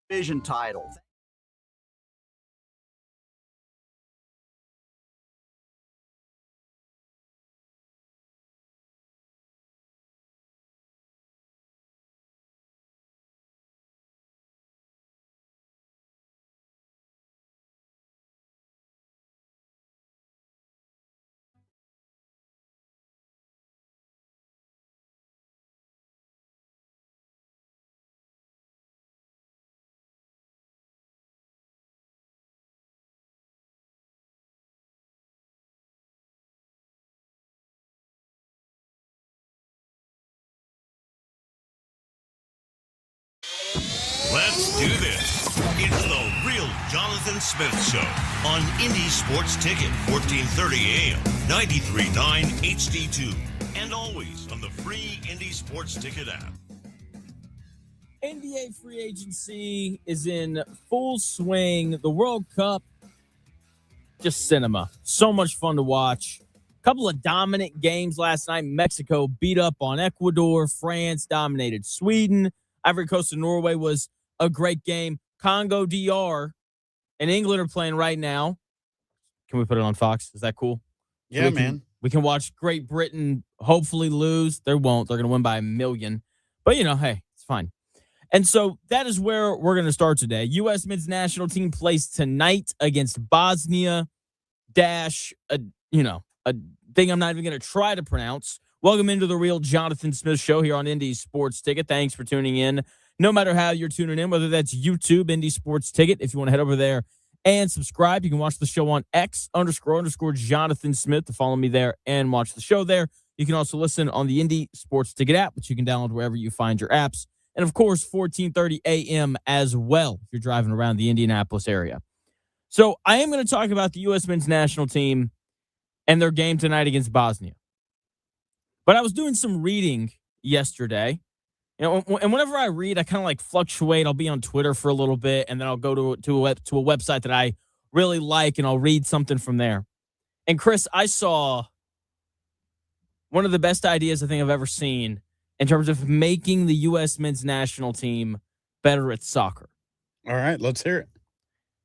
division title. Let's do this. It's the Real Jonathan Smith Show on Indy Sports Ticket, 1430 AM, 93.9 HD2, and always on the free Indy Sports Ticket app. NBA free agency is in full swing. The World Cup, just cinema. So much fun to watch. Couple of dominant games last night. Mexico beat up on Ecuador. France dominated Sweden. Ivory Coast and Norway was a great game. Congo DR and England are playing right now. Can we put it on Fox? Is that cool? Yeah, man. We can watch Great Britain hopefully lose. They won't. They're going to win by 1 million. But, hey, it's fine. And so that is where we're going to start today. U.S. men's national team plays tonight against Bosnia a thing I'm not even going to try to pronounce. Welcome into the Real Jonathan Smith Show here on Indy Sports Ticket. Thanks for tuning in. No matter how you're tuning in, whether that's YouTube, Indy Sports Ticket, if you want to head over there and subscribe, you can watch the show on X__Jonathan Smith to follow me there and watch the show there. You can also listen on the Indy Sports Ticket app, which you can download wherever you find your apps. And, of course, 1430 a.m. as well if you're driving around the Indianapolis area. So I am going to talk about the U.S. men's national team and their game tonight against Bosnia. But I was doing some reading yesterday. And whenever I read, I kind of fluctuate. I'll be on Twitter for a little bit, and then I'll go to a website that I really like, and I'll read something from there. And, Chris, I saw one of the best ideas I think I've ever seen in terms of making the U.S. men's national team better at soccer. All right, let's hear it.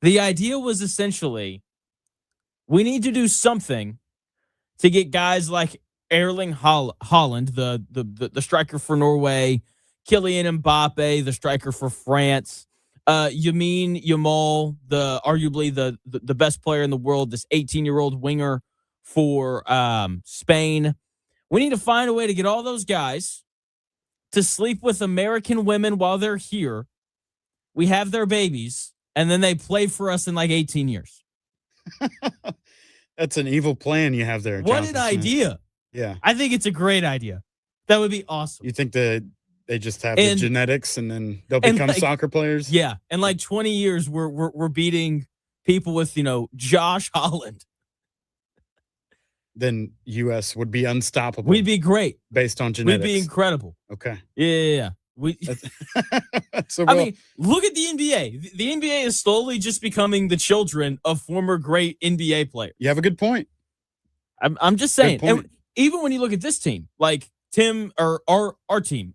The idea was essentially we need to do something to get guys like Erling Haaland, the striker for Norway, Kylian Mbappe, the striker for France, Lamine Yamal, arguably the best player in the world, this 18-year-old winger for Spain. We need to find a way to get all those guys to sleep with American women while they're here. We have their babies, and then they play for us in 18 years. That's an evil plan you have there. What an idea. Yeah. I think it's a great idea. That would be awesome. You think that they just have the genetics and then they'll become soccer players? Yeah. In 20 years, we're beating people with, Josh Holland. Then U.S. would be unstoppable. We'd be great. Based on genetics. We'd be incredible. Okay. Yeah. Look at the NBA. The NBA is slowly just becoming the children of former great NBA players. You have a good point. I'm just saying. And even when you look at this team, Tim or our team,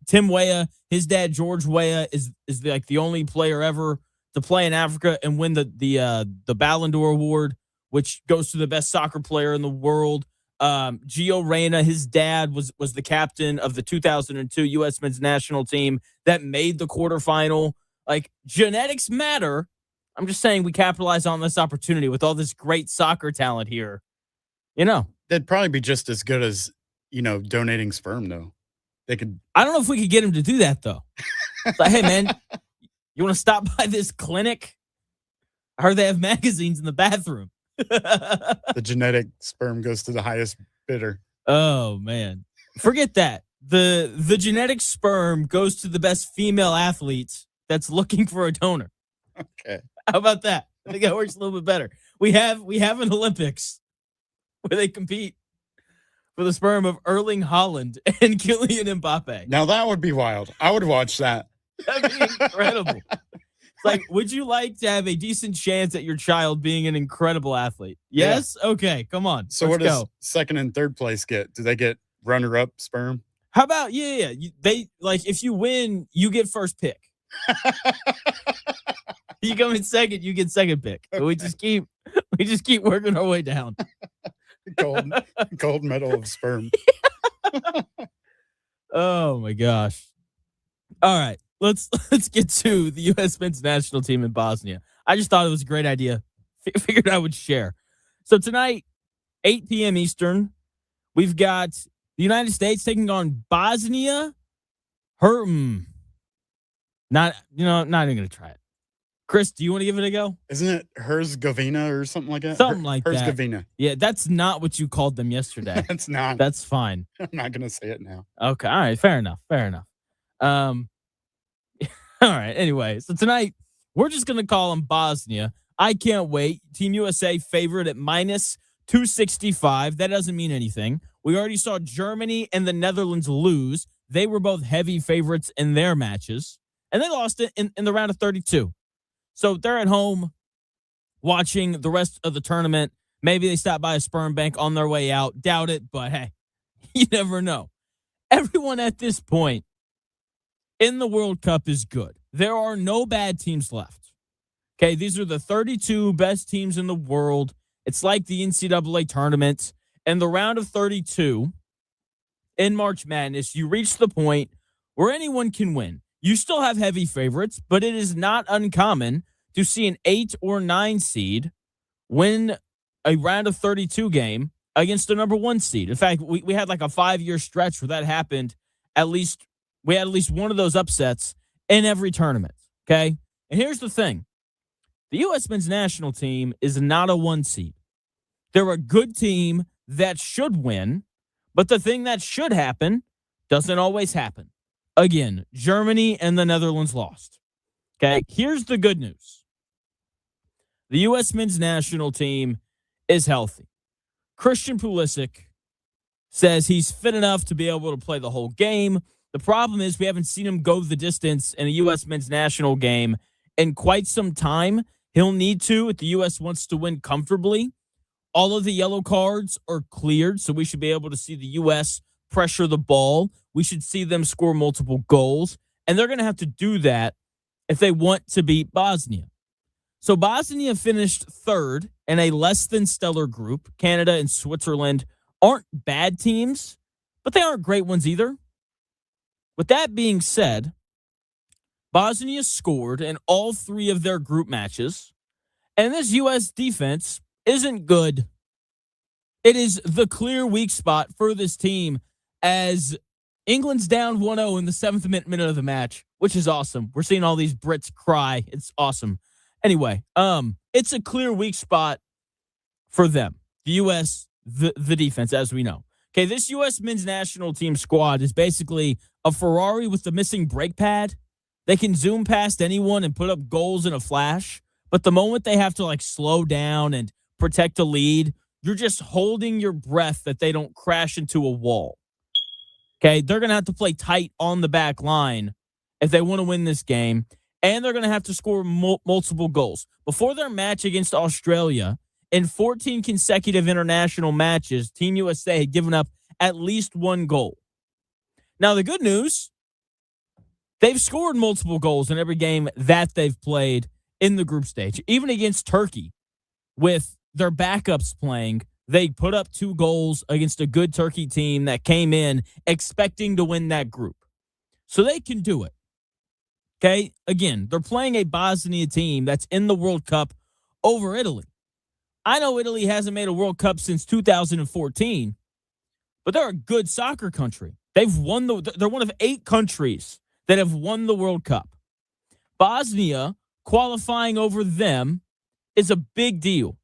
Tim Weah, his dad George Weah is the only player ever to play in Africa and win the Ballon d'Or award, which goes to the best soccer player in the world. Gio Reyna, his dad was the captain of the 2002 U.S. men's national team that made the quarterfinal. Genetics matter. I'm just saying we capitalize on this opportunity with all this great soccer talent here. They'd probably be just as good as, donating sperm, though. They could. I don't know if we could get him to do that, though. It's hey, man, you want to stop by this clinic? I heard they have magazines in the bathroom. The genetic sperm goes to the highest bidder. Oh, man. Forget that. The genetic sperm goes to the best female athletes that's looking for a donor. Okay. How about that? I think that works a little bit better. We have an Olympics where they compete for the sperm of Erling Haaland and Kylian Mbappe. Now that would be wild. I would watch that. That'd be incredible. It's would you like to have a decent chance at your child being an incredible athlete? Yes? Yeah. Okay, come on. So what does second and third place get? Do they get runner-up sperm? How about, yeah. They if you win, you get first pick. You come in second, you get second pick. Okay. We just keep working our way down. Gold medal of sperm. Oh my gosh. All right. Let's get to the U.S. men's national team in Bosnia. I just thought it was a great idea. Figured I would share. So tonight, 8 p.m. Eastern, we've got the United States taking on Bosnia. Not even gonna try it. Chris, do you want to give it a go? Isn't it Herzegovina or something like that? Something like that. Herzegovina. Yeah, that's not what you called them yesterday. That's not. That's fine. I'm not gonna say it now. Okay. All right. Fair enough. All right. Anyway, so tonight we're just going to call them Bosnia. I can't wait. Team USA favored at minus 265. That doesn't mean anything. We already saw Germany and the Netherlands lose. They were both heavy favorites in their matches, and they lost it in the round of 32. So they're at home watching the rest of the tournament. Maybe they stop by a sperm bank on their way out. Doubt it, but hey, you never know. Everyone at this point in the World Cup is good. There are no bad teams left. Okay, these are the 32 best teams in the world. It's like the NCAA tournament. And the round of 32 in March Madness, you reach the point where anyone can win. You still have heavy favorites, but it is not uncommon to see an 8 or 9 seed win a round of 32 game against the number 1 seed. In fact, we had like a 5-year stretch where that happened. We had at least one of those upsets in every tournament, okay? And here's the thing. The U.S. men's national team is not a 1 seed. They're a good team that should win, but the thing that should happen doesn't always happen. Again, Germany and the Netherlands lost. Okay, here's the good news. The U.S. men's national team is healthy. Christian Pulisic says he's fit enough to be able to play the whole game. The problem is we haven't seen him go the distance in a U.S. men's national game in quite some time. He'll need to if the U.S. wants to win comfortably. All of the yellow cards are cleared, so we should be able to see the U.S. pressure the ball. We should see them score multiple goals, and they're going to have to do that if they want to beat Bosnia. So Bosnia finished third in a less than stellar group. Canada and Switzerland aren't bad teams, but they aren't great ones either. With that being said, Bosnia scored in all 3 of their group matches, and this U.S. defense isn't good. It is the clear weak spot for this team as England's down 1-0 in the 7th minute of the match, which is awesome. We're seeing all these Brits cry. It's awesome. Anyway, it's a clear weak spot for them. The U.S., the defense, as we know. Okay, this U.S. men's national team squad is basically a Ferrari with the missing brake pad. They can zoom past anyone and put up goals in a flash, but the moment they have to slow down and protect a lead, you're just holding your breath that they don't crash into a wall. Okay, they're going to have to play tight on the back line if they want to win this game, and they're going to have to score multiple goals. Before their match against Australia, in 14 consecutive international matches, Team USA had given up at least 1 goal. Now, the good news, they've scored multiple goals in every game that they've played in the group stage. Even against Turkey, with their backups playing, they put up 2 goals against a good Turkey team that came in expecting to win that group. So they can do it. Okay? Again, they're playing a Bosnia team that's in the World Cup over Italy. I know Italy hasn't made a World Cup since 2014, but they're a good soccer country. They're one of 8 countries that have won the World Cup. Bosnia qualifying over them is a big deal.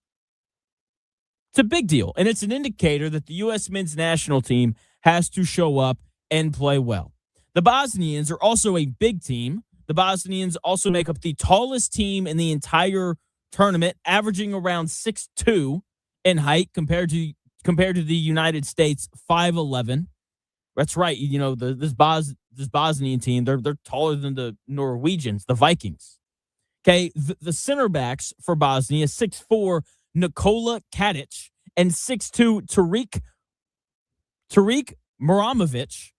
It's a big deal, and it's an indicator that the U.S. men's national team has to show up and play well. The Bosnians are also a big team. The Bosnians also make up the tallest team in the entire tournament, averaging around 6'2" in height compared to the United States 5'11". That's right. You know, this Bosnian team, they're taller than the Norwegians, the Vikings. Okay, the center backs for Bosnia, 6'4" Nikola Katic and 6'2" Tariq Muramovic,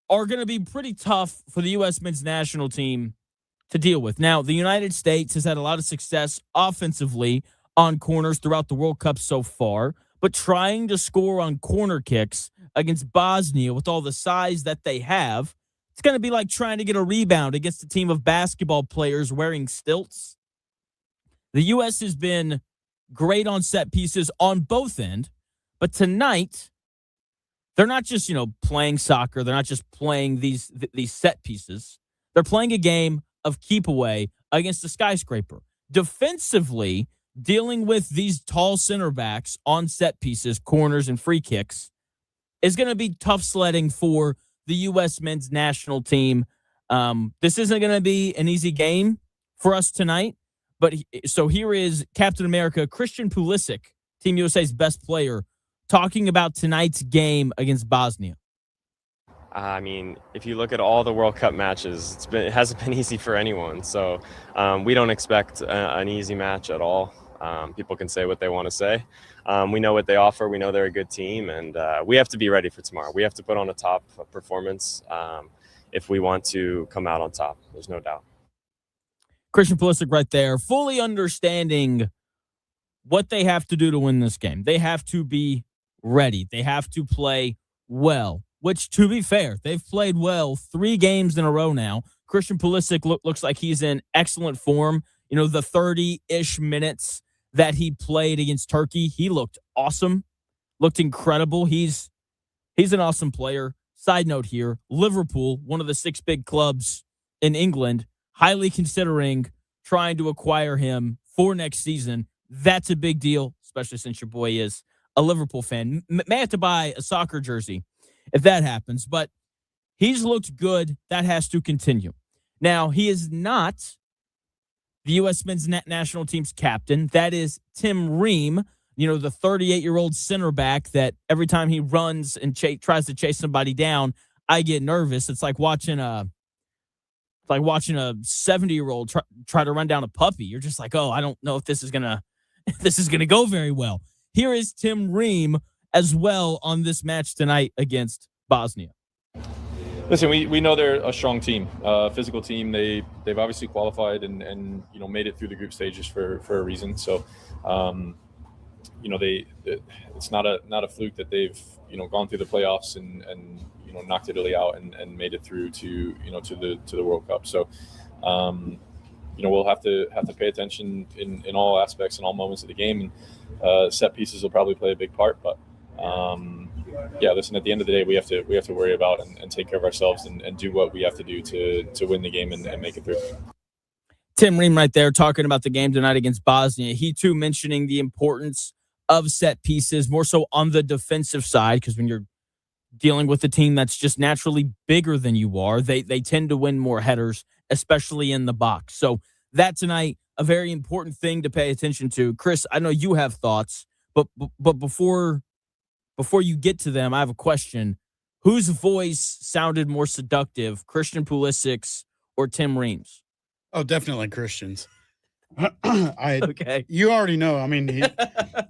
are going to be pretty tough for the U.S. men's national team to deal with. Now, the United States has had a lot of success offensively on corners throughout the World Cup so far, but trying to score on corner kicks against Bosnia with all the size that they have, it's going to be like trying to get a rebound against a team of basketball players wearing stilts. The U.S. has been great on set pieces on both ends, but tonight, they're not just, playing soccer. They're not just playing these set pieces. They're playing a game of keep away against a skyscraper. Defensively, dealing with these tall center backs on set pieces, corners, and free kicks is going to be tough sledding for the U.S. men's national team. This isn't going to be an easy game for us tonight. But so here is Captain America, Christian Pulisic, Team USA's best player, talking about tonight's game against Bosnia. I mean, if you look at all the World Cup matches, it hasn't been easy for anyone. So we don't expect an easy match at all. People can say what they want to say. We know what they offer. We know they're a good team, and we have to be ready for tomorrow. We have to put on a top performance if we want to come out on top. There's no doubt. Christian Pulisic right there, fully understanding what they have to do to win this game. They have to be ready. They have to play well, which, to be fair, they've played well 3 games in a row now. Christian Pulisic looks like he's in excellent form. The 30-ish minutes that he played against Turkey, he looked awesome, looked incredible. He's an awesome player. Side note here, Liverpool, one of the 6 big clubs in England, highly considering trying to acquire him for next season. That's a big deal, especially since your boy is a Liverpool fan. May have to buy a soccer jersey if that happens, but he's looked good. That has to continue. Now, he is not the U.S. men's national team's captain. That is Tim Ream, the 38-year-old center back that every time he runs and tries to chase somebody down, I get nervous. It's like watching a 70-year-old try to run down a puppy. You're just like, oh, I don't know if this is gonna go very well. Here is Tim Ream as well on this match tonight against Bosnia. Listen, we know they're a strong team, physical team. They've obviously qualified and made it through the group stages for a reason. So, it's not a fluke that they've gone through the playoffs and knocked Italy out and made it through to the World Cup. So, we'll have to pay attention in all aspects and all moments of the game. And set pieces will probably play a big part, but. Listen, at the end of the day, we have to worry about and take care of ourselves and do what we have to do to win the game and make it through. Tim Ream right there talking about the game tonight against Bosnia. He, too, mentioning the importance of set pieces, more so on the defensive side, because when you're dealing with a team that's just naturally bigger than you are, they tend to win more headers, especially in the box. So that tonight, a very important thing to pay attention to. Chris, I know you have thoughts, but before you get to them, I have a question. Whose voice sounded more seductive, Christian Pulisic's or Tim Ream's? Oh, definitely Christian's. Okay. You already know. I mean,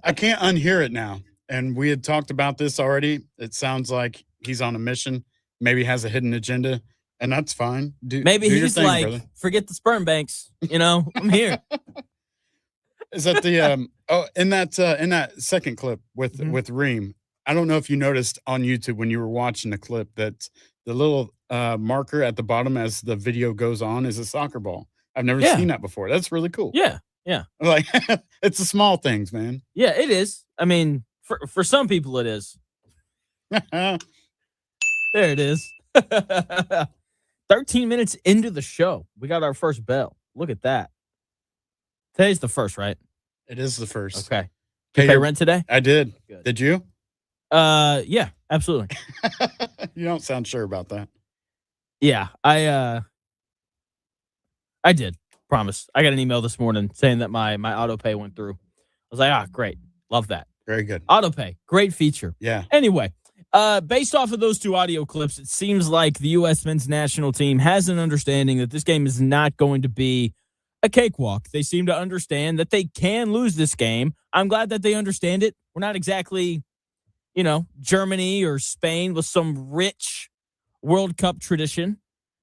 I can't unhear it now. And we had talked about this already. It sounds like he's on a mission, maybe has a hidden agenda, and that's fine. Maybe he's thing, like, brother. Forget the sperm banks. I'm here. Is that the in that second clip with Ream? I don't know if you noticed on YouTube when you were watching the clip that the little marker at the bottom as the video goes on is a soccer ball. I've never seen that before. That's really cool. Yeah. Like it's the small things, man. Yeah, it is. I mean, for some people it is. There it is. 13 minutes into the show, we got our first bell. Look at that. Today's the first, right? It is the first. Okay. Did you pay rent today? I did. Good. Did you? Yeah, absolutely. You don't sound sure about that. Yeah, I did. Promise. I got an email this morning saying that my auto pay went through. I was like, great. Love that. Very good. Auto pay. Great feature. Yeah. Anyway, based off of those 2 audio clips, it seems like the U.S. men's national team has an understanding that this game is not going to be a cakewalk. They seem to understand that they can lose this game. I'm glad that they understand it. We're not exactly, Germany or Spain with some rich World Cup tradition.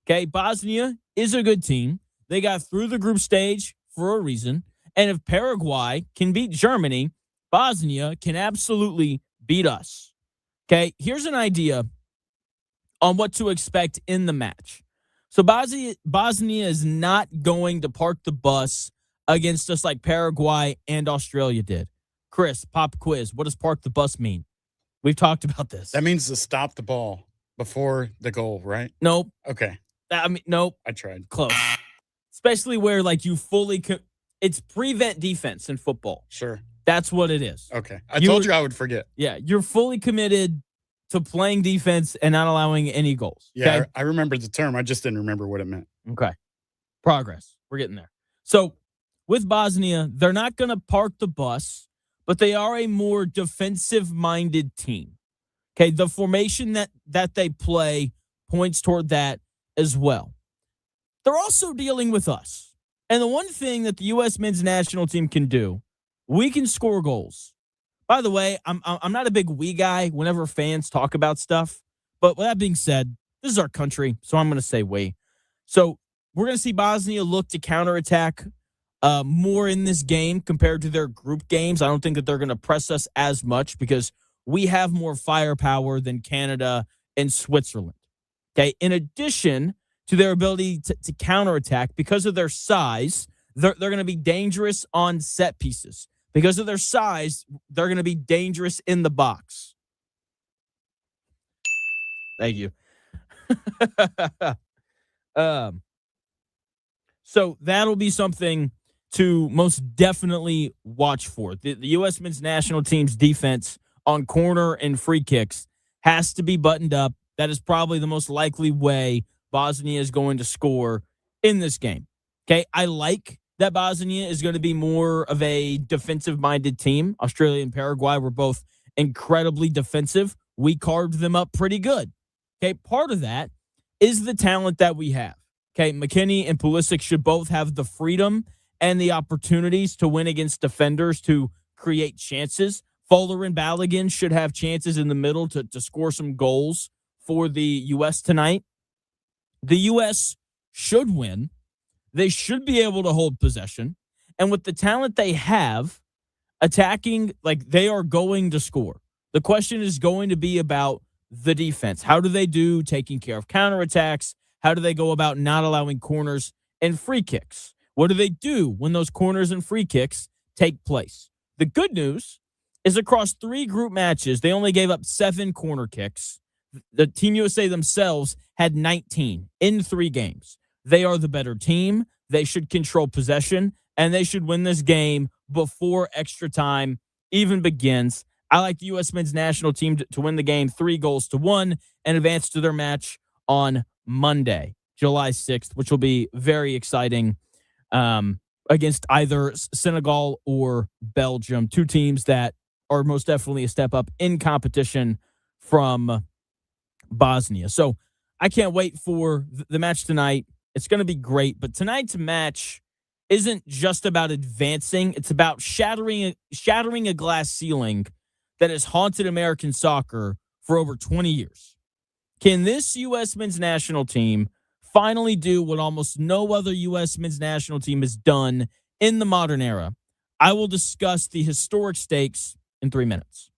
Okay, Bosnia is a good team. They got through the group stage for a reason. And if Paraguay can beat Germany, Bosnia can absolutely beat us. Okay, here's an idea on what to expect in the match. So Bosnia is not going to park the bus against us like Paraguay and Australia did. Chris, pop quiz. What does park the bus mean? We've talked about this. That means to stop the ball before the goal, right? Nope. Okay. Nope. I tried. Close. Especially where like you fully it's prevent defense in football. Sure. That's what it is. Okay. I told you I would forget. Yeah, you're fully committed to playing defense and not allowing any goals. Yeah, Okay? I remembered the term. I just didn't remember what it meant. Okay. Progress. We're getting there. So with Bosnia, they're not going to park the bus, but they are a more defensive-minded team. Okay, the formation that they play points toward that as well. They're also dealing with us. And the one thing that the U.S. men's national team can do, we can score goals. By the way, I'm not a big we guy whenever fans talk about stuff. But with that being said, this is our country, so I'm going to say we. So we're going to see Bosnia look to counterattack more in this game compared to their group games. I don't think that they're going to press us as much because we have more firepower than Canada and Switzerland. Okay, in addition to their ability to counterattack, because of their size, they're going to be dangerous on set pieces. Because of their size, they're going to be dangerous in the box. Thank you. So that'll be something to most definitely watch for. The U.S. men's national team's defense on corner and free kicks has to be buttoned up. That is probably the most likely way Bosnia is going to score in this game. Okay, I like that Bosnia is going to be more of a defensive-minded team. Australia and Paraguay were both incredibly defensive. We carved them up pretty good. Okay, part of that is the talent that we have. Okay, McKinney and Pulisic should both have the freedom and the opportunities to win against defenders to create chances. Fowler and Balogun should have chances in the middle to score some goals for the U.S. tonight. The U.S. should win. They should be able to hold possession. And with the talent they have, attacking, like they are going to score. The question is going to be about the defense. How do they do taking care of counterattacks? How do they go about not allowing corners and free kicks? What do they do when those corners and free kicks take place? The good news is across 3 group matches, they only gave up 7 corner kicks. The Team USA themselves had 19 in 3 games. They are the better team. They should control possession, and they should win this game before extra time even begins. I like the U.S. men's national team to win the game 3-1 and advance to their match on Monday, July 6th, which will be very exciting against either Senegal or Belgium, 2 teams that are most definitely a step up in competition from Bosnia. So I can't wait for the match tonight. It's going to be great, but tonight's match isn't just about advancing. It's about shattering a glass ceiling that has haunted American soccer for over 20 years. Can this U.S. men's national team finally do what almost no other U.S. men's national team has done in the modern era? I will discuss the historic stakes in 3 minutes.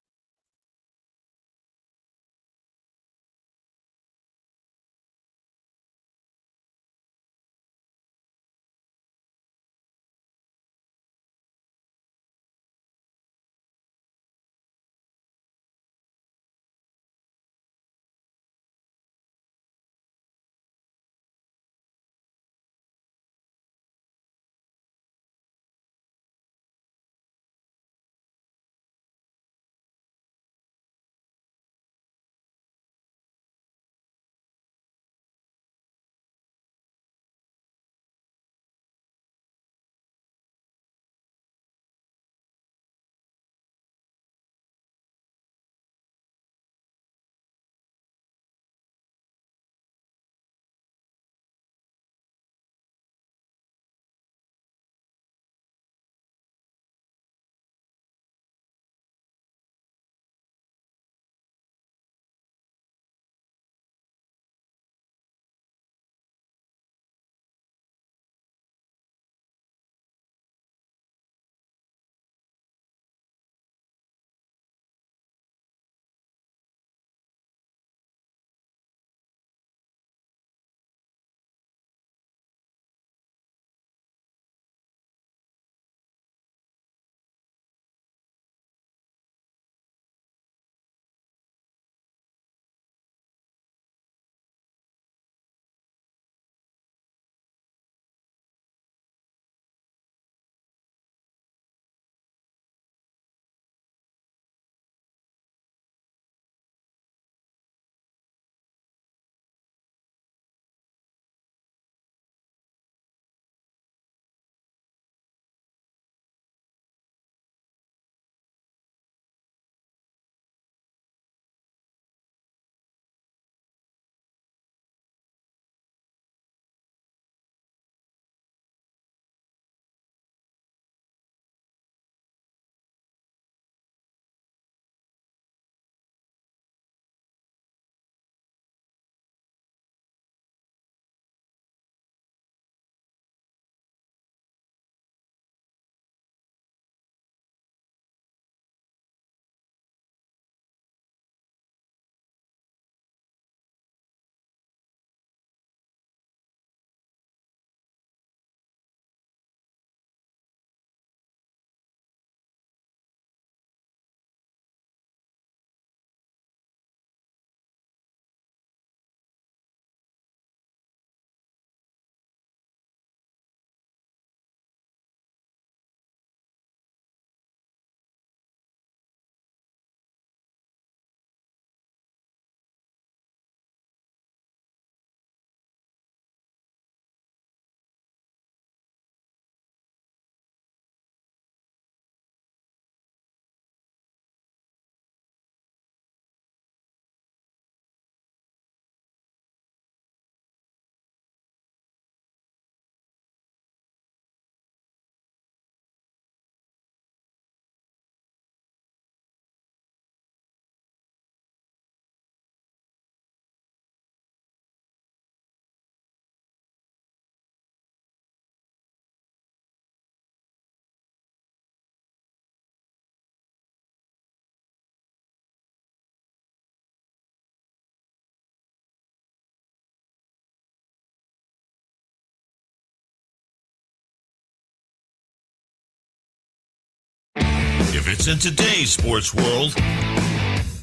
If it's in today's sports world,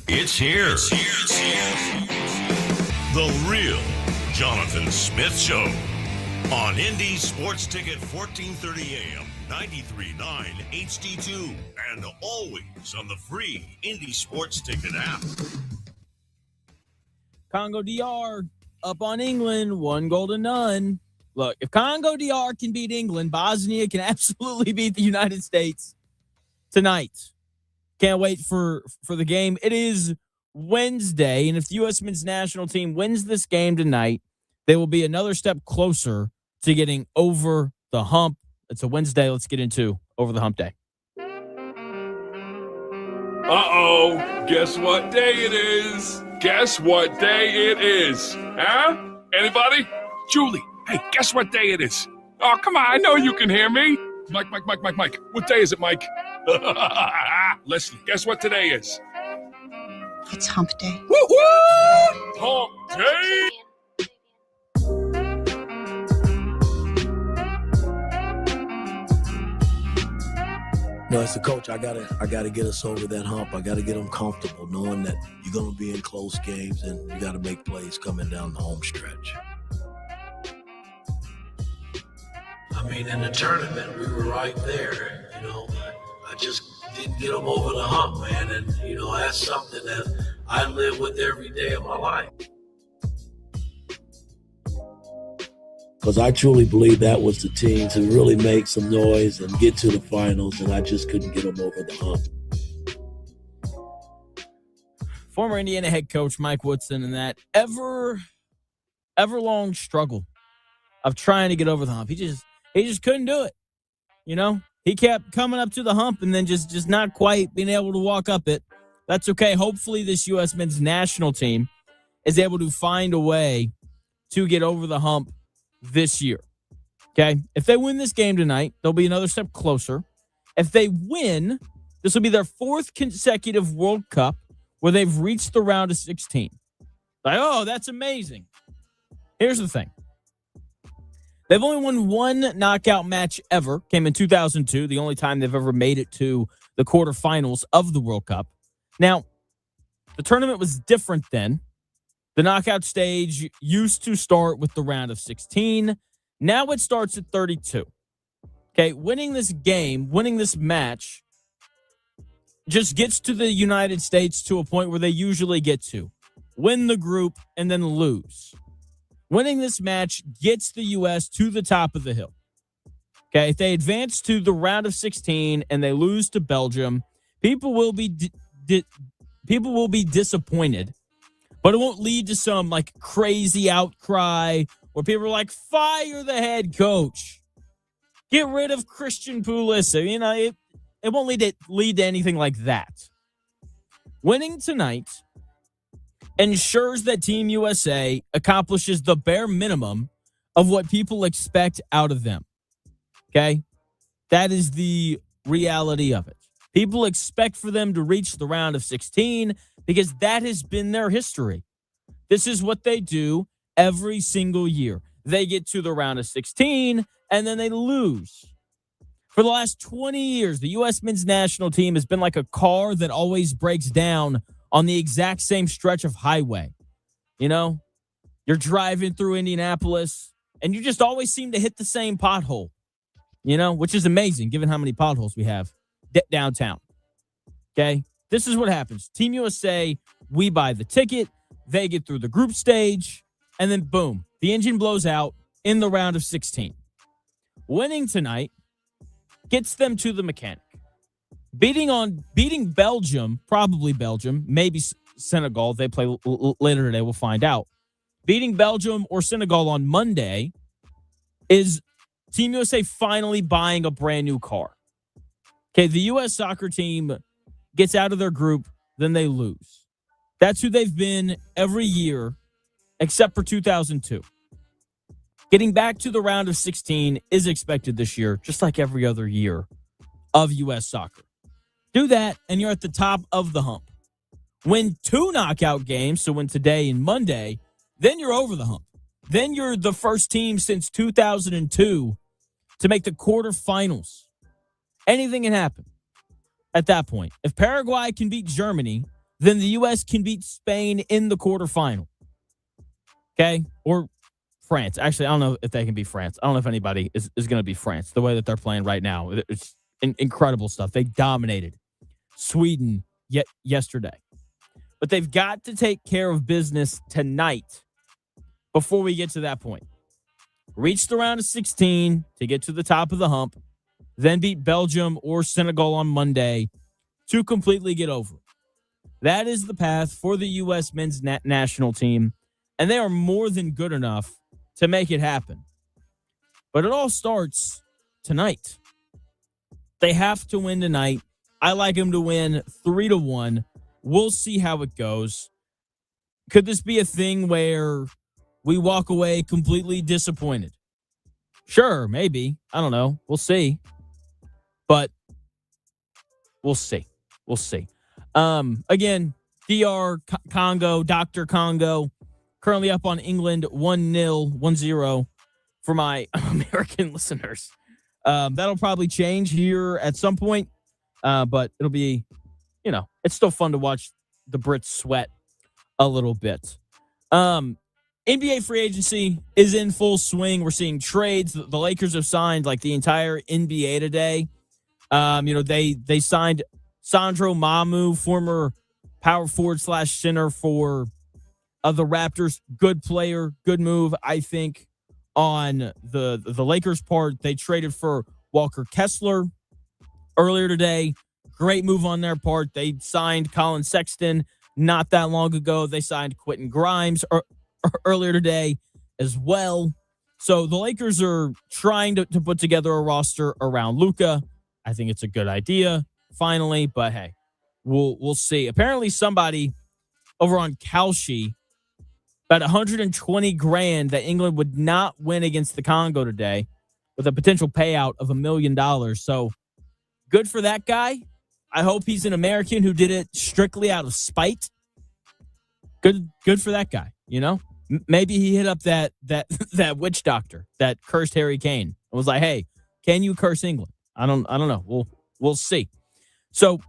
it's here. The real Jonathan Smith Show on Indy Sports Ticket 1430 AM, 93.9 HD2, and always on the free Indy Sports Ticket app. Congo DR up on England, 1-0. Look, if Congo DR can beat England, Bosnia can absolutely beat the United States tonight. Can't wait for the game. It is Wednesday, and if the U.S. men's national team wins this game tonight, they will be another step closer to getting over the hump. It's a Wednesday. Let's get into Over the Hump Day. Uh-oh, guess what day it is? Guess what day it is? Huh? Anybody? Julie, hey, guess what day it is? Oh, come on, I know you can hear me. Mike. What day is it, Mike? Leslie, guess what today is? It's Hump Day. Woo-hoo! Hump Day! No, as a coach, I gotta get us over that hump. I gotta get them comfortable, knowing that you're gonna be in close games and you gotta make plays coming down the home stretch. I mean, in the tournament, we were right there. I just didn't get them over the hump, man. And that's something that I live with every day of my life. Because I truly believe that was the team to really make some noise and get to the finals, and I just couldn't get them over the hump. Former Indiana head coach Mike Woodson and that ever-long struggle of trying to get over the hump. He just couldn't do it. He kept coming up to the hump and then just not quite being able to walk up it. That's okay. Hopefully this U.S. men's national team is able to find a way to get over the hump this year. Okay? If they win this game tonight, they'll be another step closer. If they win, this will be their fourth consecutive World Cup where they've reached the round of 16. Like, oh, that's amazing. Here's the thing. They've only won one knockout match ever. Came in 2002, the only time they've ever made it to the quarterfinals of the World Cup. Now, the tournament was different then. The knockout stage used to start with the round of 16. Now it starts at 32. Okay, winning this game, winning this match, just gets to the United States to a point where they usually get to. Win the group and then lose. Winning this match gets the U.S. to the top of the hill. Okay, if they advance to the round of 16 and they lose to Belgium, people will be disappointed. But it won't lead to some crazy outcry where people are like, fire the head coach. Get rid of Christian Pulisic. It won't lead to anything like that. Winning tonight ensures that Team USA accomplishes the bare minimum of what people expect out of them. Okay? That is the reality of it. People expect for them to reach the round of 16 because that has been their history. This is what they do every single year. They get to the round of 16 and then they lose. For the last 20 years, the U.S. men's national team has been like a car that always breaks down on the exact same stretch of highway. You're driving through Indianapolis and you just always seem to hit the same pothole, which is amazing given how many potholes we have downtown. Okay? This is what happens. Team USA, we buy the ticket, they get through the group stage, and then boom, the engine blows out in the round of 16. Winning tonight gets them to the mechanic. Beating Belgium, probably Belgium, maybe Senegal, they play later today, we'll find out. Beating Belgium or Senegal on Monday is Team USA finally buying a brand new car. Okay, the U.S. soccer team gets out of their group, then they lose. That's who they've been every year except for 2002. Getting back to the round of 16 is expected this year, just like every other year of U.S. soccer. Do that, and you're at the top of the hump. Win 2 knockout games, so win today and Monday, then you're over the hump. Then you're the first team since 2002 to make the quarterfinals. Anything can happen. at that point. If Paraguay can beat Germany, then the U.S. can beat Spain in the quarterfinal. Okay? Or France. Actually, I don't know if they can beat France. I don't know if anybody is going to be France the way that they're playing right now. It's incredible stuff. They dominated Sweden yesterday. But they've got to take care of business tonight before we get to that point. Reach the round of 16 to get to the top of the hump, then beat Belgium or Senegal on Monday to completely get over. That is the path for the U.S. men's national team, and they are more than good enough to make it happen. But it all starts tonight. They have to win tonight. I like them to win 3-1. We'll see how it goes. Could this be a thing where we walk away completely disappointed? Sure, maybe. I don't know. We'll see. But we'll see. We'll see. Again, DR Congo, Dr. Congo, currently up on England 1-0, 1-0 for my American listeners. That'll probably change here at some point. But it'll be, it's still fun to watch the Brits sweat a little bit. NBA free agency is in full swing. We're seeing trades. The Lakers have signed like the entire NBA today. They signed Sandro Mamu, former power forward / center for the Raptors. Good player, good move, I think, on the Lakers' part. They traded for Walker Kessler earlier today. Great move on their part. They signed Colin Sexton not that long ago. They signed Quentin Grimes earlier today as well. So the Lakers are trying to put together a roster around Luka. I think it's a good idea, finally. But hey, we'll see. Apparently somebody over on Kalshi about $120,000 that England would not win against the Congo today with a potential payout of $1 million. So good for that guy. I hope he's an American who did it strictly out of spite. Good for that guy, Maybe he hit up that witch doctor that cursed Harry Kane and was like, "Hey, can you curse England?" I don't know. We'll see. So,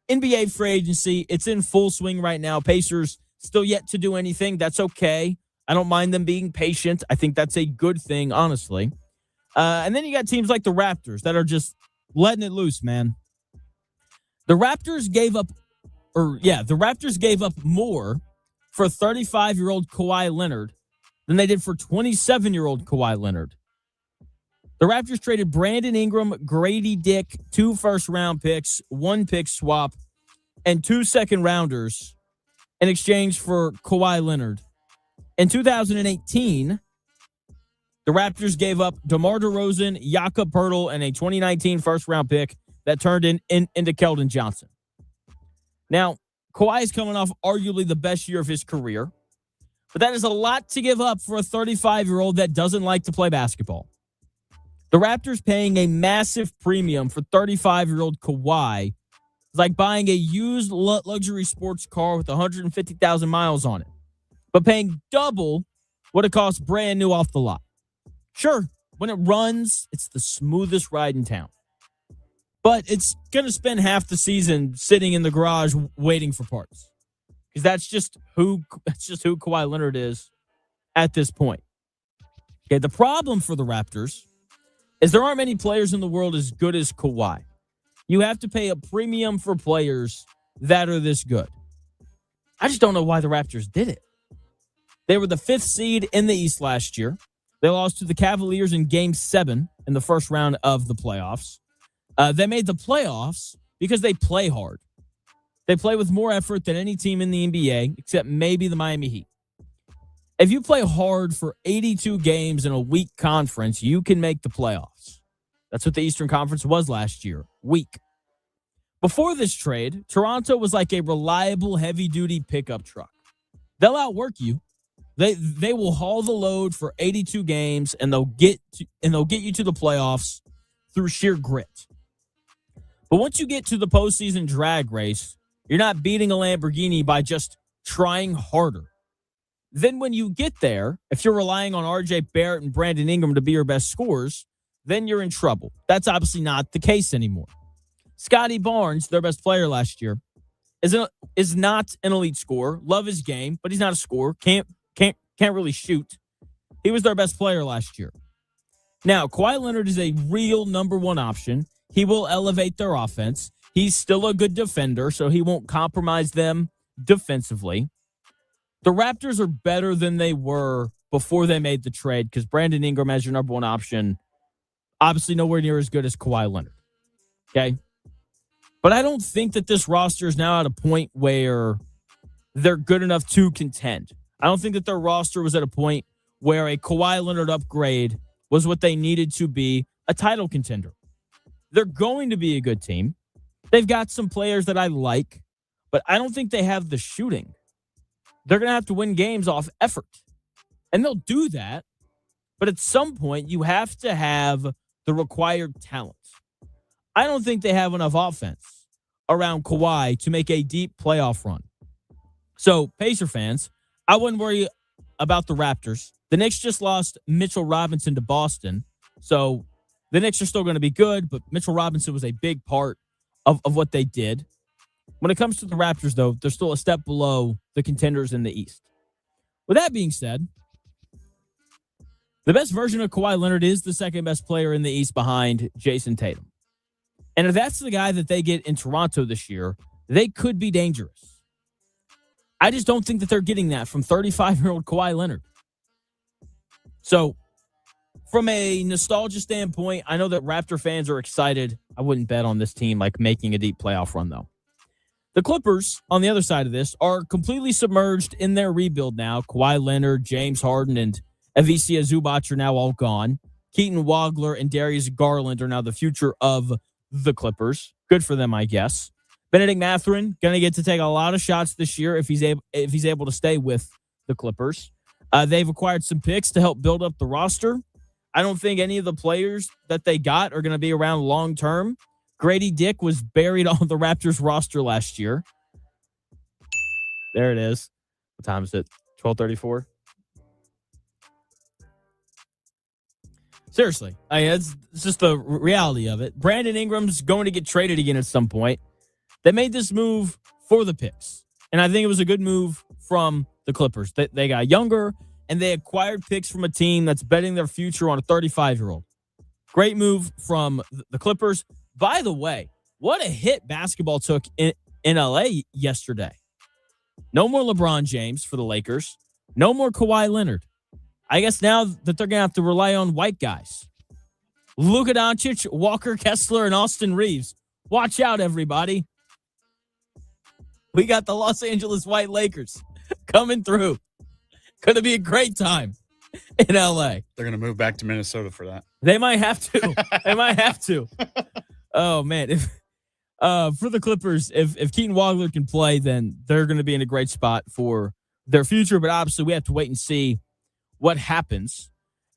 NBA free agency, it's in full swing right now. Pacers still yet to do anything. That's okay. I don't mind them being patient. I think that's a good thing, honestly. And then you got teams like the Raptors that are just letting it loose, man. The Raptors gave up more for 35-year-old Kawhi Leonard than they did for 27-year-old Kawhi Leonard. The Raptors traded Brandon Ingram, Grady Dick, 2 first-round picks, 1 pick swap, and 2 second-rounders in exchange for Kawhi Leonard. In 2018, the Raptors gave up DeMar DeRozan, Jakob Poeltl, and a 2019 first-round pick that turned into Keldon Johnson. Now, Kawhi is coming off arguably the best year of his career, but that is a lot to give up for a 35-year-old that doesn't like to play basketball. The Raptors paying a massive premium for 35-year-old Kawhi is like buying a used luxury sports car with 150,000 miles on it, but paying double what it costs brand new off the lot. Sure, when it runs, it's the smoothest ride in town. But it's going to spend half the season sitting in the garage waiting for parts. Because that's just who Kawhi Leonard is at this point. Okay, the problem for the Raptors is there aren't many players in the world as good as Kawhi. You have to pay a premium for players that are this good. I just don't know why the Raptors did it. They were the 5th seed in the East last year. They lost to the Cavaliers in Game 7 in the first round of the playoffs. They made the playoffs because they play hard. They play with more effort than any team in the NBA, except maybe the Miami Heat. If you play hard for 82 games in a weak conference, you can make the playoffs. That's what the Eastern Conference was last year, weak. Before this trade, Toronto was like a reliable heavy-duty pickup truck. They'll outwork you. They will haul the load for 82 games, and they'll get you to the playoffs through sheer grit. But once you get to the postseason drag race, you're not beating a Lamborghini by just trying harder. Then when you get there, if you're relying on RJ Barrett and Brandon Ingram to be your best scorers, then you're in trouble. That's obviously not the case anymore. Scotty Barnes, their best player last year, is not an elite scorer. Love his game, but he's not a scorer. Can't really shoot. He was their best player last year. Now, Kawhi Leonard is a real number one option. He will elevate their offense. He's still a good defender, so he won't compromise them defensively. The Raptors are better than they were before they made the trade because Brandon Ingram as your number one option, obviously nowhere near as good as Kawhi Leonard. Okay? But I don't think that this roster is now at a point where they're good enough to contend. I don't think that their roster was at a point where a Kawhi Leonard upgrade was what they needed to be a title contender. They're going to be a good team. They've got some players that I like, but I don't think they have the shooting. They're going to have to win games off effort. And they'll do that. But at some point, you have to have the required talent. I don't think they have enough offense around Kawhi to make a deep playoff run. So, Pacer fans, I wouldn't worry about the Raptors. The Knicks just lost Mitchell Robinson to Boston. So, the Knicks are still going to be good, but Mitchell Robinson was a big part of what they did. When it comes to the Raptors, though, they're still a step below the contenders in the East. With that being said, the best version of Kawhi Leonard is the second best player in the East behind Jason Tatum. And if that's the guy that they get in Toronto this year, they could be dangerous. I just don't think that they're getting that from 35-year-old Kawhi Leonard. So, from a nostalgia standpoint, I know that Raptor fans are excited. I wouldn't bet on this team like making a deep playoff run, though. The Clippers, on the other side of this, are completely submerged in their rebuild now. Kawhi Leonard, James Harden, and Ivica Zubac are now all gone. Keaton Wagler and Darius Garland are now the future of the Clippers. Good for them, I guess. Benedict Mathurin going to get to take a lot of shots this year if he's able to stay with the Clippers. They've acquired some picks to help build up the roster. I don't think any of the players that they got are going to be around long term. Grady Dick was buried on the Raptors roster last year. There it is. What time is it? 12:34. Seriously, it's just the reality of it. Brandon Ingram's going to get traded again at some point. They made this move for the picks, and I think it was a good move from the Clippers. They got younger, and they acquired picks from a team that's betting their future on a 35-year-old. Great move from the Clippers. By the way, what a hit basketball took in LA yesterday. No more LeBron James for the Lakers. No more Kawhi Leonard. I guess now that they're going to have to rely on white guys. Luka Doncic, Walker Kessler, and Austin Reeves. Watch out, everybody. We got the Los Angeles White Lakers coming through. Going to be a great time in LA. They're going to move back to Minnesota for that. They might have to. They might have to. Oh, man. If for the Clippers, if Keaton Wagler can play, then they're going to be in a great spot for their future. But obviously, we have to wait and see what happens.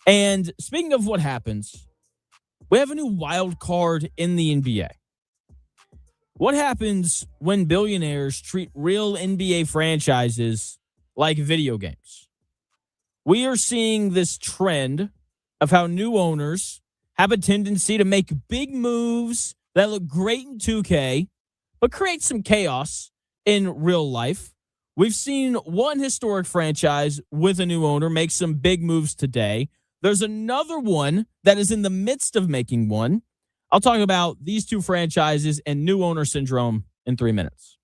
And speaking of what happens, we have a new wild card in the NBA. What happens when billionaires treat real NBA franchises like video games? We are seeing this trend of how new owners have a tendency to make big moves that look great in 2K, but create some chaos in real life. We've seen one historic franchise with a new owner make some big moves today. There's another one that is in the midst of making one. I'll talk about these two franchises and new owner syndrome in 3 minutes.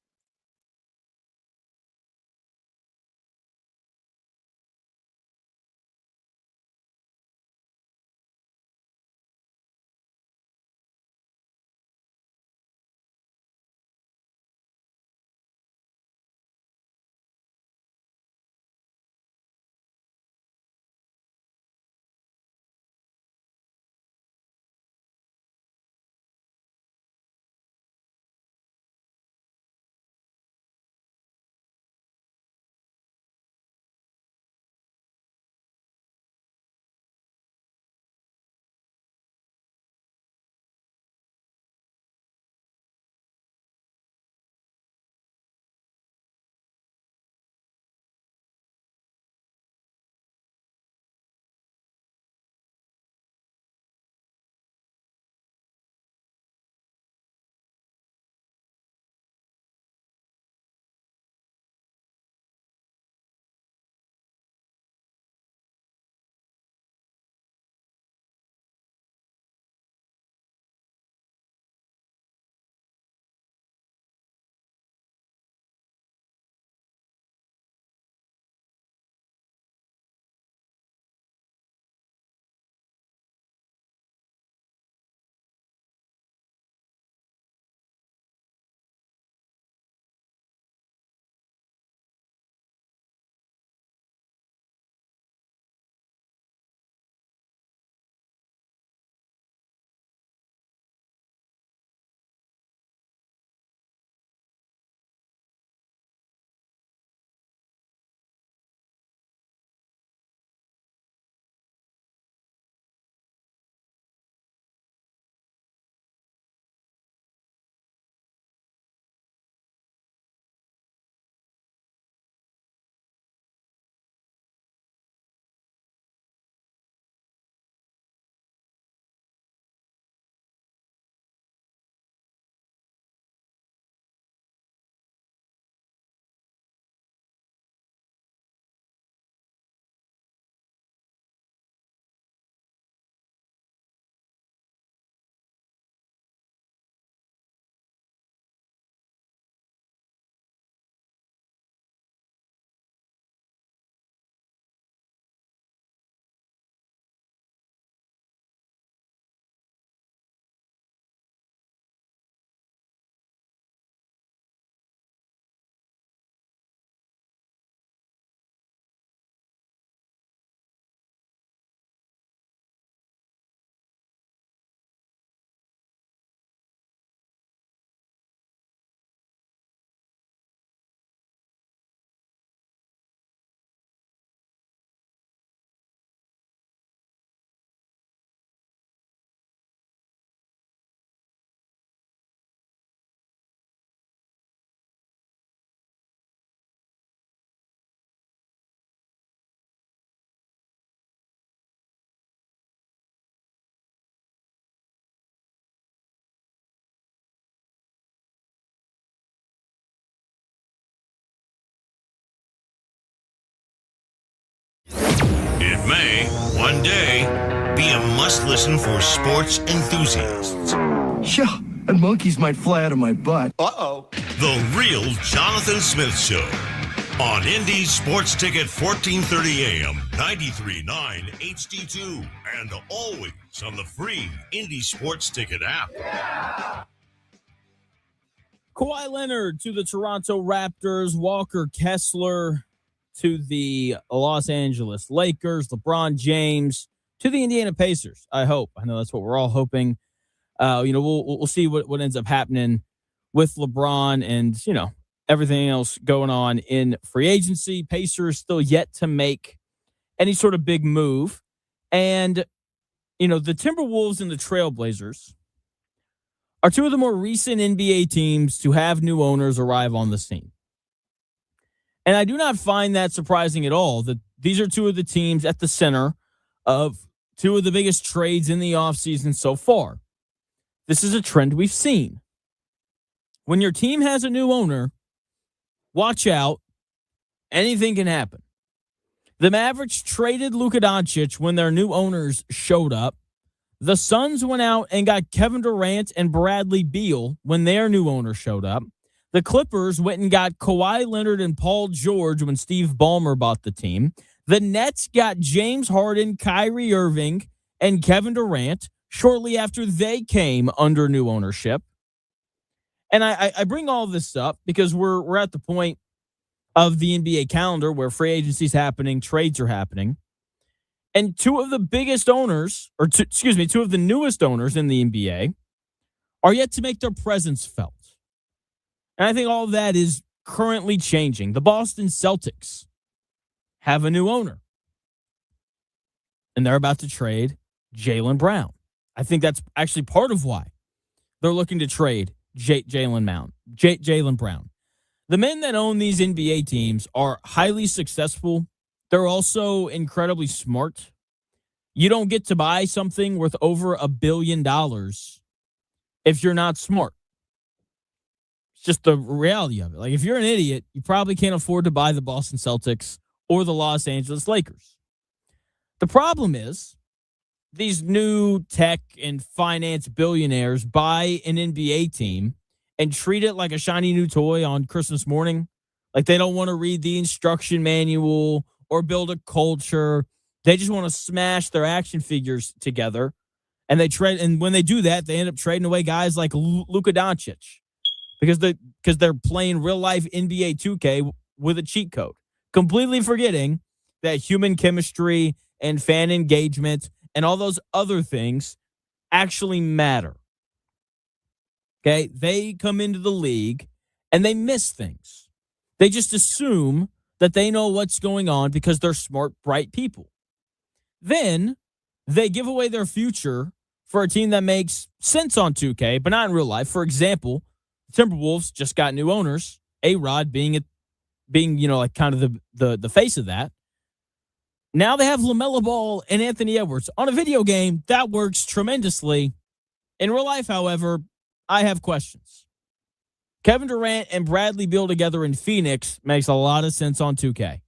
may, one day, be a must-listen for sports enthusiasts. Yeah, and monkeys might fly out of my butt. Uh-oh. The Real Jonathan Smith Show on Indy Sports Ticket 1430 AM, 93.9 HD2, and always on the free Indy Sports Ticket app. Kawhi Leonard to the Toronto Raptors, Walker Kessler to the Los Angeles Lakers, LeBron James to the Indiana Pacers. I hope. I know that's what we're all hoping. We'll see what ends up happening with LeBron and, everything else going on in free agency. Pacers still yet to make any sort of big move. And, the Timberwolves and the Trailblazers are two of the more recent NBA teams to have new owners arrive on the scene. And I do not find that surprising at all that these are two of the teams at the center of two of the biggest trades in the offseason so far. This is a trend we've seen. When your team has a new owner, watch out. Anything can happen. The Mavericks traded Luka Doncic when their new owners showed up. The Suns went out and got Kevin Durant and Bradley Beal when their new owner showed up. The Clippers went and got Kawhi Leonard and Paul George when Steve Ballmer bought the team. The Nets got James Harden, Kyrie Irving, and Kevin Durant shortly after they came under new ownership. And I bring all this up because we're at the point of the NBA calendar where free agency is happening, trades are happening. And two of the biggest owners, two of the newest owners in the NBA are yet to make their presence felt. And I think all of that is currently changing. The Boston Celtics have a new owner. And they're about to trade Jaylen Brown. I think that's actually part of why they're looking to trade Jaylen Brown. The men that own these NBA teams are highly successful. They're also incredibly smart. You don't get to buy something worth over $1 billion if you're not smart. It's just the reality of it. Like, if you're an idiot, you probably can't afford to buy the Boston Celtics or the Los Angeles Lakers. The problem is these new tech and finance billionaires buy an NBA team and treat it like a shiny new toy on Christmas morning. Like, they don't want to read the instruction manual or build a culture. They just want to smash their action figures together. And they trade, and when they do that, they end up trading away guys like Luka Doncic because they're playing real life NBA 2K with a cheat code, completely forgetting that human chemistry and fan engagement and all those other things actually matter. Okay, they come into the league and they miss things. They just assume that they know what's going on because they're smart, bright people. Then they give away their future for a team that makes sense on 2K, but not in real life. For example, Timberwolves just got new owners, A-Rod being like kind of the face of that. Now they have LaMelo Ball and Anthony Edwards. On a video game, that works tremendously. In real life, however, I have questions. Kevin Durant and Bradley Beal together in Phoenix makes a lot of sense on 2K.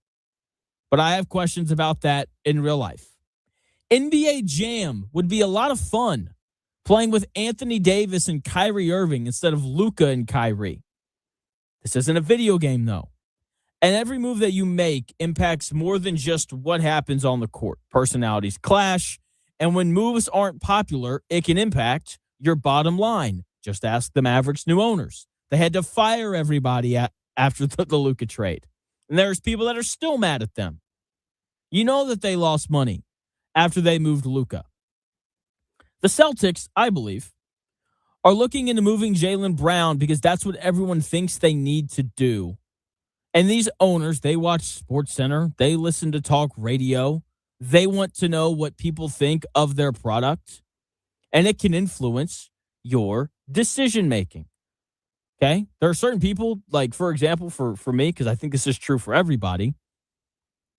But I have questions about that in real life. NBA Jam would be a lot of fun playing with Anthony Davis and Kyrie Irving instead of Luka and Kyrie. This isn't a video game, though. And every move that you make impacts more than just what happens on the court. Personalities clash, and when moves aren't popular, it can impact your bottom line. Just ask the Mavericks' new owners. They had to fire everybody after the Luka trade. And there's people that are still mad at them. You know that they lost money after they moved Luka. The Celtics, I believe, are looking into moving Jaylen Brown because that's what everyone thinks they need to do. And these owners, they watch SportsCenter. They listen to talk radio. They want to know what people think of their product. And it can influence your decision-making. Okay? There are certain people, like, for example, for me, because I think this is true for everybody,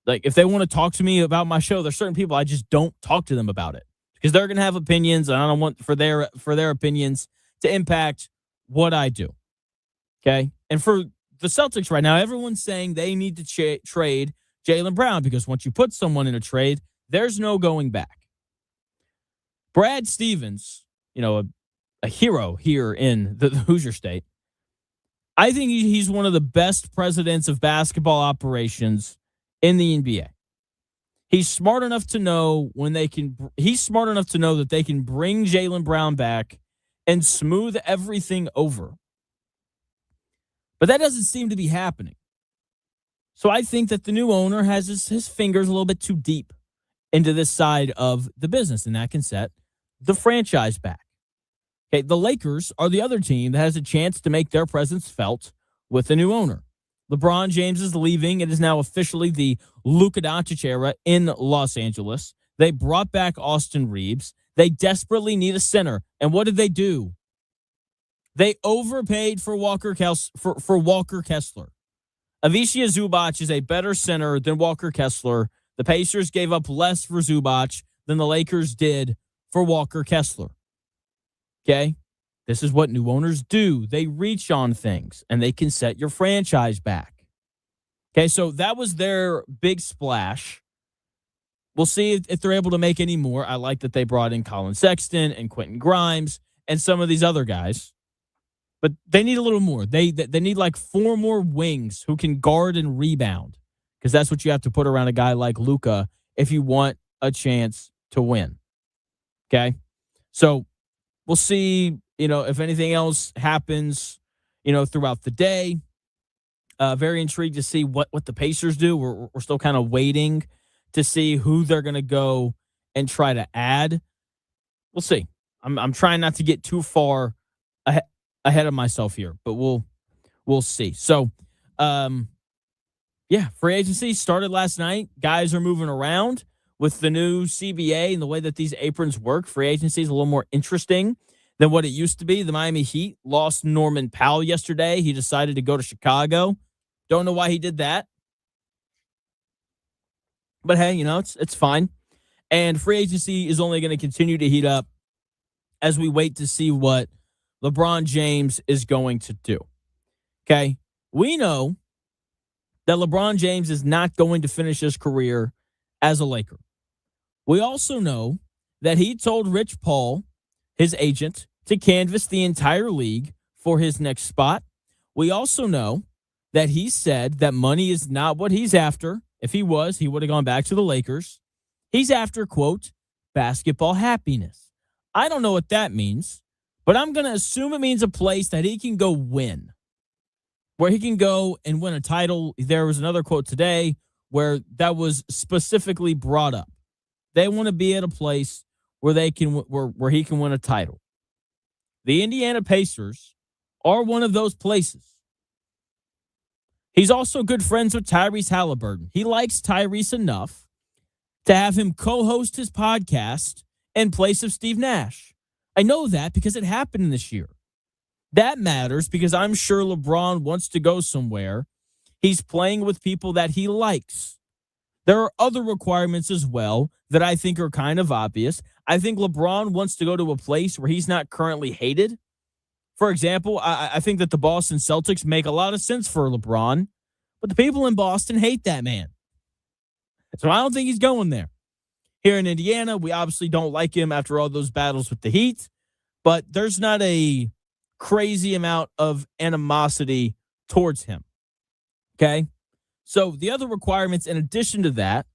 like, if they want to talk to me about my show, there's certain people I just don't talk to them about it because they're going to have opinions, and I don't want for their opinions to impact what I do. Okay? And for the Celtics right now, everyone's saying they need to trade Jaylen Brown because once you put someone in a trade, there's no going back. Brad Stevens, a hero here in the Hoosier State, I think he's one of the best presidents of basketball operations in the NBA. He's smart enough to know he's smart enough to know that they can bring Jaylen Brown back and smooth everything over. But that doesn't seem to be happening. So I think that the new owner has his fingers a little bit too deep into this side of the business, and that can set the franchise back. Okay, the Lakers are the other team that has a chance to make their presence felt with the new owner. LeBron James is leaving. It is now officially the Luka Doncic era in Los Angeles. They brought back Austin Reeves. They desperately need a center. And what did they do? They overpaid for Walker Kessler. Avishia Zubac is a better center than Walker Kessler. The Pacers gave up less for Zubac than the Lakers did for Walker Kessler. Okay? This is what new owners do. They reach on things, and they can set your franchise back. Okay, so that was their big splash. We'll see if they're able to make any more. I like that they brought in Colin Sexton and Quentin Grimes and some of these other guys. But they need a little more. They need like 4 more wings who can guard and rebound, because that's what you have to put around a guy like Luka if you want a chance to win. Okay? So we'll see, if anything else happens, throughout the day. Very intrigued to see what the Pacers do. We're still kind of waiting to see who they're going to go and try to add. We'll see. I'm trying not to get too far ahead of myself here, but we'll see. So, free agency started last night. Guys are moving around with the new CBA and the way that these aprons work. Free agency is a little more interesting than what it used to be. The Miami Heat lost Norman Powell yesterday. He decided to go to Chicago. Don't know why he did that. But hey, it's fine. And free agency is only going to continue to heat up as we wait to see what LeBron James is going to do. Okay? We know that LeBron James is not going to finish his career as a Laker. We also know that he told Rich Paul, his agent, to canvass the entire league for his next spot. We also know that he said that money is not what he's after. If he was, he would have gone back to the Lakers. He's after, quote, basketball happiness. I don't know what that means, but I'm going to assume it means a place that he can go win, where he can go and win a title. There was another quote today where that was specifically brought up. They want to be at a place where they can where he can win a title. The Indiana Pacers are one of those places. He's also good friends with Tyrese Halliburton. He likes Tyrese enough to have him co-host his podcast in place of Steve Nash. I know that because it happened this year. That matters because I'm sure LeBron wants to go somewhere. He's playing with people that he likes. There are other requirements as well that I think are kind of obvious. I think LeBron wants to go to a place where he's not currently hated. For example, I think that the Boston Celtics make a lot of sense for LeBron, but the people in Boston hate that man. So I don't think he's going there. Here in Indiana, we obviously don't like him after all those battles with the Heat, but there's not a crazy amount of animosity towards him. Okay? So the other requirements in addition to that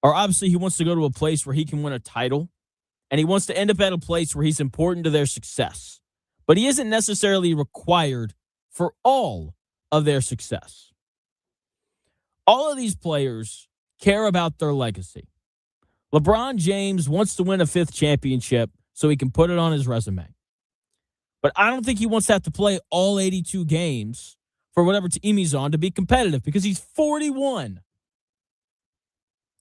are obviously he wants to go to a place where he can win a title, and he wants to end up at a place where he's important to their success. But he isn't necessarily required for all of their success. All of these players care about their legacy. LeBron James wants to win a 5th championship so he can put it on his resume. But I don't think he wants to have to play all 82 games for whatever team he's on to be competitive because he's 41.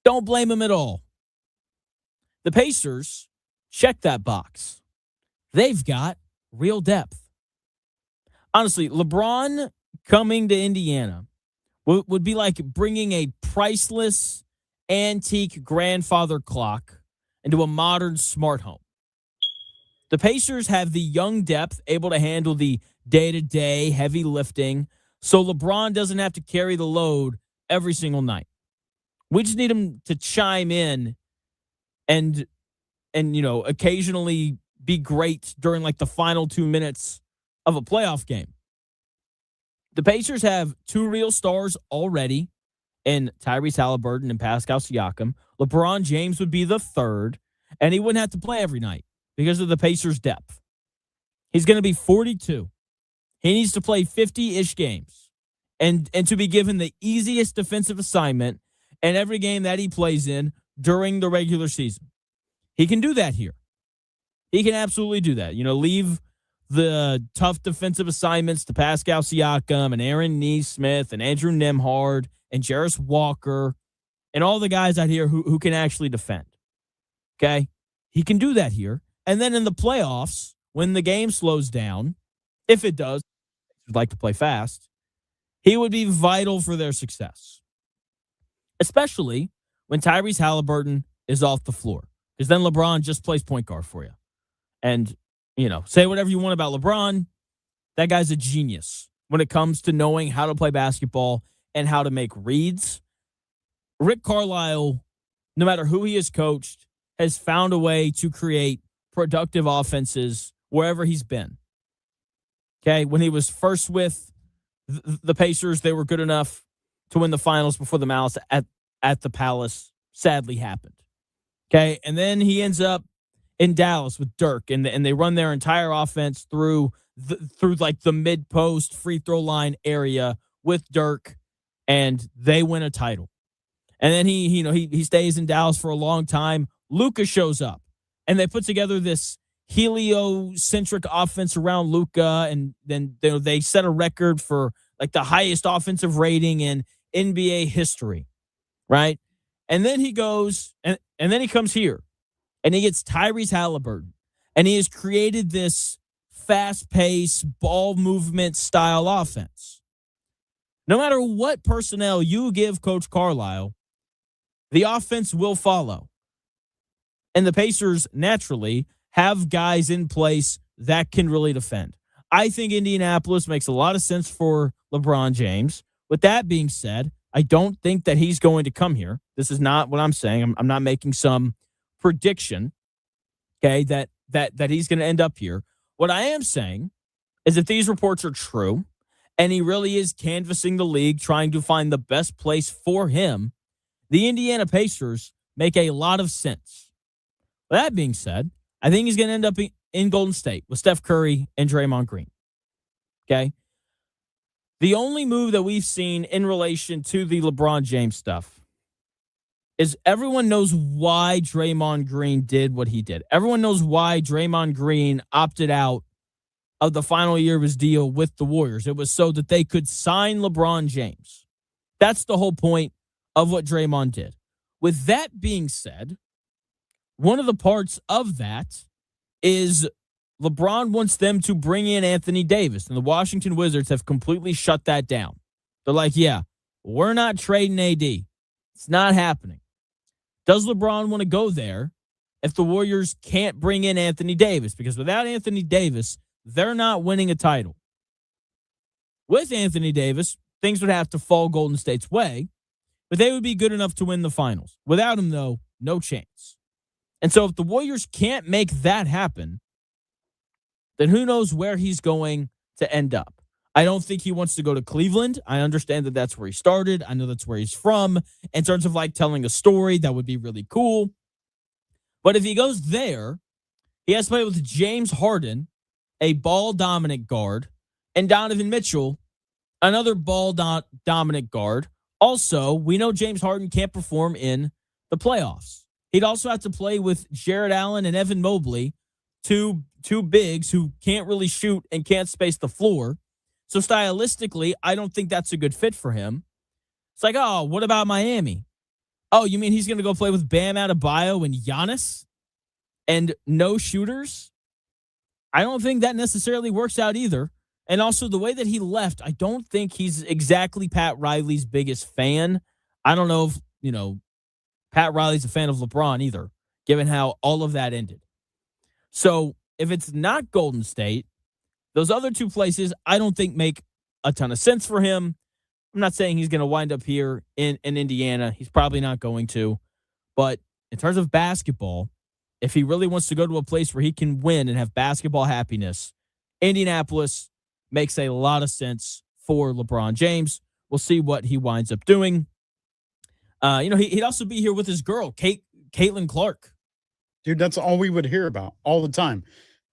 Don't blame him at all. The Pacers check that box. They've got real depth. Honestly, LeBron coming to Indiana would be like bringing a priceless antique grandfather clock into a modern smart home. The Pacers have the young depth able to handle the day-to-day heavy lifting, so LeBron doesn't have to carry the load every single night. We just need him to chime in and occasionally be great during like the final 2 minutes of a playoff game. The Pacers have two real stars already in Tyrese Halliburton and Pascal Siakam. LeBron James would be the third, and he wouldn't have to play every night because of the Pacers' depth. He's going to be 42. He needs to play 50-ish games and to be given the easiest defensive assignment in every game that he plays in during the regular season. He can do that here. He can absolutely do that. Leave the tough defensive assignments to Pascal Siakam and Aaron Nesmith and Andrew Nembhard and Jarris Walker and all the guys out here who can actually defend. Okay? He can do that here. And then in the playoffs, when the game slows down, if it does, would like to play fast, he would be vital for their success. Especially when Tyrese Halliburton is off the floor. Because then LeBron just plays point guard for you. And, say whatever you want about LeBron, that guy's a genius when it comes to knowing how to play basketball and how to make reads. Rick Carlisle, no matter who he has coached, has found a way to create productive offenses wherever he's been. Okay, when he was first with the Pacers, they were good enough to win the finals before the Malice at the Palace sadly happened. Okay, and then he ends up in Dallas with Dirk, and they run their entire offense through like the mid-post free throw line area with Dirk, and they win a title. And then he stays in Dallas for a long time. Luka shows up, and they put together this heliocentric offense around Luka, and then they set a record for like the highest offensive rating in NBA history, right? And then he goes, and then he comes here, and he gets Tyrese Halliburton, and he has created this fast-paced ball movement style offense. No matter what personnel you give Coach Carlisle, the offense will follow. And the Pacers naturally have guys in place that can really defend. I think Indianapolis makes a lot of sense for LeBron James. With that being said, I don't think that he's going to come here. This is not what I'm saying. I'm not making some prediction, okay, that he's going to end up here. What I am saying is if these reports are true and he really is canvassing the league, trying to find the best place for him, the Indiana Pacers make a lot of sense. With that being said, I think he's going to end up in Golden State with Steph Curry and Draymond Green. Okay? The only move that we've seen in relation to the LeBron James stuff is everyone knows why Draymond Green did what he did. Everyone knows why Draymond Green opted out of the final year of his deal with the Warriors. It was so that they could sign LeBron James. That's the whole point of what Draymond did. With that being said, one of the parts of that is LeBron wants them to bring in Anthony Davis, and the Washington Wizards have completely shut that down. They're like, yeah, we're not trading AD. It's not happening. Does LeBron want to go there if the Warriors can't bring in Anthony Davis? Because without Anthony Davis, they're not winning a title. With Anthony Davis, things would have to fall Golden State's way, but they would be good enough to win the finals. Without him, though, no chance. And so if the Warriors can't make that happen, then who knows where he's going to end up. I don't think he wants to go to Cleveland. I understand that that's where he started. I know that's where he's from. In terms of like telling a story, that would be really cool. But if he goes there, he has to play with James Harden, a ball-dominant guard, and Donovan Mitchell, another ball-dominant guard. Also, we know James Harden can't perform in the playoffs. He'd also have to play with Jared Allen and Evan Mobley, two bigs who can't really shoot and can't space the floor. So stylistically, I don't think that's a good fit for him. It's like, oh, what about Miami? Oh, you mean he's going to go play with Bam Adebayo and Giannis and no shooters? I don't think that necessarily works out either. And also the way that he left, I don't think he's exactly Pat Riley's biggest fan. I don't know if, Pat Riley's a fan of LeBron either, given how all of that ended. So if it's not Golden State, those other two places I don't think make a ton of sense for him. I'm not saying he's going to wind up here in Indiana. He's probably not going to. But in terms of basketball, if he really wants to go to a place where he can win and have basketball happiness, Indianapolis makes a lot of sense for LeBron James. We'll see what he winds up doing. He'd also be here with his girl, Caitlin Clark. Dude, that's all we would hear about all the time.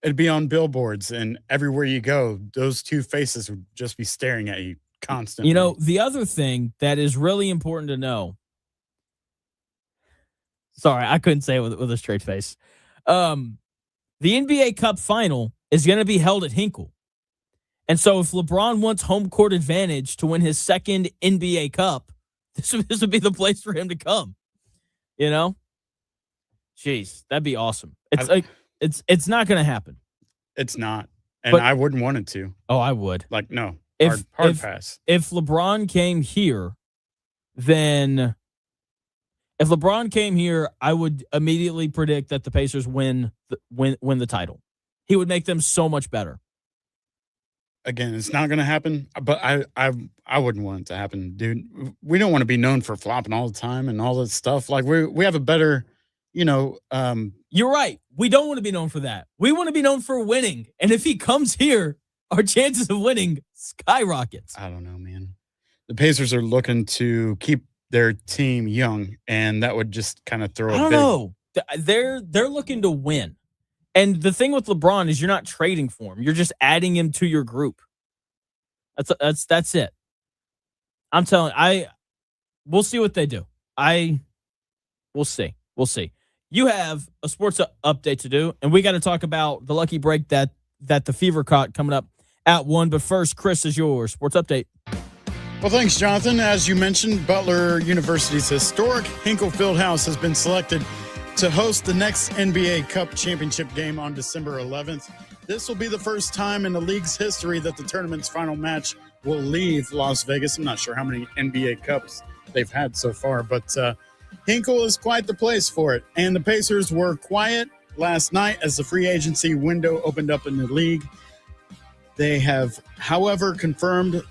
It'd be on billboards, and everywhere you go, those two faces would just be staring at you constantly. The other thing that is really important to know. Sorry, I couldn't say it with a straight face. The NBA Cup final is going to be held at Hinkle. And so if LeBron wants home court advantage to win his second NBA Cup, this would be the place for him to come. Jeez, that'd be awesome. It's not going to happen. It's not. And But- I wouldn't want it to. Oh, I would. Like, no. If Hard pass. If LeBron came here, I would immediately predict that the Pacers win the title. He would make them so much better. Again, it's not going to happen, but I wouldn't want it to happen, dude. We don't want to be known for flopping all the time and all this stuff. Like, we have a better, You're right. We don't want to be known for that. We want to be known for winning. And if he comes here, our chances of winning skyrockets. I don't know, man. The Pacers are looking to keep their team young, and that would just kind of throw I don't know. They're looking to win. And the thing with LeBron is you're not trading for him. You're just adding him to your group. That's it. I'm telling we'll see what they do. We'll see. You have a sports update to do, and we got to talk about the lucky break that the Fever caught coming up at 1. But first, Chris, is your sports update. Well, thanks, Jonathan. As you mentioned, Butler University's historic Hinkle Fieldhouse has been selected to host the next NBA Cup championship game on December 11th. This will be the first time in the league's history that the tournament's final match will leave Las Vegas. I'm not sure how many NBA Cups they've had so far, but Hinkle is quite the place for it. And the Pacers were quiet last night as the free agency window opened up in the league. They have, however, confirmed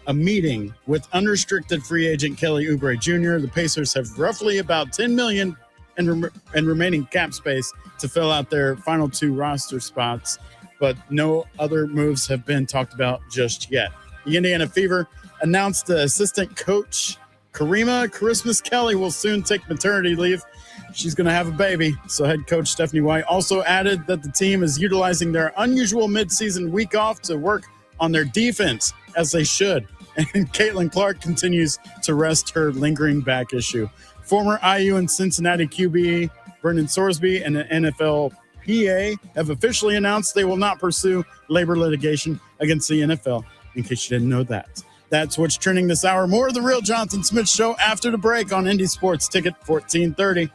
a meeting with unrestricted free agent Kelly Oubre Jr. The Pacers have roughly about $10 million and remaining cap space to fill out their final 2 roster spots, but no other moves have been talked about just yet. The Indiana Fever announced the assistant coach Karima Christmas Kelly will soon take maternity leave. She's going to have a baby. So head coach Stephanie White also added that the team is utilizing their unusual midseason week off to work on their defense, as they should. And Caitlin Clark continues to rest her lingering back issue. Former IU and Cincinnati QB Brendan Sorsby and the NFLPA have officially announced they will not pursue labor litigation against the NFL, in case you didn't know that. That's what's trending this hour. More of The Real Jonathan Smith Show after the break on Indy Sports Ticket 1430.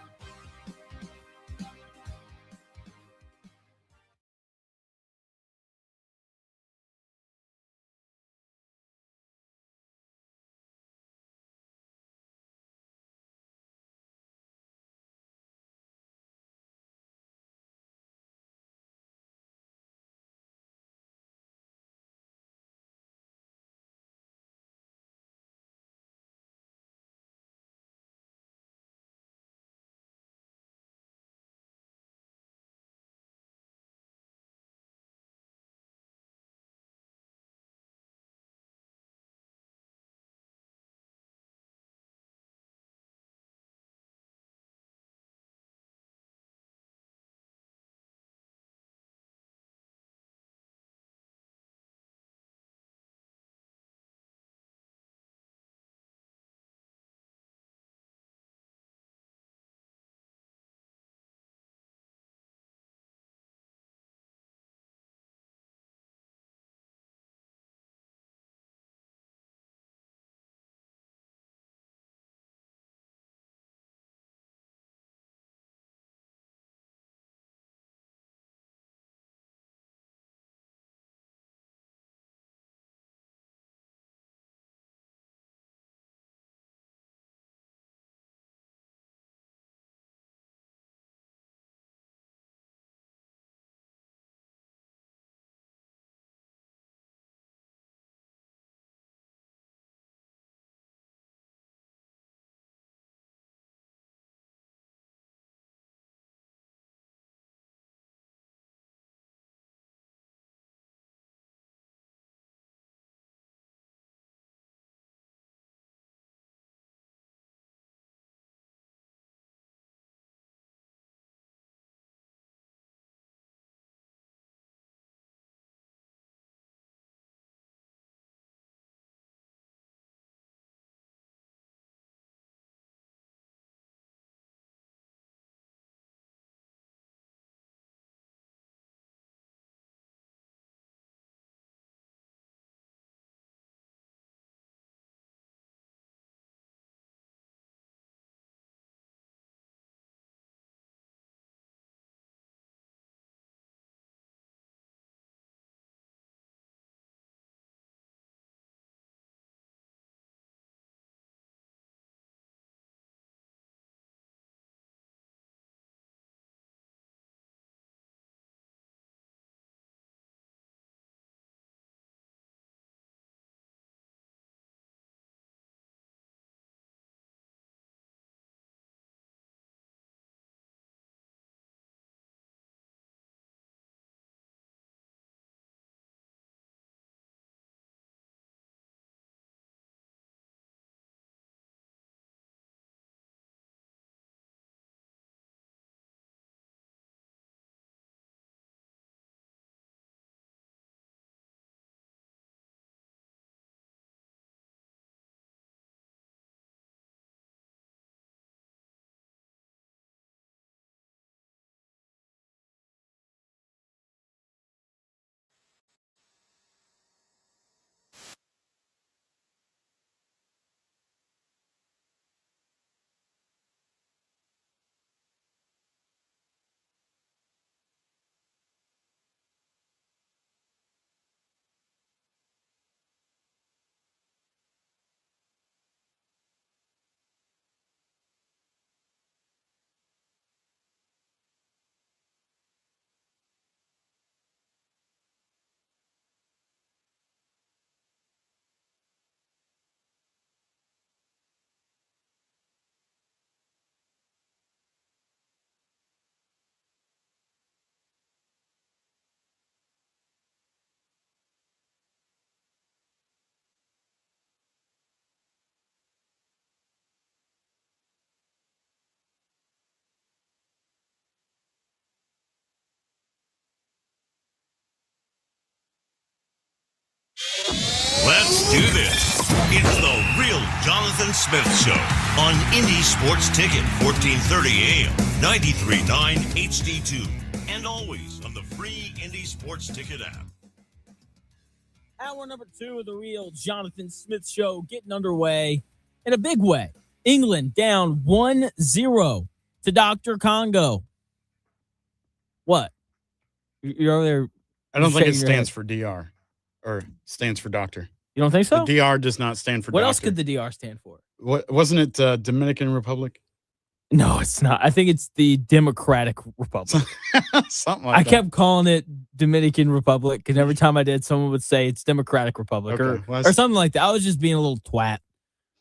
Let's do this. It's the Real Jonathan Smith Show on Indy Sports Ticket, 1430 AM, 93.9 HD2, and always on the free Indy Sports Ticket app. Hour number 2 of the Real Jonathan Smith Show getting underway in a big way. England down 1-0 to Dr. Congo. What? You're over there. I don't think it shaking your stands head. for DR or stands for doctor. You don't think so? The DR does not stand for What doctor. else could the DR stand for? What, wasn't it Dominican Republic? No, it's not. I think it's the Democratic Republic. Something like I that. kept calling it Dominican Republic because every time I did, someone would say it's Democratic Republic Okay, well, or something like that. I was just being a little twat.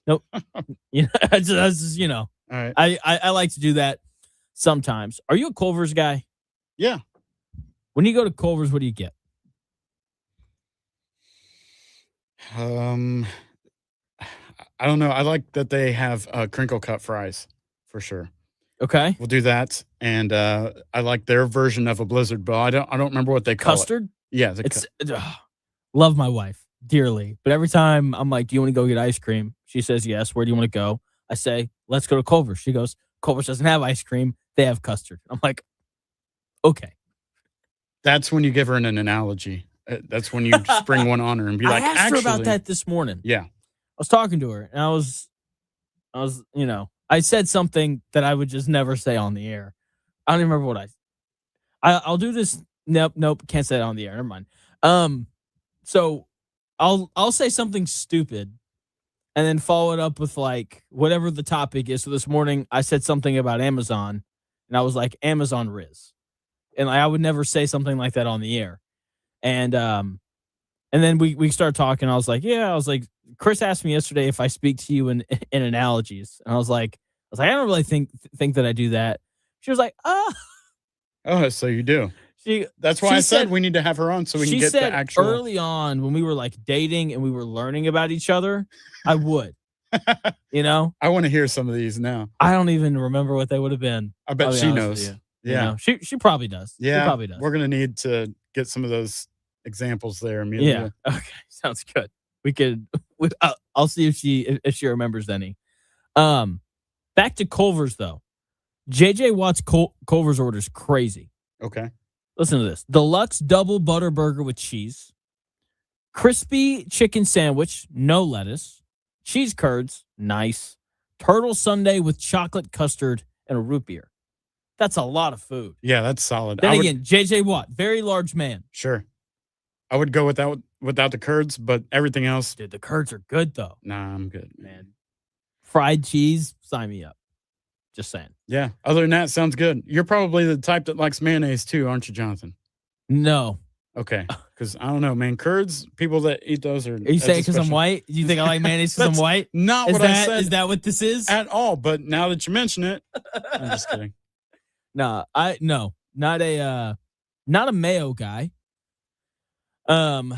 Nope. I just All right. I like to do that sometimes. Are you a Culver's guy? Yeah. When you go to Culver's, what do you get? I don't know. I like that they have crinkle cut fries for sure. Okay. We'll do that, and I like their version of a Blizzard Bowl. I don't remember what they call Custard? it. Yeah, It's love my wife dearly, but every time I'm like, "Do you want to go get ice cream?" She says, "Yes." Where do you want to go? I say, "Let's go to Culver's." She goes, "Culver's doesn't have ice cream; they have custard." I'm like, "Okay." That's when you give her an analogy. That's when you spring one on her and be like, I asked "Actually, her about that this morning. Yeah, I was talking to her, and I was, I said something that I would just never say on the air. I don't even remember what I'll do this. Nope, can't say it on the air. Never mind. So I'll say something stupid, and then follow it up with like whatever the topic is. So this morning I said something about Amazon, and I was like Amazon Riz, and I would never say something like that on the air. And then we started talking. I was like, Chris asked me yesterday if I speak to you in analogies, and I was like, I don't really think that I do that. She was like, oh, so you do. That's why she I said said we need to have her on so we can she get said the actual. early on when we were like dating and we were learning about each other, I would. I want to hear some of these now. I don't even remember what they would have been. I bet she knows. Yeah, she probably does. Yeah, she probably does. We're gonna need to get some of those examples there, Amelia. Yeah. Okay. Sounds good. We could. I'll see if she remembers any. Back to Culver's though. JJ Watt's Culver's order is crazy. Okay. Listen to this: deluxe double butter burger with cheese, crispy chicken sandwich, no lettuce, cheese curds, nice, turtle sundae with chocolate custard and a root beer. That's a lot of food. Yeah, that's solid. Then again, JJ Watt, very large man. Sure. I would go without the curds, but everything else. Dude, the curds are good though. Nah, I'm good, Man. Fried cheese, sign me up. Just saying. Yeah. Other than that, sounds good. You're probably the type that likes mayonnaise too, aren't you, Jonathan? No. Okay. Because I don't know, man. Curds, people that eat those are. Are you saying because I'm white? Do you think I like mayonnaise because I'm white? Not what I said Is that what this is? at all. But now that you mention it, I'm just kidding. Not a mayo guy. I'm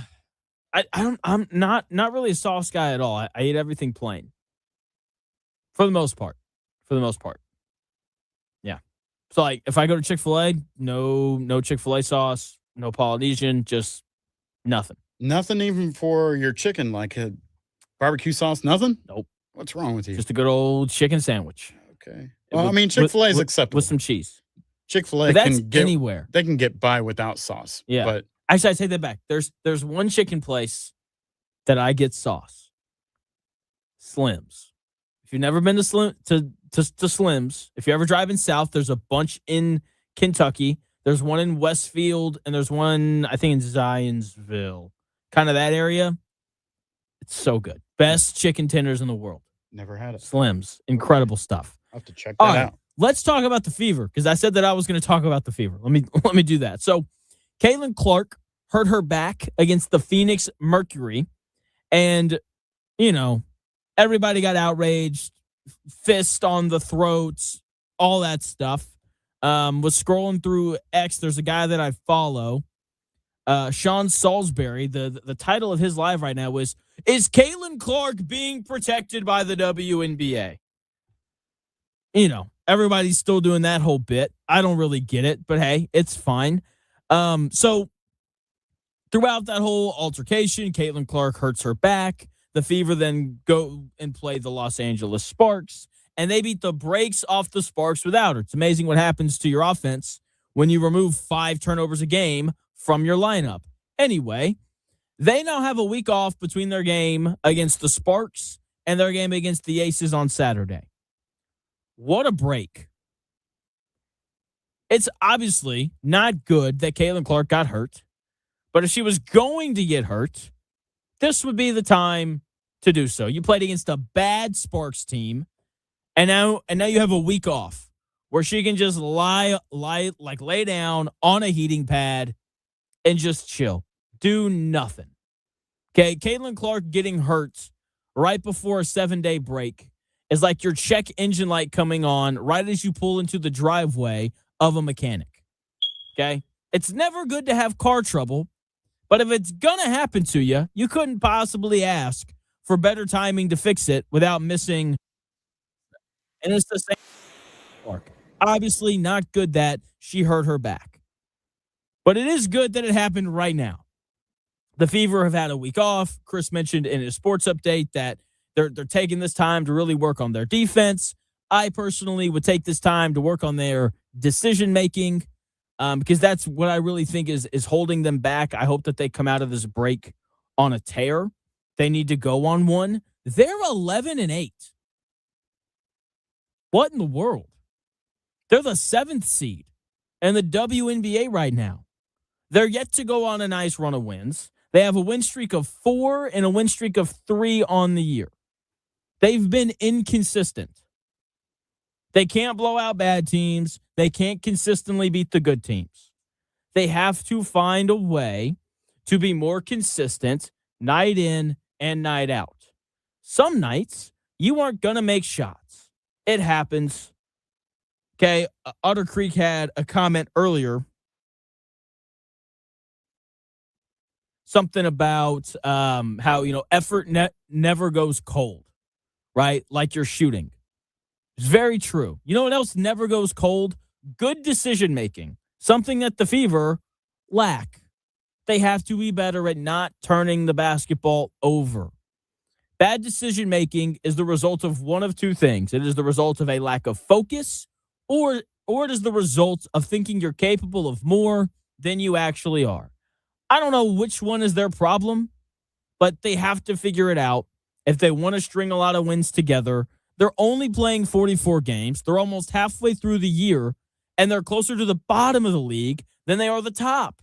not really a sauce guy at all. I eat everything plain. For the most part. Yeah. So like if I go to Chick-fil-A, no Chick-fil-A sauce, no Polynesian, just nothing. Nothing even for your chicken, like a barbecue sauce, nothing? Nope. What's wrong with you? Just a good old chicken sandwich. Okay. Well, I mean, Chick-fil-A is acceptable. With some cheese. Chick-fil-A But that's can get anywhere. They can get by without sauce. Yeah. But Actually, I take that back. There's one chicken place that I get sauce. Slim's. If you've never been to Slim's, if you're ever driving south, there's a bunch in Kentucky. There's one in Westfield, and there's one, I think, in Zionsville. Kind of that area. It's so good. Best chicken tenders in the world. never had it. Slim's. Incredible stuff. I'll have to check that out. Let's talk about the Fever, because I said that I was going to talk about the Fever. Let me do that. So, Caitlin Clark hurt her back against the Phoenix Mercury, and, everybody got outraged, fist on the throats, all that stuff. Was scrolling through X. There's a guy that I follow, Sean Salisbury. The title of his live right now is Caitlin Clark being protected by the WNBA? Everybody's still doing that whole bit. I don't really get it, but hey, it's fine. So Throughout that whole altercation, Caitlin Clark hurts her back. The Fever then go and play the Los Angeles Sparks, and they beat the brakes off the Sparks without her. It's amazing what happens to your offense when you remove 5 turnovers a game from your lineup. Anyway, they now have a week off between their game against the Sparks and their game against the Aces on Saturday. What a break. It's obviously not good that Caitlin Clark got hurt, but if she was going to get hurt, this would be the time to do so. You played against a bad Sparks team, and now you have a week off where she can just lay down on a heating pad and just chill. Do nothing. Okay, Caitlin Clark getting hurt right before a 7-day break is like your check engine light coming on right as you pull into the driveway of a mechanic. Okay? It's never good to have car trouble, but if it's going to happen to you, you couldn't possibly ask for better timing to fix it without missing. And it's the same. Clark. Obviously not good that she hurt her back, but it is good that it happened right now. The Fever have had a week off. Chris mentioned in his sports update that they're taking this time to really work on their defense. I personally would take this time to work on their decision-making because that's what I really think is holding them back. I hope that they come out of this break on a tear. They need to go on one. They're 11-8. What in the world? They're the 7th seed in the WNBA right now. They're yet to go on a nice run of wins. They have a win streak of 4 and a win streak of 3 on the year. They've been inconsistent. They can't blow out bad teams. They can't consistently beat the good teams. They have to find a way to be more consistent night in and night out. Some nights, you aren't going to make shots. It happens. Okay, Otter Creek had a comment earlier. Something about how, effort never goes cold, right? Like you're shooting. It's very true. You know what else never goes cold? Good decision-making. Something that the Fever lack. They have to be better at not turning the basketball over. Bad decision-making is the result of one of two things. It is the result of a lack of focus, or it is the result of thinking you're capable of more than you actually are. I don't know which one is their problem, but they have to figure it out if they want to string a lot of wins together. They're only playing 44 games. They're almost halfway through the year, and they're closer to the bottom of the league than they are the top.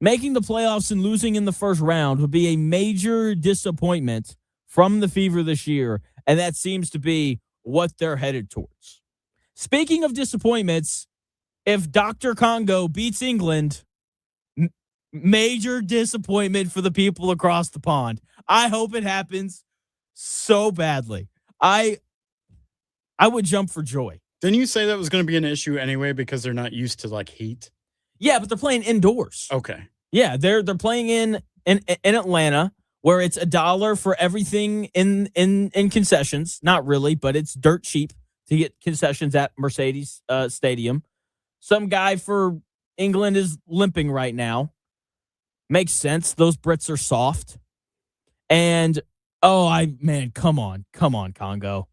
Making the playoffs and losing in the first round would be a major disappointment from the Fever this year, and that seems to be what they're headed towards. Speaking of disappointments, if Dr. Congo beats England, major disappointment for the people across the pond. I hope it happens so badly. I would jump for joy. Didn't you say that was going to be an issue anyway because they're not used to like heat? Yeah, but they're playing indoors. Okay. Yeah, they're playing in Atlanta where it's $1 for everything in concessions. Not really, but it's dirt cheap to get concessions at Mercedes Stadium. Some guy for England is limping right now. Makes sense. Those Brits are soft. And, come on, Congo.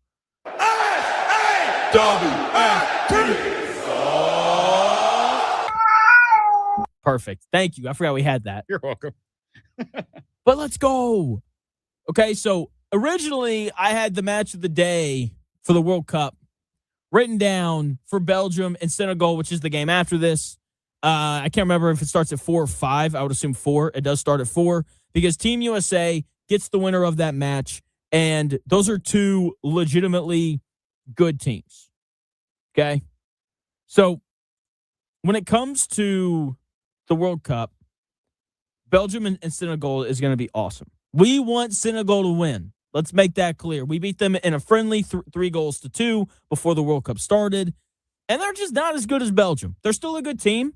Perfect. Thank you. I forgot we had that. You're welcome. But let's go. Okay, so originally I had the match of the day for the World Cup written down for Belgium and Senegal, which is the game after this. I can't remember if it starts at 4 or 5. I would assume 4. It does start at 4 because Team USA gets the winner of that match, and those are two legitimately good teams. Okay? So when it comes to the World Cup, Belgium and Senegal is going to be awesome. We want Senegal to win. Let's make that clear. We beat them in a friendly 3-2 before the World Cup started, and they're just not as good as Belgium. They're still a good team.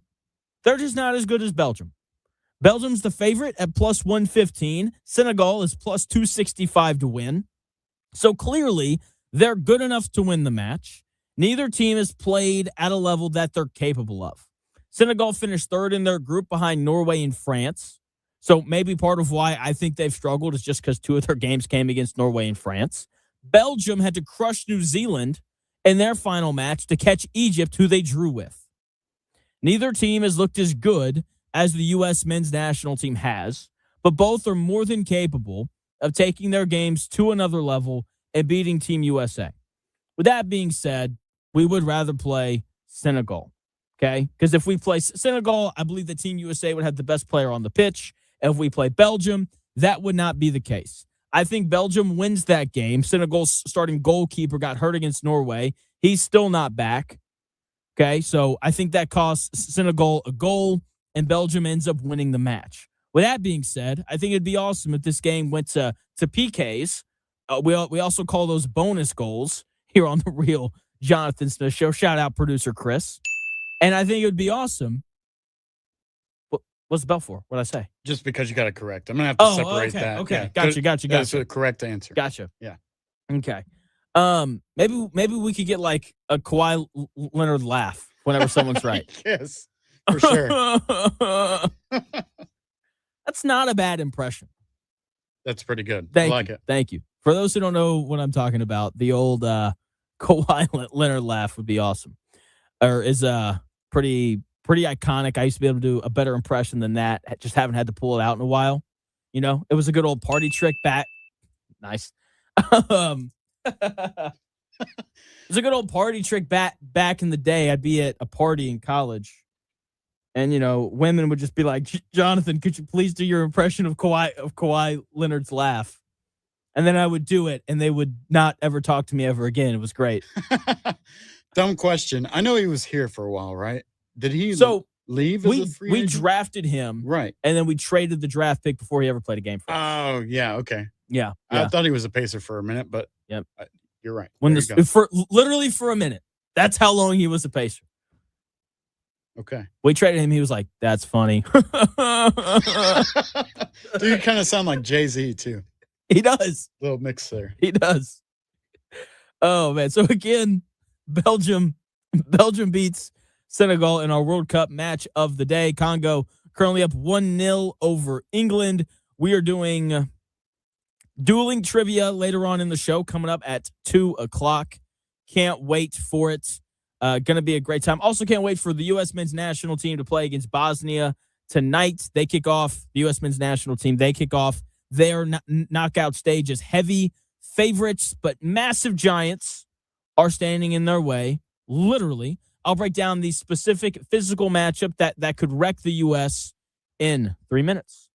They're just not as good as Belgium. Belgium's the favorite at plus 115. Senegal is plus 265 to win. So clearly, they're good enough to win the match. Neither team has played at a level that they're capable of. Senegal finished third in their group behind Norway and France. So maybe part of why I think they've struggled is just because 2 of their games came against Norway and France. Belgium had to crush New Zealand in their final match to catch Egypt, who they drew with. Neither team has looked as good as the U.S. men's national team has, but both are more than capable of taking their games to another level and beating Team USA. With that being said, we would rather play Senegal, okay? Because if we play Senegal, I believe that Team USA would have the best player on the pitch. If we play Belgium, that would not be the case. I think Belgium wins that game. Senegal's starting goalkeeper got hurt against Norway. He's still not back, okay? So I think that costs Senegal a goal, and Belgium ends up winning the match. With that being said, I think it'd be awesome if this game went to PKs. We also call those bonus goals here on the Real Jonathan Smith Show. Shout out producer Chris. And I think it would be awesome. What's the bell for? What'd I say? Just because you got it correct. I'm going to have to separate okay, that. Okay, Yeah. gotcha. That's the correct answer. Gotcha. Yeah. Okay. Maybe we could get like a Kawhi Leonard laugh whenever someone's right. Yes, for sure. That's not a bad impression. That's pretty good. Thank I like you. it. Thank you. For those who don't know what I'm talking about, the old Kawhi Leonard laugh would be awesome. Or is pretty iconic. I used to be able to do a better impression than that. Just haven't had to pull it out in a while. You know, it was a good old party trick back. Nice. It was a good old party trick back in the day. I'd be at a party in college, and women would just be like, "Jonathan, could you please do your impression of Kawhi Leonard's laugh?" And then I would do it, and they would not ever talk to me ever again. It was great. Dumb question. I know he was here for a while, right? Did he leave as a free we agent? drafted him, Right. and then we traded the draft pick before he ever played a game for us. Oh, yeah, okay. Yeah. I thought he was a Pacer for a minute, but yep. You're right. Literally for a minute. That's how long he was a Pacer. Okay. We traded him. He was like, "That's funny." Dude, you kind of sound like Jay-Z too. He does. Little mix there. He does. Oh man. So again, Belgium beats Senegal in our World Cup match of the day. Congo currently up 1-0 over England. We are doing Deuling trivia later on in the show, coming up at 2:00. Can't wait for it. Gonna be a great time. Also can't wait for the U.S. men's national team to play against Bosnia tonight. They kick off, the U.S. men's national team, they kick off their knockout stage as heavy favorites, but massive giants are standing in their way, literally. I'll break down the specific physical matchup that could wreck the U.S. in 3 minutes.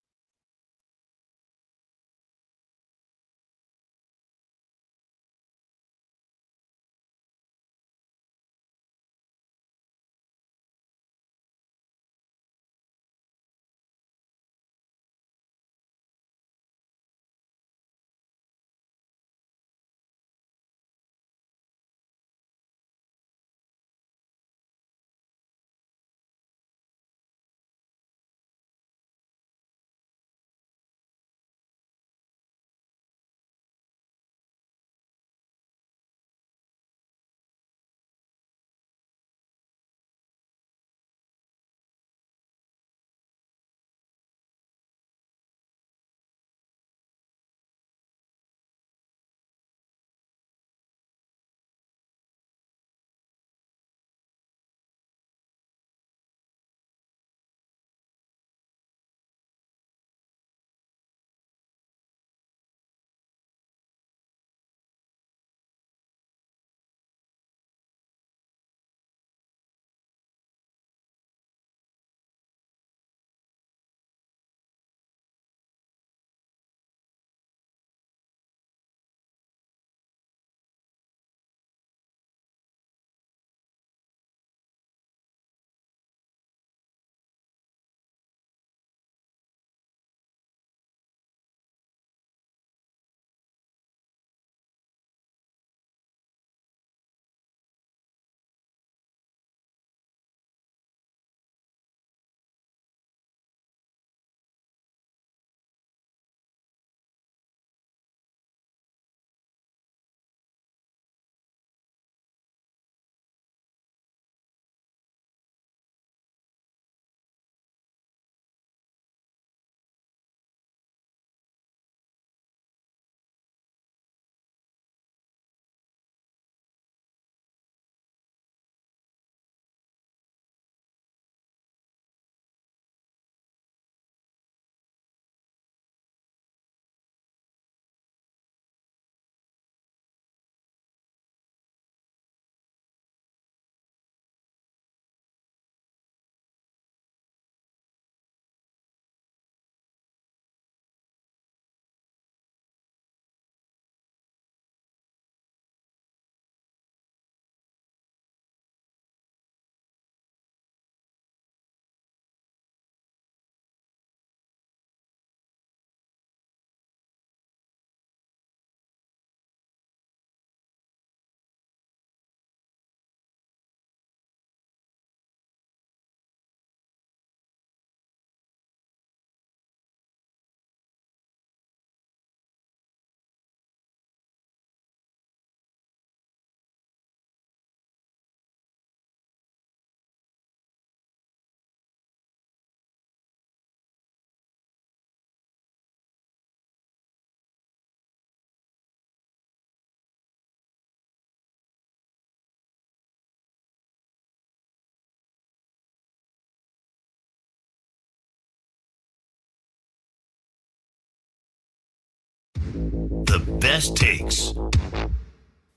best takes.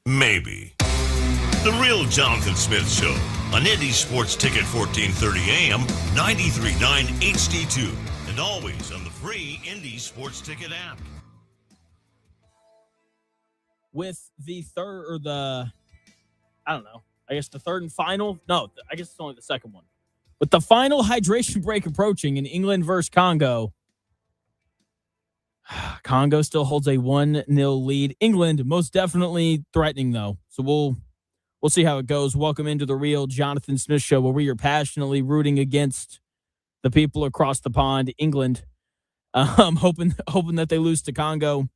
Maybe. The Real Jonathan Smith Show on Indy Sports Ticket 1430 AM, 93.9 HD2, and always on the free Indy Sports Ticket app. With the third or the, I don't know, I guess the third and final. No, I guess it's only the second one. With the final hydration break approaching in England versus Congo, Congo still holds a 1-0 lead. England most definitely threatening, though. So we'll see how it goes. Welcome into the Real Jonathan Smith Show, where we are passionately rooting against the people across the pond, England. Hoping that they lose to Congo.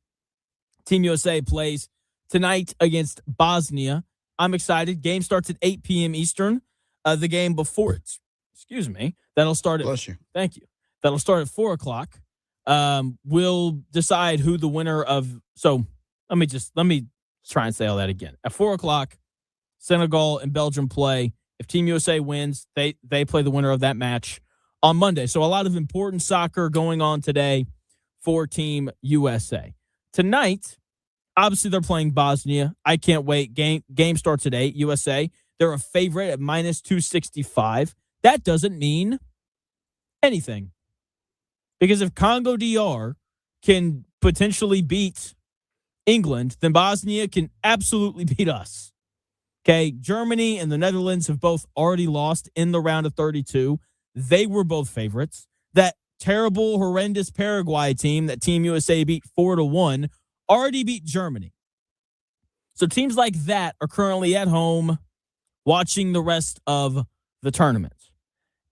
Team USA plays tonight against Bosnia. I'm excited. Game starts at 8 p.m. Eastern. The game before it, that'll start at, Bless you. Thank you. That'll start at 4 o'clock. We'll decide who the winner of, so let me try and say all that again. At 4 o'clock, Senegal and Belgium play. If Team USA wins, they play the winner of that match on Monday. So a lot of important soccer going on today for Team USA. Tonight, obviously, they're playing Bosnia. I can't wait. Game starts at 8. USA, they're a favorite at -265. That doesn't mean anything. Because if Congo DR can potentially beat England, then Bosnia can absolutely beat us. Okay, Germany and the Netherlands have both already lost in the round of 32. They were both favorites. That terrible, horrendous Paraguay team that Team USA beat 4-1 already beat Germany. So teams like that are currently at home watching the rest of the tournament.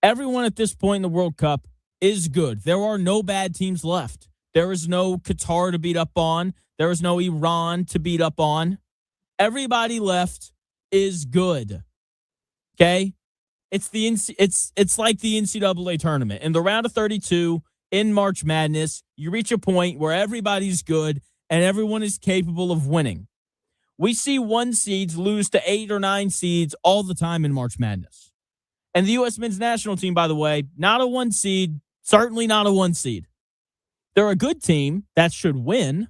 Everyone at this point in the World Cup is good. There are no bad teams left. There is no Qatar to beat up on. There is no Iran to beat up on. Everybody left is good. Okay? It's like the NCAA tournament. In the round of 32 in March Madness, you reach a point where everybody's good and everyone is capable of winning. We see 1 seeds lose to 8 or 9 seeds all the time in March Madness. And the U.S. men's national team, by the way, not a 1 seed, certainly not a 1 seed. They're a good team that should win,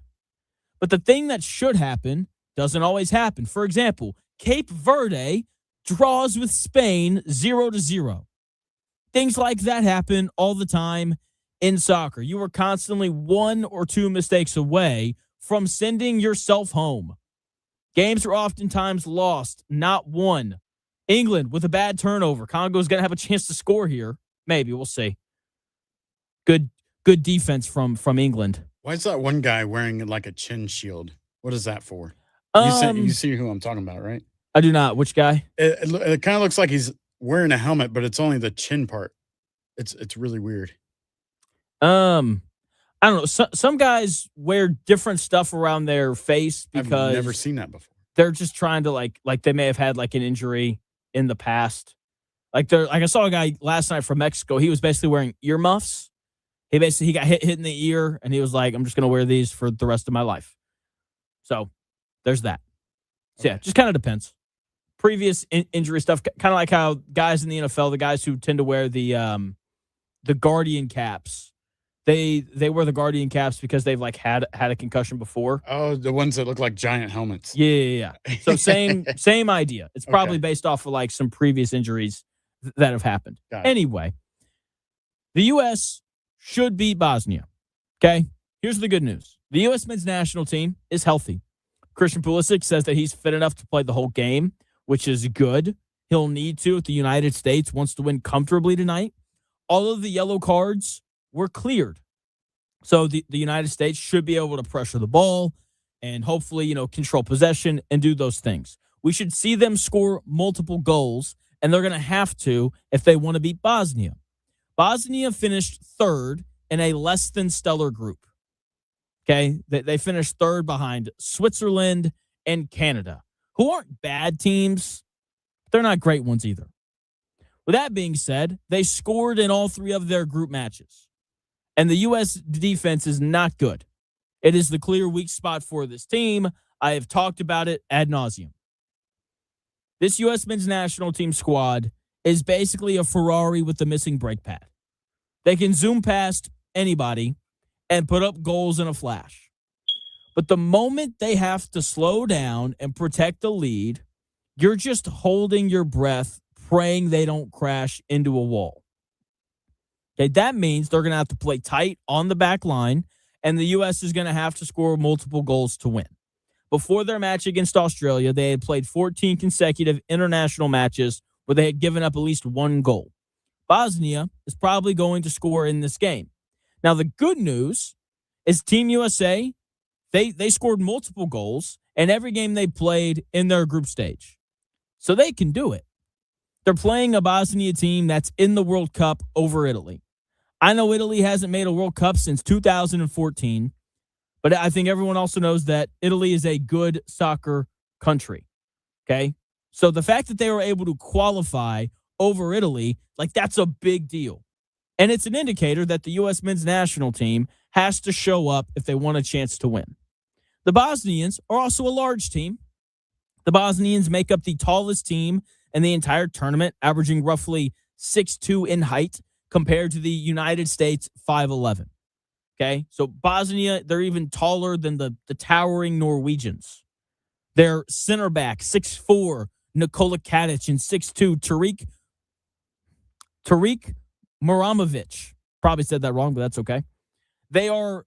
but the thing that should happen doesn't always happen. For example, Cape Verde draws with Spain 0-0. Things like that happen all the time in soccer. You are constantly 1 or 2 mistakes away from sending yourself home. Games are oftentimes lost, not won. England with a bad turnover. Congo's going to have a chance to score here. Maybe. We'll see. Good defense from England. Why is that one guy wearing like a chin shield? What is that for? You see who I'm talking about, right? I do not. Which guy? It kind of looks like he's wearing a helmet, but it's only the chin part. It's really weird. I don't know. Some guys wear different stuff around their face because I've never seen that before. They're just trying to like they may have had like an injury in the past. Like I saw a guy last night from Mexico. He was basically wearing earmuffs. He got hit in the ear, and he was like, "I'm just gonna wear these for the rest of my life." So there's that. So yeah, just kind of depends. Previous injury stuff, kind of like how guys in the NFL, the guys who tend to wear the Guardian caps, they wear the Guardian caps because they've like had a concussion before. Oh, the ones that look like giant helmets. Yeah. So same idea. It's probably based off of like some previous injuries that have happened. Anyway, the U.S. should beat Bosnia. Okay, here's the good news: the U.S. men's national team is healthy. Christian Pulisic says that he's fit enough to play the whole game, which is good. He'll need to if the United States wants to win comfortably tonight. All of the yellow cards were cleared. So the United States should be able to pressure the ball and hopefully, control possession and do those things. We should see them score multiple goals, and they're going to have to if they want to beat Bosnia. Bosnia finished third in a less than stellar group. Okay, they finished third behind Switzerland and Canada, who aren't bad teams. They're not great ones either. With that being said, they scored in all 3 of their group matches. And the U.S. defense is not good. It is the clear weak spot for this team. I have talked about it ad nauseum. This U.S. men's national team squad is basically a Ferrari with the missing brake pad. They can zoom past anybody and put up goals in a flash. But the moment they have to slow down and protect the lead, you're just holding your breath, praying they don't crash into a wall. Okay, that means they're going to have to play tight on the back line, and the U.S. is going to have to score multiple goals to win. Before their match against Australia, they had played 14 consecutive international matches where they had given up at least one goal. Bosnia is probably going to score in this game. Now, the good news is Team USA, they scored multiple goals in every game they played in their group stage. So they can do it. They're playing a Bosnia team that's in the World Cup over Italy. I know Italy hasn't made a World Cup since 2014, but I think everyone also knows that Italy is a good soccer country, okay? So the fact that they were able to qualify over Italy, like that's a big deal. And it's an indicator that the U.S. men's national team has to show up if they want a chance to win. The Bosnians are also a large team. The Bosnians make up the tallest team in the entire tournament, averaging roughly 6'2" in height compared to the United States 5'11". Okay, so Bosnia, they're even taller than the towering Norwegians. Their center back, 6'4", Nikola Katic, and 6'2", Tariq Muramovic. Probably said that wrong, but that's okay. They are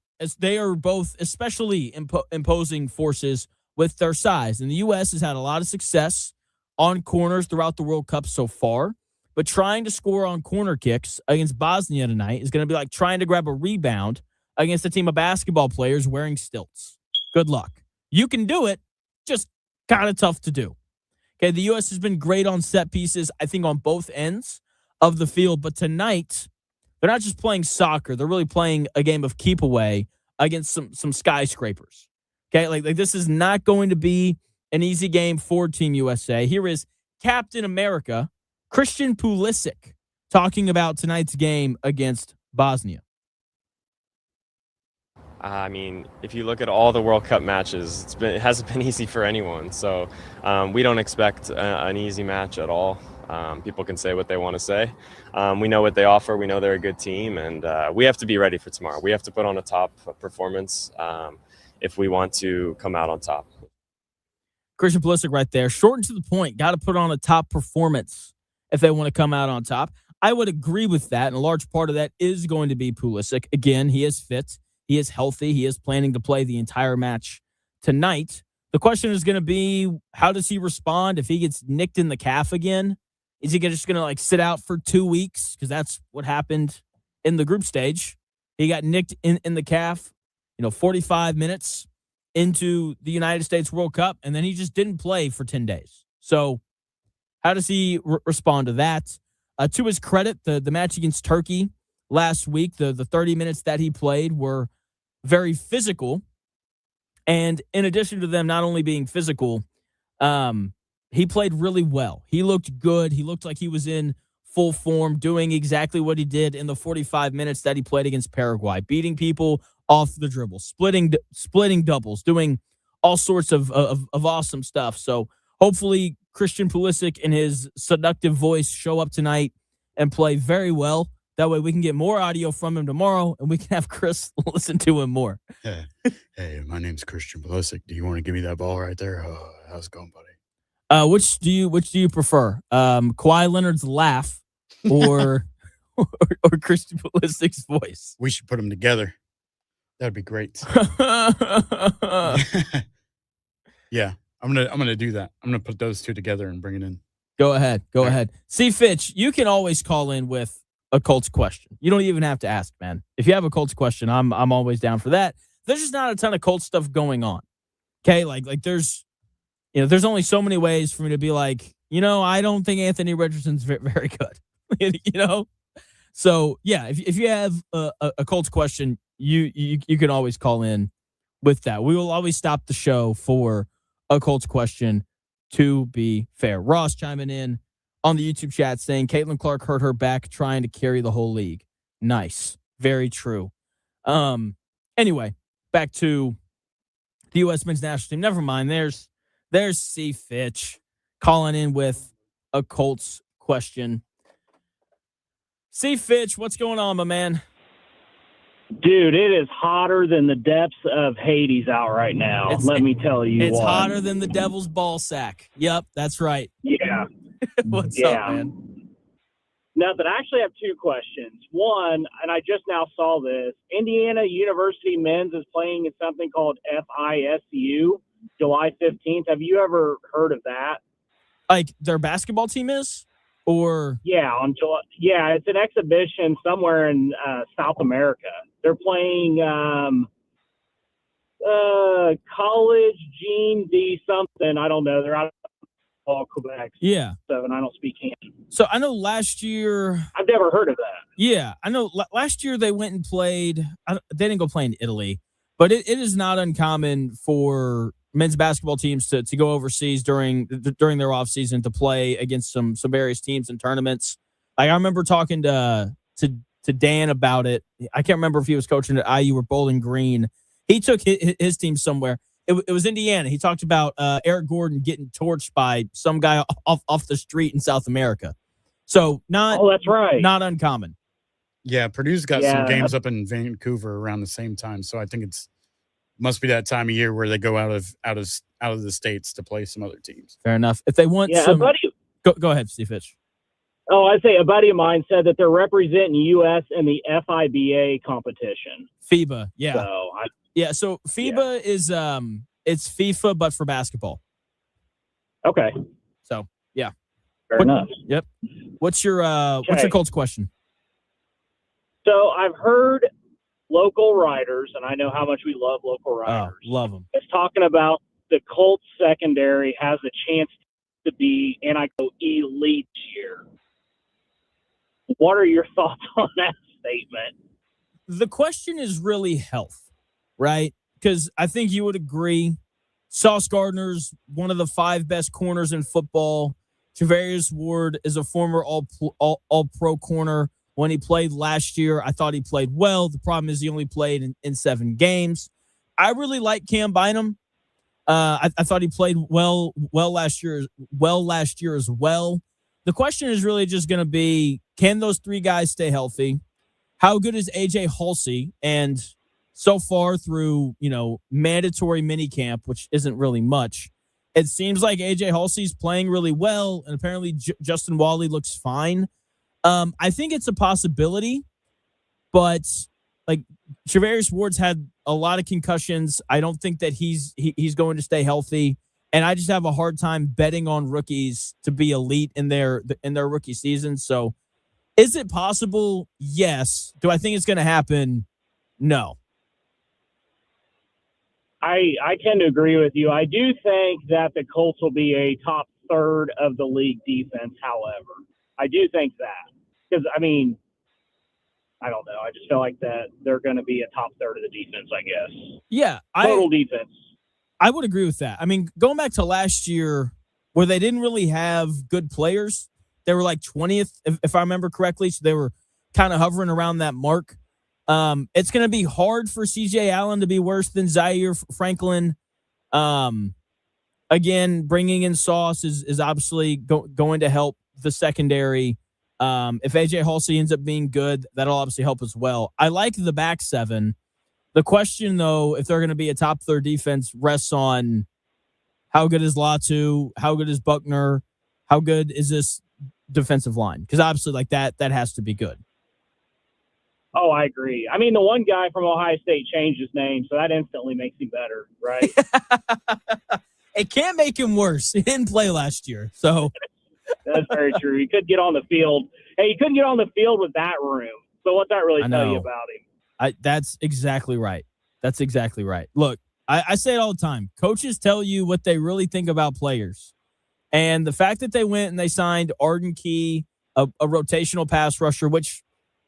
both especially imposing forces with their size. And the U.S. has had a lot of success on corners throughout the World Cup so far. But trying to score on corner kicks against Bosnia tonight is going to be like trying to grab a rebound against a team of basketball players wearing stilts. Good luck. You can do it, just kind of tough to do. Okay, the U.S. has been great on set pieces, I think, on both ends of the field. But tonight, they're not just playing soccer. They're really playing a game of keep away against some skyscrapers. Okay, like this is not going to be an easy game for Team USA. Here is Captain America, Christian Pulisic, talking about tonight's game against Bosnia. I mean, if you look at all the World Cup matches, it hasn't been easy for anyone. So we don't expect an easy match at all. People can say what they want to say. We know what they offer. We know they're a good team, and we have to be ready for tomorrow. We have to put on a top performance if we want to come out on top. Christian Pulisic right there. Short and to the point. Got to put on a top performance if they want to come out on top. I would agree with that, and a large part of that is going to be Pulisic. Again, he is fit. He is healthy. He is planning to play the entire match tonight. The question is going to be, how does he respond if he gets nicked in the calf again? Is he just going to like sit out for 2 weeks? Because that's what happened in the group stage. He got nicked in the calf, 45 minutes into the United States World Cup, and then he just didn't play for 10 days. So how does he respond to that? To his credit, the match against Turkey last week, the 30 minutes that he played were very physical. And in addition to them not only being physical, he played really well. He looked good. He looked like he was in full form, doing exactly what he did in the 45 minutes that he played against Paraguay, beating people off the dribble, splitting doubles, doing all sorts of awesome stuff. So hopefully Christian Pulisic and his seductive voice show up tonight and play very well. That way we can get more audio from him tomorrow, and we can have Chris listen to him more. Hey, my name's Christian Pulisic. Do you want to give me that ball right there? Oh, how's it going, buddy? Which do you prefer? Kawhi Leonard's laugh or or Christian Pulisic's voice? We should put them together. That'd be great. Yeah, I'm gonna do that. I'm gonna put those two together and bring it in. Go ahead. See, Fitch, you can always call in with a Colts question. You don't even have to ask, man. If you have a Colts question, I'm always down for that. There's just not a ton of Colts stuff going on. Okay, like there's only so many ways for me to be like, I don't think Anthony Richardson's very, very good. So yeah, if you have a Colts question, you can always call in with that. We will always stop the show for a Colts question. To be fair, Ross chiming in on the YouTube chat saying Caitlin Clark hurt her back trying to carry the whole league. Nice, very true. Anyway, back to the U.S. men's national team. Never mind. There's C. Fitch calling in with a Colts question. C. Fitch, what's going on, my man? Dude, it is hotter than the depths of Hades out right now. Let me tell you It's what. hotter than the devil's ball sack. Yep, that's right. Yeah. What's up, man? Nothing. I actually have two questions. One, and I just now saw this, Indiana University men's is playing in something called FISU, July 15th. Have you ever heard of that? Like their basketball team is? Or Yeah, on July. Yeah, it's an exhibition somewhere in South America. They're playing college Gene D something. I don't know. They're out of Quebec. yeah. So, and I don't speak Canadian. So I know last year. I've never heard of that. Yeah, I know. Last year they went and played. They didn't go play in Italy, but it is not uncommon for men's basketball teams to go overseas during their off season to play against some various teams and tournaments. Like I remember talking to Dan about it. I can't remember if he was coaching at IU or Bowling Green. He took his team somewhere. It was Indiana. He talked about Eric Gordon getting torched by some guy off the street in South America. So that's right. Not uncommon. Yeah, Purdue's got some games up in Vancouver around the same time, so I think must be that time of year where they go out of the states to play some other teams. Fair enough. If they want go ahead, Steve Fitch. Oh, I'd say a buddy of mine said that they're representing U.S. in the FIBA competition. FIBA, yeah. So FIBA is it's FIFA but for basketball. Okay. So yeah. Fair enough. Yep. What's your Colts question? So I've heard local writers, and I know how much we love local writers. Oh, love them. It's talking about the Colts secondary has a chance to be, and I go, elite year. What are your thoughts on that statement? The question is really health, right? Because I think you would agree. Sauce Gardner's one of the 5 best corners in football. Javarius Ward is a former all-pro corner. When he played last year, I thought he played well. The problem is he only played in 7 games. I really like Cam Bynum. I thought he played well last year as well. The question is really just going to be, can those 3 guys stay healthy? How good is AJ Halsey? And so far through, mandatory minicamp, which isn't really much, it seems like AJ Halsey's playing really well, and apparently Justin Wally looks fine. I think it's a possibility, but like Javarius Ward's had a lot of concussions. I don't think that he's going to stay healthy, and I just have a hard time betting on rookies to be elite in their rookie season. So, is it possible? Yes. Do I think it's going to happen? No. I tend to agree with you. I do think that the Colts will be a top third of the league defense, however. I do think that. Because, I mean, I don't know. I just feel like that they're going to be a top third of the defense, I guess. Yeah. Total defense. I would agree with that. I mean, going back to last year where they didn't really have good players, they were like 20th, if I remember correctly. So they were kind of hovering around that mark. It's going to be hard for C.J. Allen to be worse than Zaire Franklin. Again, bringing in Sauce is obviously going to help the secondary. If AJ Halsey ends up being good, that'll obviously help as well. I like the back 7. The question, though, if they're going to be a top 3 defense, rests on how good is Latu, how good is Buckner, how good is this defensive line? Because obviously, like that has to be good. Oh, I agree. I mean, the one guy from Ohio State changed his name, so that instantly makes him better, right? It can't make him worse. He didn't play last year, so that's very true. He couldn't get on the field. Hey, he couldn't get on the field with that room. So what's that really tell you about him? That's exactly right. That's exactly right. Look, I say it all the time. Coaches tell you what they really think about players. And the fact that they went and they signed Arden Key, a rotational pass rusher, which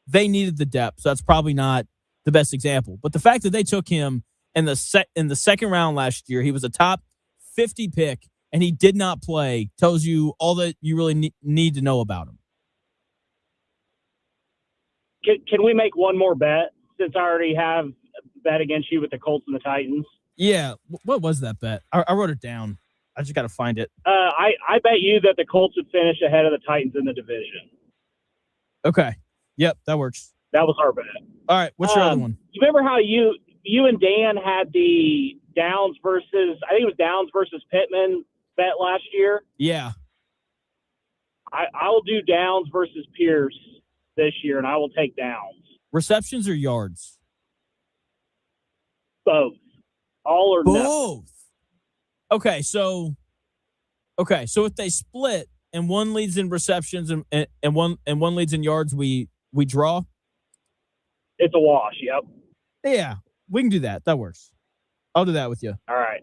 they needed the depth. So that's probably not the best example. But the fact that they took him in the second round last year, he was a top 50 pick, and he did not play, tells you all that you really need to know about him. Can we make one more bet since I already have a bet against you with the Colts and the Titans? Yeah. What was that bet? I wrote it down. I just got to find it. I bet you that the Colts would finish ahead of the Titans in the division. Okay. Yep, that works. That was our bet. All right. What's your other one? You remember how you and Dan had the Downs versus, I think it was Downs versus Pittman bet last year? Yeah. I will do Downs versus Pierce this year, and I will take Downs. Receptions or yards? Both. All or nothing. Both. Okay, so if they split and one leads in receptions and one leads in yards, we draw. It's a wash. Yep. Yeah, we can do that. That works. I'll do that with you. All right.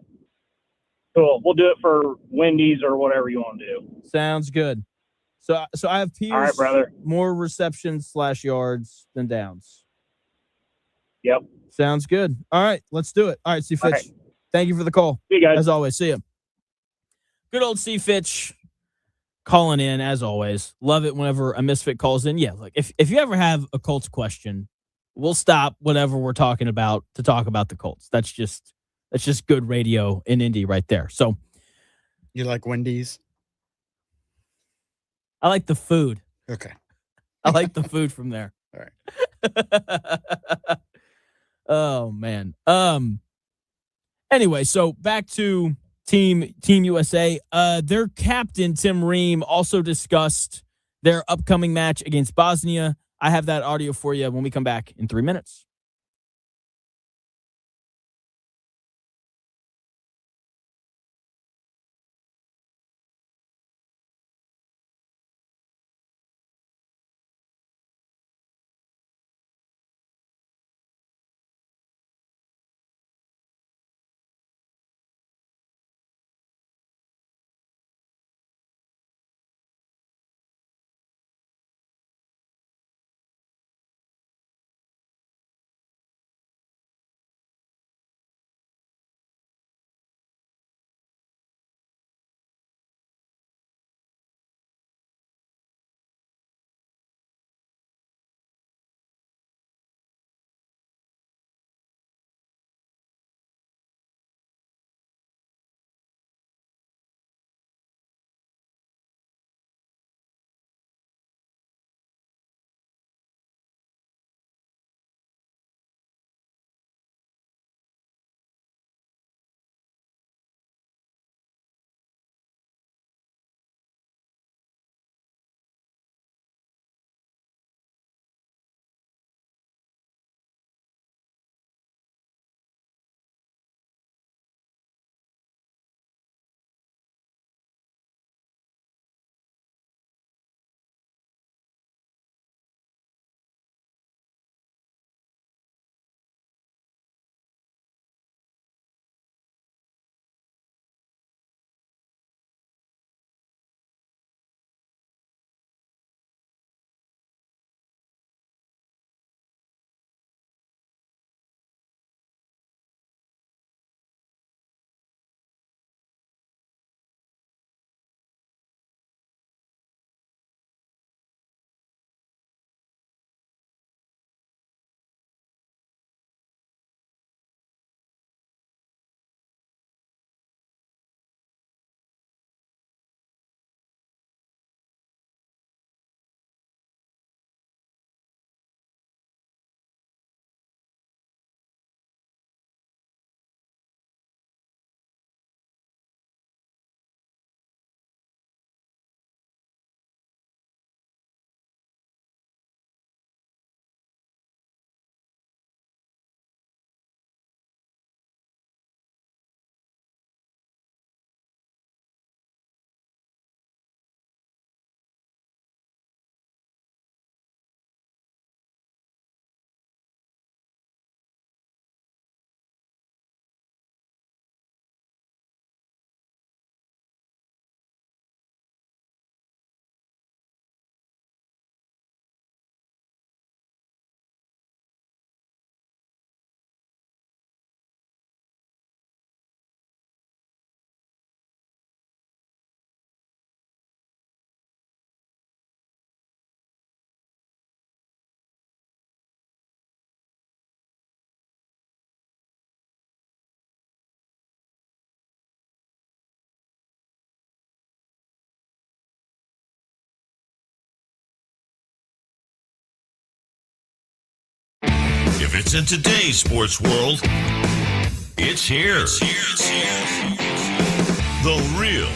Cool. We'll do it for Wendy's or whatever you want to do. Sounds good. So I have Pierce. All right, brother. More receptions / yards than Downs. Yep. Sounds good. All right, let's do it. All right, C. Fitch. Right. Thank you for the call. See you guys. As always, see you. Good old C. Fitch calling in, as always. Love it whenever a misfit calls in. Yeah, like if you ever have a Colts question, we'll stop whatever we're talking about to talk about the Colts. That's just good radio in Indy right there. So You like Wendy's? I like the food. Okay. I like the food from there. All right. Oh man. Anyway, so back to Team USA. Their captain Tim Ream also discussed their upcoming match against Bosnia. I have that audio for you when we come back in 3 minutes. If it's in today's sports world, it's here. The real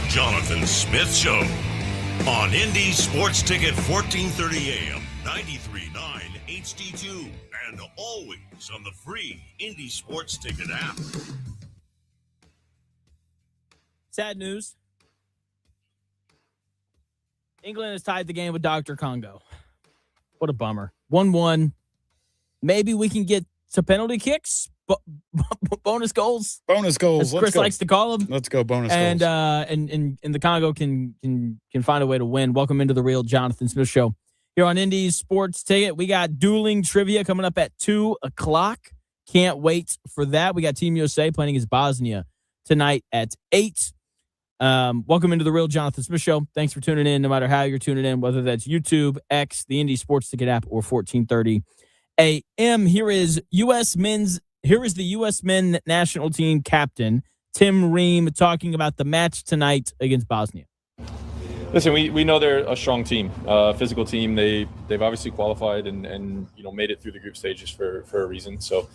Jonathan Smith Show on Indy Sports Ticket 1430 AM, 93.9 HD2, and always on the free Indy Sports Ticket app. Sad news. England has tied the game with Dr. Congo. What a bummer. 1-1. Maybe we can get to penalty kicks, but bonus goals. Bonus goals. As Chris likes to call them. Let's go bonus and, goals. And the Congo can find a way to win. Welcome into the real Jonathan Smith Show here on Indy's Sports Ticket. We got Deuling trivia coming up at 2:00. Can't wait for that. We got Team USA playing against Bosnia tonight at 8. Welcome into the real Jonathan Smith Show. Thanks for tuning in, no matter how you're tuning in, whether that's YouTube, X, the Indy Sports Ticket app, or 1430 AM. Here is the U.S. men national team captain, Tim Ream, talking about the match tonight against Bosnia. Listen, we know they're a strong team, physical team. They've obviously qualified and made it through the group stages for a reason. So,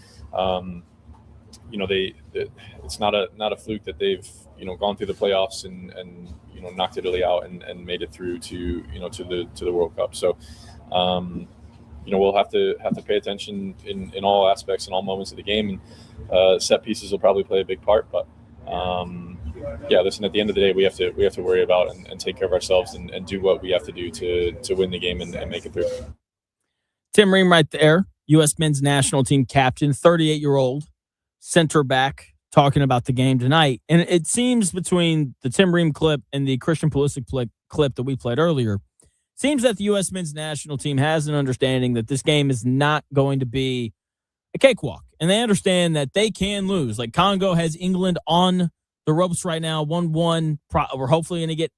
it's not a fluke that they've gone through the playoffs and knocked Italy out and made it through to the World Cup. So, we'll have to pay attention in all aspects and all moments of the game, and set pieces will probably play a big part. But listen, at the end of the day, we have to worry about and take care of ourselves and do what we have to do to win the game and make it through. Tim Ream right there, U.S. men's national team captain, 38-year-old center back, talking about the game tonight. And it seems between the Tim Ream clip and the Christian Pulisic clip that we played earlier, seems that the U.S. men's national team has an understanding that this game is not going to be a cakewalk. And they understand that they can lose. Like Congo has England on the ropes right now, 1-1. We're hopefully going to get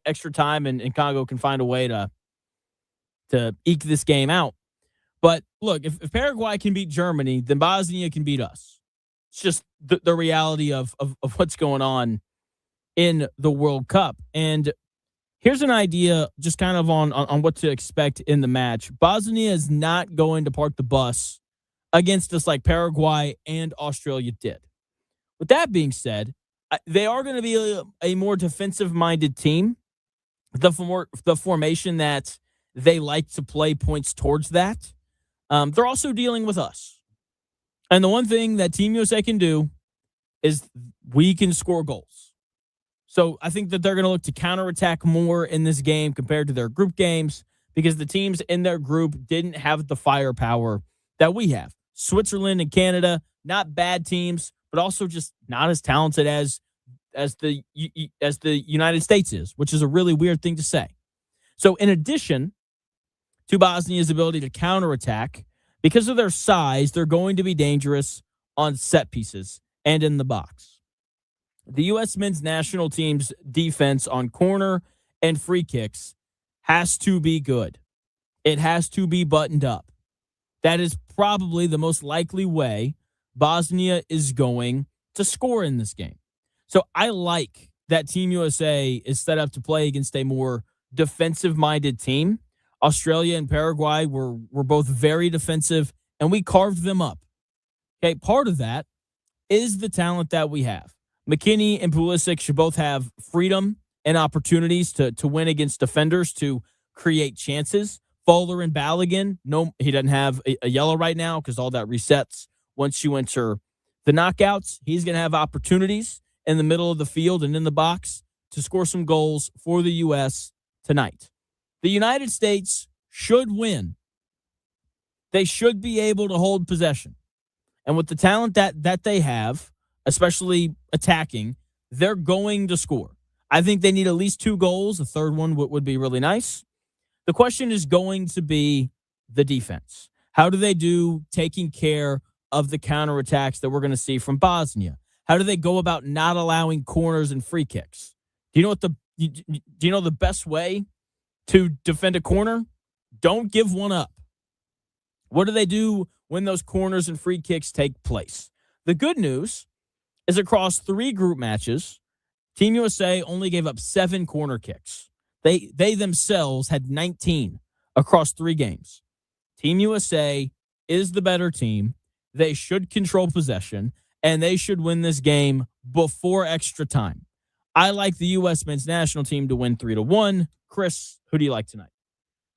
extra time, and Congo can find a way to eke this game out. But look, if Paraguay can beat Germany, then Bosnia can beat us. It's just the reality of what's going on in the World Cup. And here's an idea just kind of on what to expect in the match. Bosnia is not going to park the bus against us like Paraguay and Australia did. With that being said, they are going to be a more defensive-minded team. The formation that they like to play points towards that. They're also dealing with us. And the one thing that Team USA can do is we can score goals. So I think that they're going to look to counterattack more in this game compared to their group games because the teams in their group didn't have the firepower that we have. Switzerland and Canada, not bad teams, but also just not as talented as the United States is, which is a really weird thing to say. So in addition to Bosnia's ability to counterattack, because of their size, they're going to be dangerous on set pieces and in the box. The U.S. men's national team's defense on corner and free kicks has to be good. It has to be buttoned up. That is probably the most likely way Bosnia is going to score in this game. So I like that Team USA is set up to play against a more defensive-minded team. Australia and Paraguay were both very defensive, and we carved them up. Okay, part of that is the talent that we have. McKinney and Pulisic should both have freedom and opportunities to win against defenders, to create chances. Fowler and Balogun, no, he doesn't have a yellow right now because all that resets once you enter the knockouts. He's going to have opportunities in the middle of the field and in the box to score some goals for the U.S. tonight. The United States should win. They should be able to hold possession. And with the talent that they have, especially attacking, they're going to score. I think they need at least 2 goals. A third one would be really nice. The question is going to be the defense. How do they do taking care of the counterattacks that we're going to see from Bosnia? How do they go about not allowing corners and free kicks? Do you know the best way to defend a corner? Don't give one up. What do they do when those corners and free kicks take place? The good news is across 3 group matches, Team USA only gave up 7 corner kicks. They themselves had 19 across 3 games. Team USA is the better team. They should control possession, and they should win this game before extra time. I like the U.S. men's national team to win 3-1. Chris, who do you like tonight?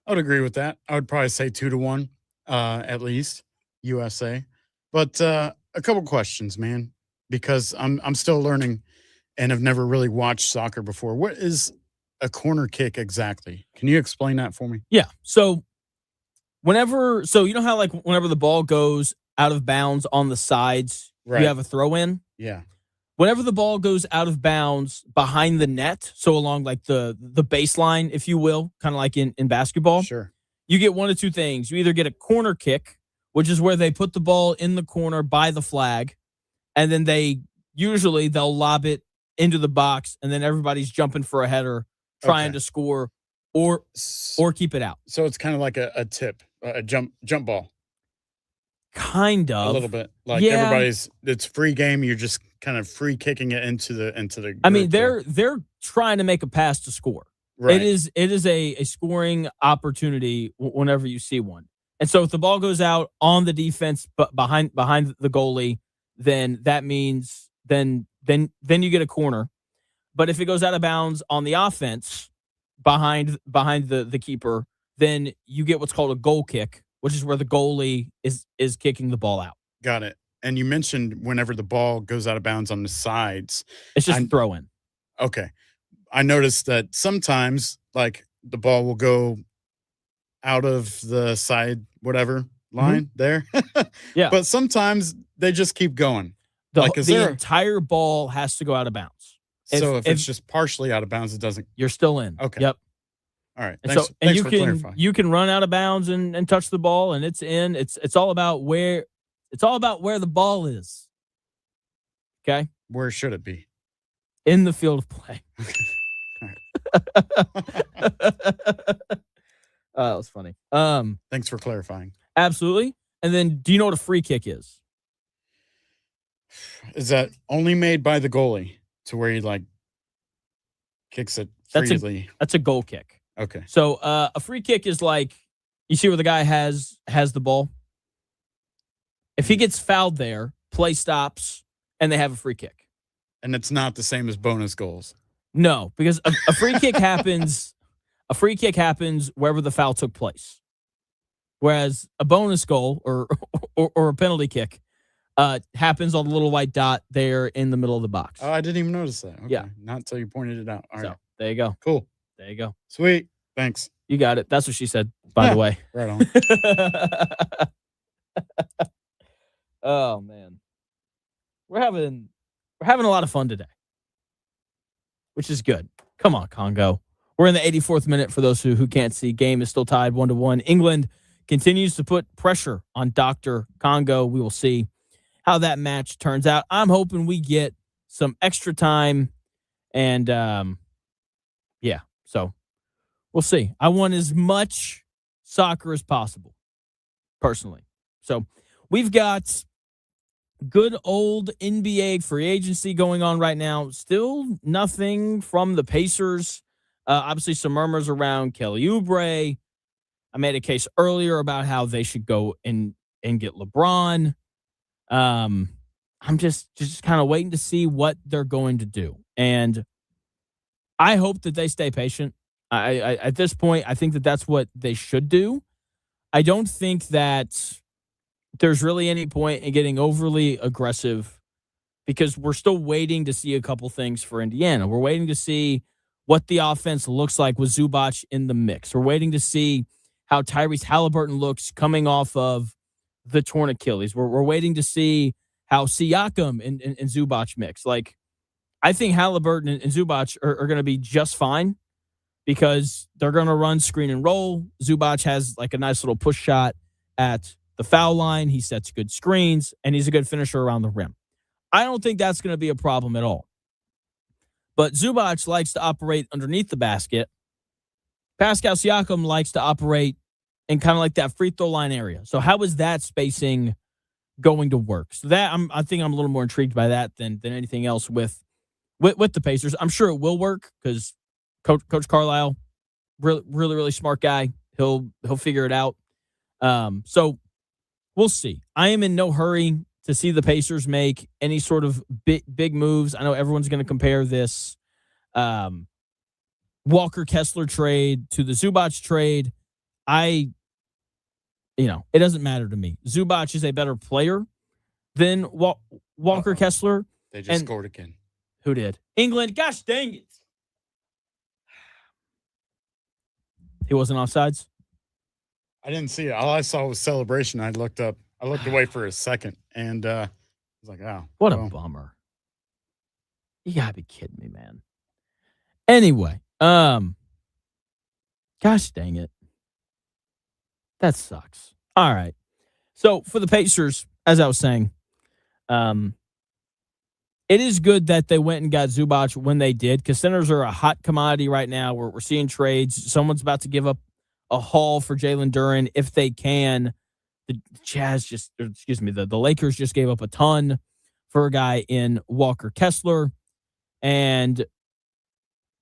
I would agree with that. I would probably say 2-1, at least USA. But a couple questions, man, because I'm still learning and have never really watched soccer before. What is a corner kick exactly? Can you explain that for me? Yeah. So you know how like whenever the ball goes out of bounds on the sides, Right. you have a throw in? Yeah. Whenever the ball goes out of bounds behind the net, so along like the baseline, if you will, kind of like in basketball, Sure. you get one of two things. You either get a corner kick, which is where they put the ball in the corner by the flag, and then they'll lob it into the box, and then everybody's jumping for a header, trying to score or keep it out. So it's kind of like a tip, a jump ball. Kind of. A little bit. Like it's free game. You're just kind of free kicking it into the I mean, group they're trying to make a pass to score. Right. It is a scoring opportunity whenever you see one. And so if the ball goes out on the defense but behind the goalie, then that means then you get a corner. But if it goes out of bounds on the offense behind the keeper, then you get what's called a goal kick, which is where the goalie is kicking the ball out. Got it. And you mentioned whenever the ball goes out of bounds on the sides. It's just a throw in. Okay. I noticed that sometimes, like, the ball will go out of the side, whatever line there. Yeah. But sometimes they just keep going. The entire ball has to go out of bounds. So if it's just partially out of bounds, it doesn't. You're still in. Okay. Yep. All right. And Thanks you for can clarifying. you can run out of bounds and touch the ball, and it's in. It's all about where the ball is. Okay. Where should it be? In the field of play. That was funny. Thanks for clarifying. Absolutely. And then, do you know what a free kick is? Is that only made by the goalie to where he like kicks it freely? That's a goal kick. Okay. So a free kick is like, you see where the guy has the ball. If he gets fouled there, play stops, and they have a free kick. And it's not the same as bonus goals. No, because a free kick happens. A free kick happens wherever the foul took place, whereas a bonus goal or a penalty kick happens on the little white dot there in the middle of the box. Oh, I didn't even notice that. Okay. Yeah, not until you pointed it out. All right, there you go. Cool. There you go. Sweet. Thanks. You got it. That's what she said. By the way. Right on. Oh man, we're having a lot of fun today, which is good. Come on, Congo. We're in the 84th minute for those who can't see. Game is still tied 1-1. England continues to put pressure on Dr. Congo. We will see how that match turns out. I'm hoping we get some extra time, and so we'll see. I want as much soccer as possible, personally. So we've got good old NBA free agency going on right now. Still nothing from the Pacers. Obviously, some murmurs around Kelly Oubre. I made a case earlier about how they should go and get LeBron. I'm just kind of waiting to see what they're going to do, and I hope that they stay patient. I at this point, I think that that's what they should do. I don't think that there's really any point in getting overly aggressive because we're still waiting to see a couple things for Indiana. We're waiting to see what the offense looks like with Zubac in the mix. We're waiting to see how Tyrese Halliburton looks coming off of the torn Achilles. We're waiting to see how Siakam and Zubac mix. Like, I think Halliburton and Zubac are going to be just fine because they're going to run screen and roll. Zubac has like a nice little push shot at the foul line. He sets good screens, and he's a good finisher around the rim. I don't think that's going to be a problem at all. But Zubac likes to operate underneath the basket. Pascal Siakam likes to operate in kind of like that free throw line area. So how is that spacing going to work? So that I think I'm a little more intrigued by that than anything else with the Pacers. I'm sure it will work because Coach Carlisle, really, really, really smart guy. He'll figure it out. So we'll see. I am in no hurry to see the Pacers make any sort of big moves. I know everyone's going to compare this Walker Kessler trade to the Zubac trade. It doesn't matter to me. Zubac is a better player than Walker Kessler. They just scored again. Who did? England. Gosh dang it. He wasn't offsides? I didn't see it. All I saw was celebration. I looked away for a second, and I was like, oh. What a bummer. You gotta be kidding me, man. Anyway, gosh dang it. That sucks. All right. So for the Pacers, as I was saying, it is good that they went and got Zubac when they did, because centers are a hot commodity right now. We're seeing trades. Someone's about to give up a haul for Jalen Duren if they can. The Lakers just gave up a ton for a guy in Walker Kessler. And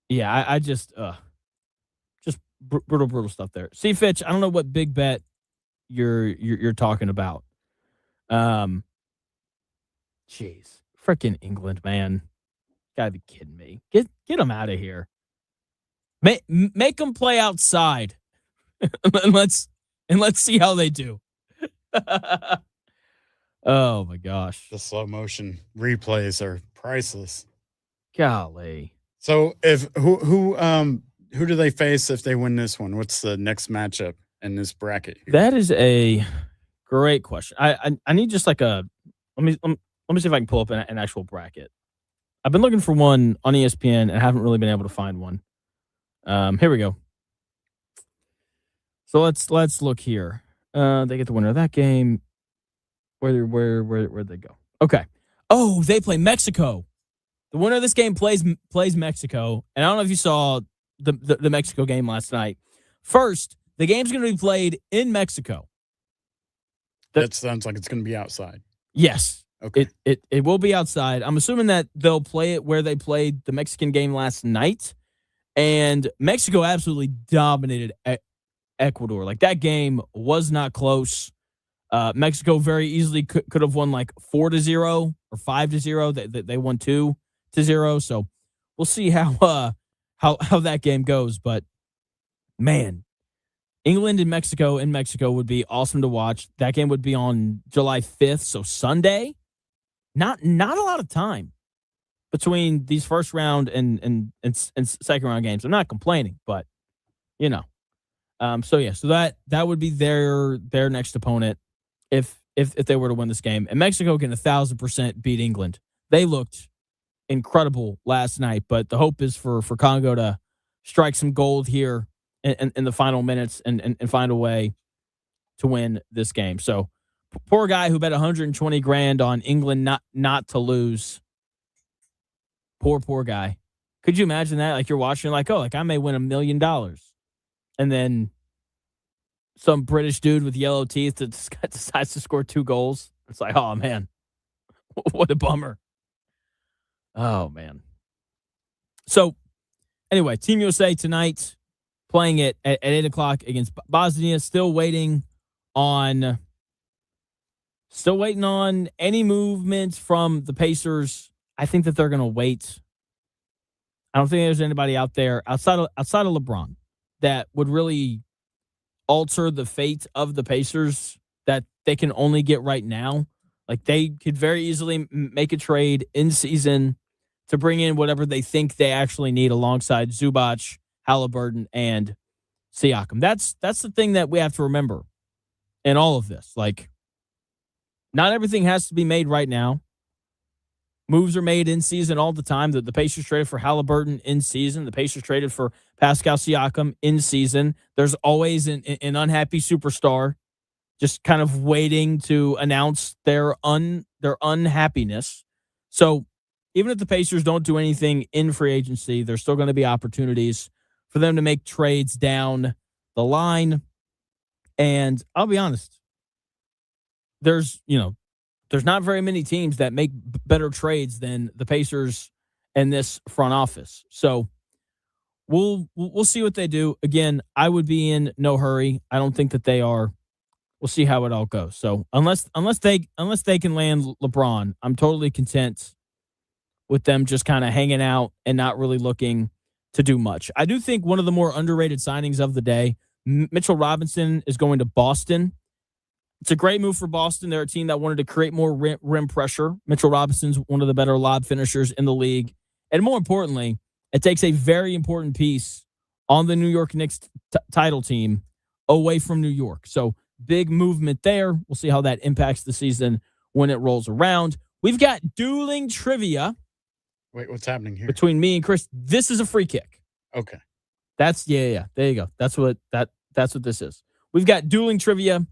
yeah, I just brutal stuff there. See, Fitch, I don't know what big bet you're talking about. Jeez, freaking England, man, gotta be kidding me. Get them out of here. Make them play outside, and let's see how they do. Oh my gosh, the slow motion replays are priceless. Golly. So if who do they face if they win this one? What's the next matchup in this bracket here? That is a great question. I need just like a let me see if I can pull up an actual bracket. I've been looking for one on ESPN and haven't really been able to find one. Here we go. So let's look here. They get the winner of that game. Where'd they go? Okay. Oh, they play Mexico. The winner of this game plays Mexico. And I don't know if you saw the Mexico game last night. First, the game's going to be played in Mexico. That sounds like it's going to be outside. Yes. Okay. It will be outside. I'm assuming that they'll play it where they played the Mexican game last night. And Mexico absolutely dominated Ecuador. Like, that game was not close. Mexico very easily could have won like 4-0 or 5-0. They won 2-0. So we'll see how that game goes. But man, England and Mexico in Mexico would be awesome to watch. That game would be on July 5th, so Sunday. Not a lot of time between these first round and second round games. I'm not complaining, but so that would be their next opponent if they were to win this game. And Mexico can 1,000% beat England. They looked incredible last night, but the hope is for Congo to strike some gold here in the final minutes and find a way to win this game. So poor guy who bet $120,000 on England not to lose. Poor guy. Could you imagine that? Like, you're watching, like, oh, like I may win $1 million, and then some British dude with yellow teeth that decides to score 2 goals. It's like, oh man, what a bummer. Oh man. So anyway, Team USA tonight playing it at 8 o'clock against Bosnia. Still waiting on any movement from the Pacers. I think that they're going to wait. I don't think there's anybody out there outside of LeBron that would really alter the fate of the Pacers that they can only get right now. Like, they could very easily make a trade in season to bring in whatever they think they actually need alongside Zubac, Halliburton, and Siakam. That's the thing that we have to remember in all of this. Like, not everything has to be made right now. Moves are made in season all the time. The Pacers traded for Halliburton in season. The Pacers traded for Pascal Siakam in season. There's always an unhappy superstar just kind of waiting to announce their unhappiness. So even if the Pacers don't do anything in free agency, there's still going to be opportunities for them to make trades down the line. And I'll be honest, there's not very many teams that make better trades than the Pacers and this front office. So we'll see what they do. Again, I would be in no hurry. I don't think that they are we'll see how it all goes. So unless they can land LeBron, I'm totally content with them just kind of hanging out and not really looking to do much. I do think one of the more underrated signings of the day, Mitchell Robinson is going to Boston. It's a great move for Boston. They're a team that wanted to create more rim pressure. Mitchell Robinson's one of the better lob finishers in the league. And more importantly, it takes a very important piece on the New York Knicks title team away from New York. So big movement there. We'll see how that impacts the season when it rolls around. We've got Deuling trivia. Wait, what's happening here? Between me and Chris, this is a free kick. Okay. That's yeah. There you go. That's what this is. We've got Deuling trivia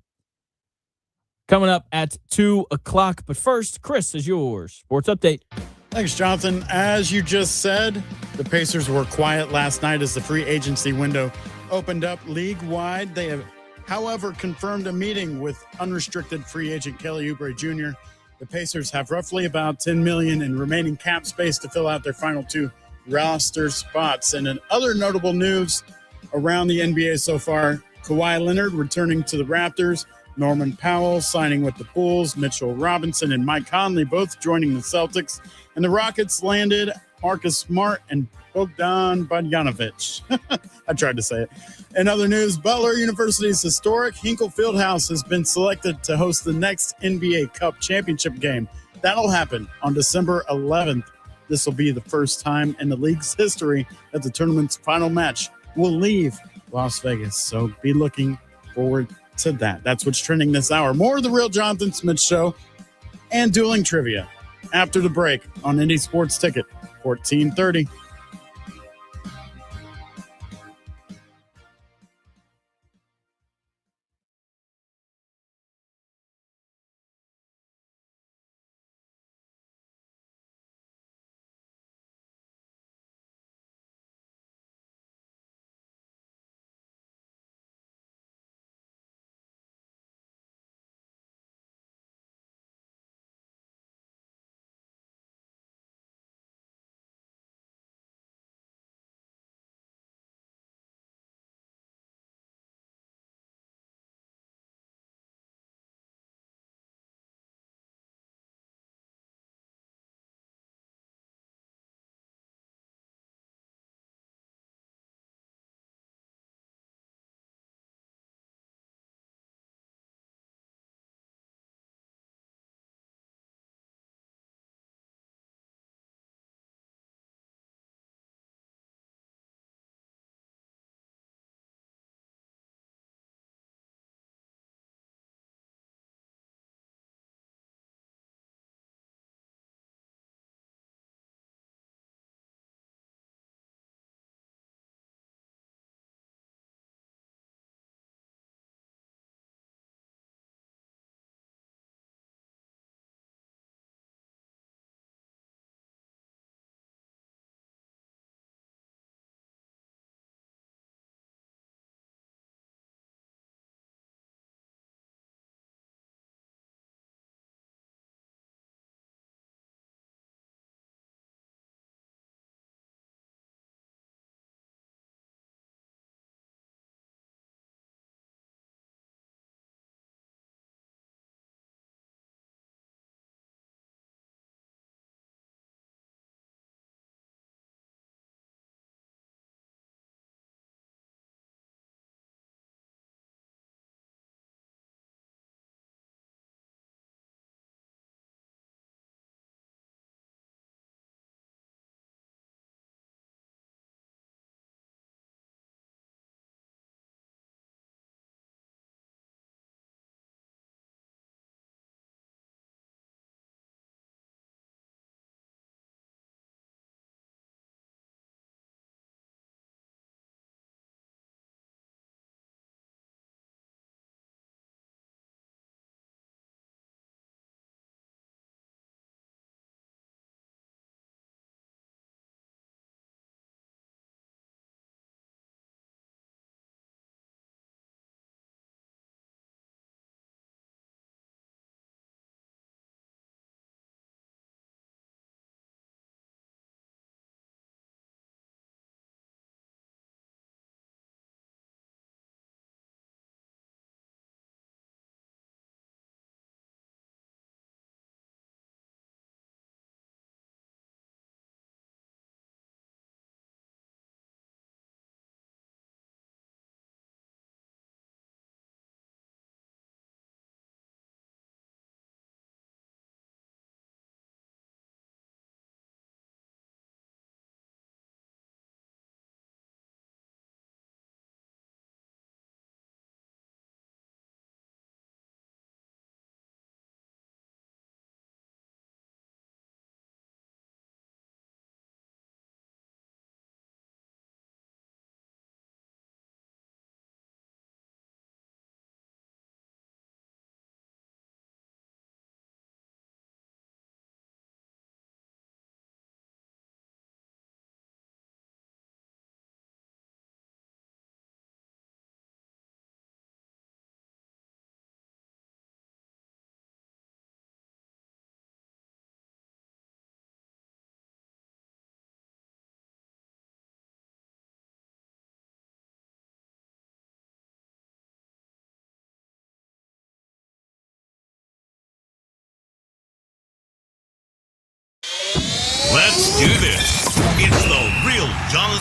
coming up at 2:00. But first, Chris, is yours sports update. Thanks, Jonathan. As you just said, the Pacers were quiet last night as the free agency window opened up league-wide. They have, however, confirmed a meeting with unrestricted free agent Kelly Oubre Jr. The Pacers have roughly about $10 million in remaining cap space to fill out their final 2 roster spots. And in other notable news around the NBA so far, Kawhi Leonard returning to the Raptors, Norman Powell signing with the Bulls, Mitchell Robinson and Mike Conley both joining the Celtics, and the Rockets landed Marcus Smart and Bogdan Bogdanovic. I tried to say it. In other news, Butler University's historic Hinkle Fieldhouse has been selected to host the next NBA Cup championship game. That'll happen on December 11th. This will be the first time in the league's history that the tournament's final match will leave Las Vegas. So be looking forward to that. That's what's trending this hour. More of the Real Jonathan Smith Show and Deuling Trivia after the break on Indy Sports Ticket 1430.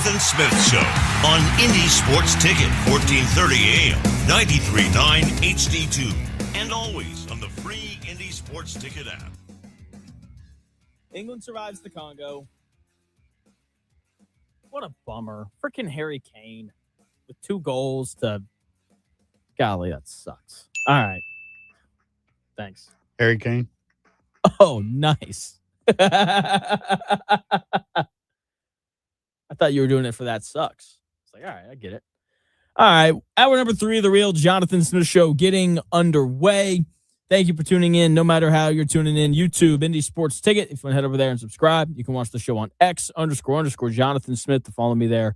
Jonathan Smith Show on Indy Sports Ticket, 1430 AM, 93.9 HD2, and always on the free Indy Sports Ticket app. England survives the Congo. What a bummer. Freaking Harry Kane with 2 goals to... Golly, that sucks. All right. Thanks. Harry Kane. Oh, nice. I thought you were doing it for that sucks. It's like, all right, I get it. All right. Hour number 3 of the Real Jonathan Smith Show getting underway. Thank you for tuning in. No matter how you're tuning in, YouTube, Indy Sports Ticket. If you want to head over there and subscribe, you can watch the show on X__Jonathan Smith to follow me there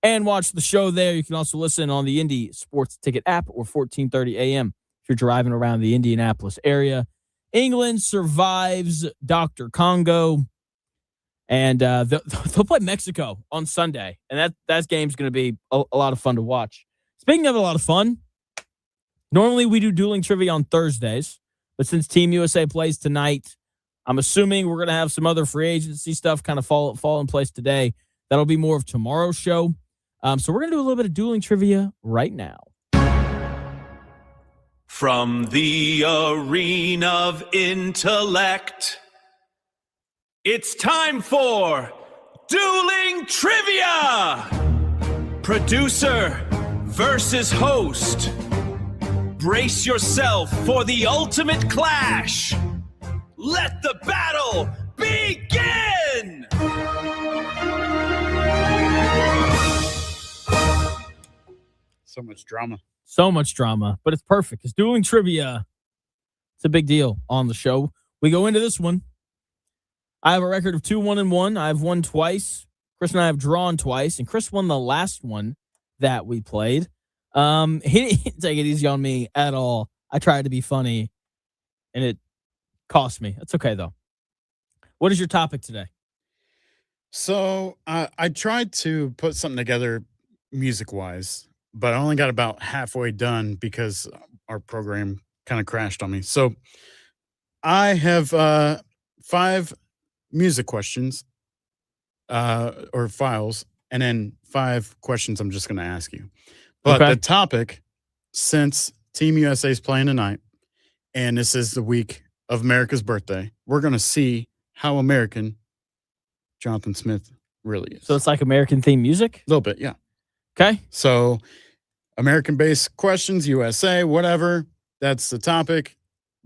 and watch the show there. You can also listen on the Indy Sports Ticket app or 1430 AM if you're driving around the Indianapolis area. England survives Dr. Congo, and they'll play Mexico on Sunday, and that game's going to be a lot of fun to watch. Speaking of a lot of fun, normally we do Deuling trivia on Thursdays, but since Team USA plays tonight, I'm assuming we're going to have some other free agency stuff kind of fall in place today. That'll be more of tomorrow's show. So we're going to do a little bit of Deuling trivia right now. From the arena of intellect, it's time for Deuling Trivia! Producer versus host. Brace yourself for the ultimate clash. Let the battle begin! So much drama. So much drama, but it's perfect. It's Deuling trivia. It's a big deal on the show. We go into this one. I have a record of 2-1-1. I've won twice. Chris and I have drawn twice, and Chris won the last one that we played. He didn't take it easy on me at all. I tried to be funny, and it cost me. It's okay, though. What is your topic today? So I tried to put something together music-wise, but I only got about halfway done because our program kind of crashed on me. So I have 5 music questions or files, and then 5 questions I'm just going to ask you. But okay. The topic, since Team USA is playing tonight, and this is the week of America's birthday, we're going to see how American Jonathan Smith really is. So it's like American theme music? A little bit, yeah. Okay. So American-based questions, USA, whatever. That's the topic.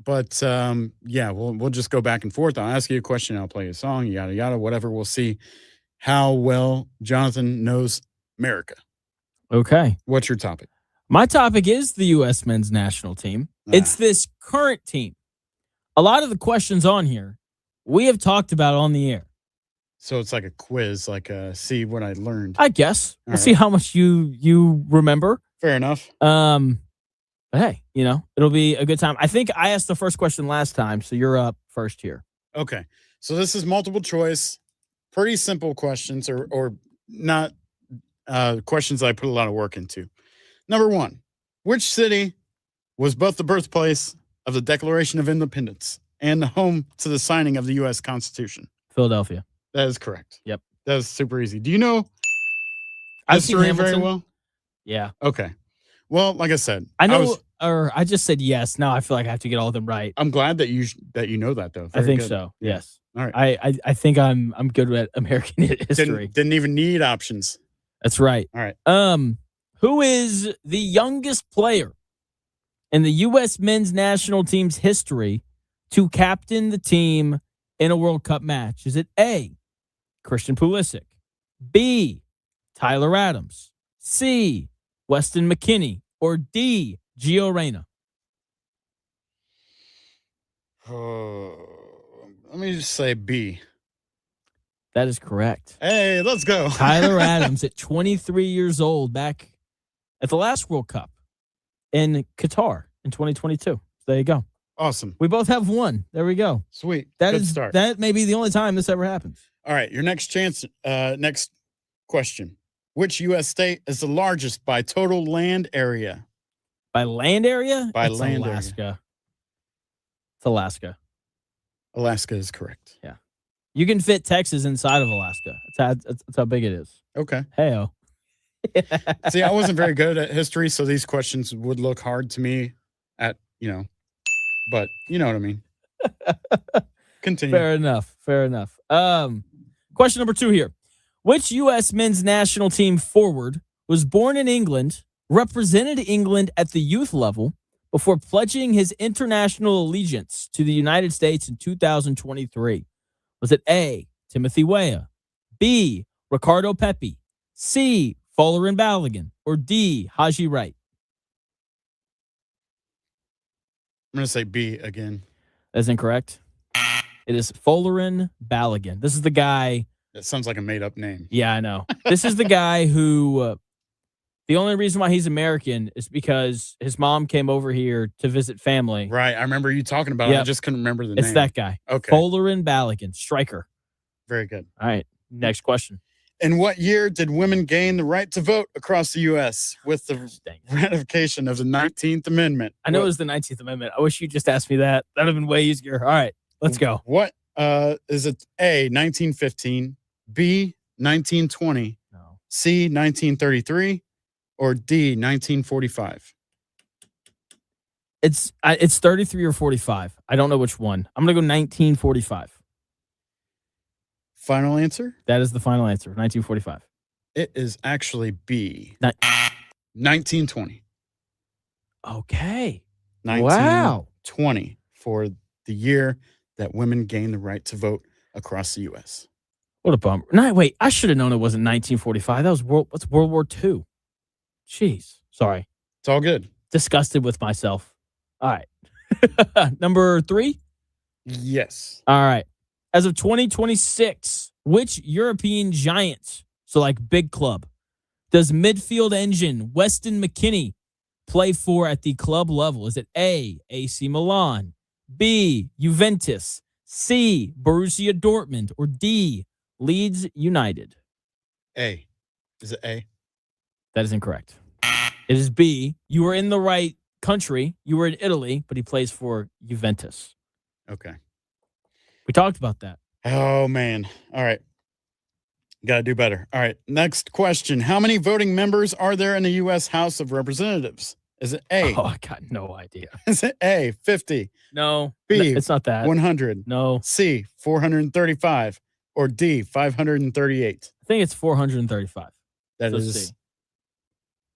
But, yeah, we'll just go back and forth. I'll ask you a question. I'll play a song, yada, yada, whatever. We'll see how well Jonathan knows America. Okay. What's your topic? My topic is the U.S. men's national team. It's this current team. A lot of the questions on here we have talked about on the air. So it's like a quiz, like see what I learned. I guess. We'll see how much you remember. Fair enough. But hey, it'll be a good time. I think I asked the first question last time, so you're up first here. Okay. So this is multiple choice, pretty simple questions or not questions that I put a lot of work into. Number 1, which city was both the birthplace of the Declaration of Independence and the home to the signing of the U.S. Constitution? Philadelphia. That is correct. Yep. That is super easy. Do you know I've seen history Hamilton very well? Yeah. Okay. Well, like I said, I know, I just said yes. Now I feel like I have to get all of them right. I'm glad that you know that though. Very I think good. so. Yeah. Yes. All right. I think I'm good at American history. Didn't even need options. That's right. All right. Who is the youngest player in the U.S. men's national team's history to captain the team in a World Cup match? Is it A, Christian Pulisic, B, Tyler Adams, C, Weston McKennie, or D, Gio Reyna? Let me just say B. That is correct. Hey, let's go. Tyler Adams at 23 years old back at the last World Cup in Qatar in 2022. There you go. Awesome. We both have one. There we go. Sweet. Good start. That may be the only time this ever happens. All right, your next chance. Next question. Which U.S. state is the largest by total land area? By land area? By it's land Alaska. area. It's Alaska. Alaska is correct. Yeah. You can fit Texas inside of Alaska. That's how big it is. Okay. Hey-o. See, I wasn't very good at history, so these questions would look hard to me but you know what I mean. Continue. Fair enough. Question number 2 here. Which U.S. men's national team forward was born in England, represented England at the youth level before pledging his international allegiance to the United States in 2023? Was it A, Timothy Weah, B, Ricardo Pepi, C, Folarin Balogun, or D, Haji Wright? I'm going to say B again. That's incorrect. It is Folarin Balogun. This is the guy. That sounds like a made-up name. Yeah, I know. This is the guy who, the only reason why he's American is because his mom came over here to visit family. Right. I remember you talking about it. I just couldn't remember the name. It's that guy. Okay. Folarin Balogun, striker. Very good. All right. Next question. In what year did women gain the right to vote across the U.S. with the ratification of the 19th Amendment? I know it was the 19th Amendment. I wish you just asked me that. That would have been way easier. All right. Let's go. What is it? A, 1915, B, 1920, No. C, 1933, or D, 1945? It's 33 or 45. I don't know which one. I'm going to go 1945. Final answer? That is the final answer. 1945. It is actually B. 1920. Okay. 1920 for the year that women gained the right to vote across the U.S. What a bummer. No, wait, I should have known it wasn't 1945. That's World War II. Jeez. Sorry. It's all good. Disgusted with myself. All right. Number 3? Yes. All right. As of 2026, which European giant, so like big club, does midfield engine Weston McKennie play for at the club level? Is it A, AC Milan, B, Juventus, C, Borussia Dortmund, or D, Leeds United? A. Is it A? That is incorrect. It is B. You were in the right country. You were in Italy, but he plays for Juventus. Okay. We talked about that. Oh, man. All right. Got to do better. All right. Next question. How many voting members are there in the U.S. House of Representatives? Is it A? Oh, I got no idea. Is it A, 50? No. B, it's not that. 100? No. C, 435? Or D, 538? I think it's 435. That So is C.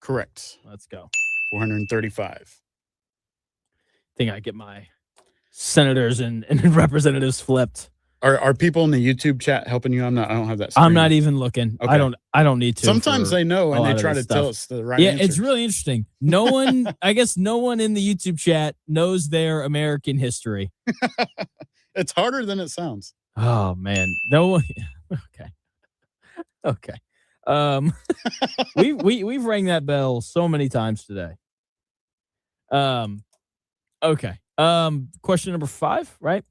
correct. Let's go. 435. I think I get my senators and representatives flipped. Are people in the YouTube chat helping you? I don't have that. I'm not even looking. Okay. I don't need to. Sometimes they know and they try to tell us the right answers. It's really interesting. No one, I guess no one in the YouTube chat knows their American history. It's harder than it sounds. Oh man. No one. Okay. We've rang that bell so many times today. Okay. Question number 5, right?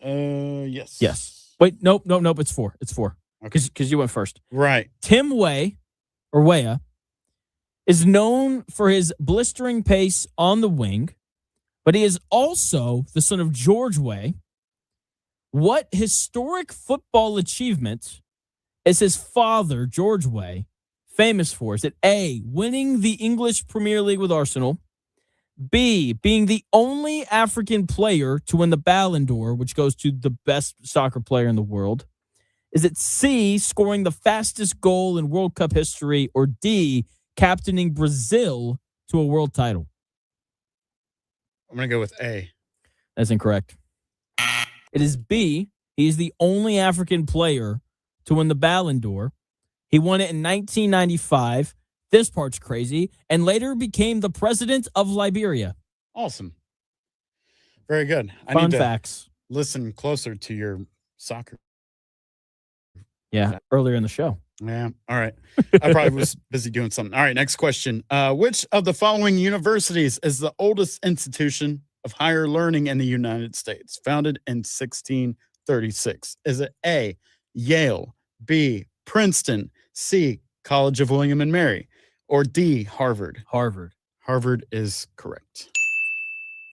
Yes. Yes. Wait, nope. It's 4. It's 4. Okay. Because you went first. Right. Tim Weah is known for his blistering pace on the wing, but he is also the son of George Weah. What historic football achievement is his father, George Weah, famous for? Is it A, winning the English Premier League with Arsenal, B, being the only African player to win the Ballon d'Or, which goes to the best soccer player in the world? Is it C, scoring the fastest goal in World Cup history, or D, captaining Brazil to a world title? I'm going to go with A. That's incorrect. It is B. He is the only African player to win the Ballon d'Or. He won it in 1995. This part's crazy. And later became the president of Liberia. Awesome. Very good. I Fun need to facts. listen closer to your soccer. Yeah, earlier in the show. Yeah. All right. I probably was busy doing something. All right. Next question. Which of the following universities is the oldest institution of higher learning in the United States, founded in 1636? Is it A, Yale, B, Princeton, C, College of William and Mary, or D, Harvard? Harvard. Harvard is correct.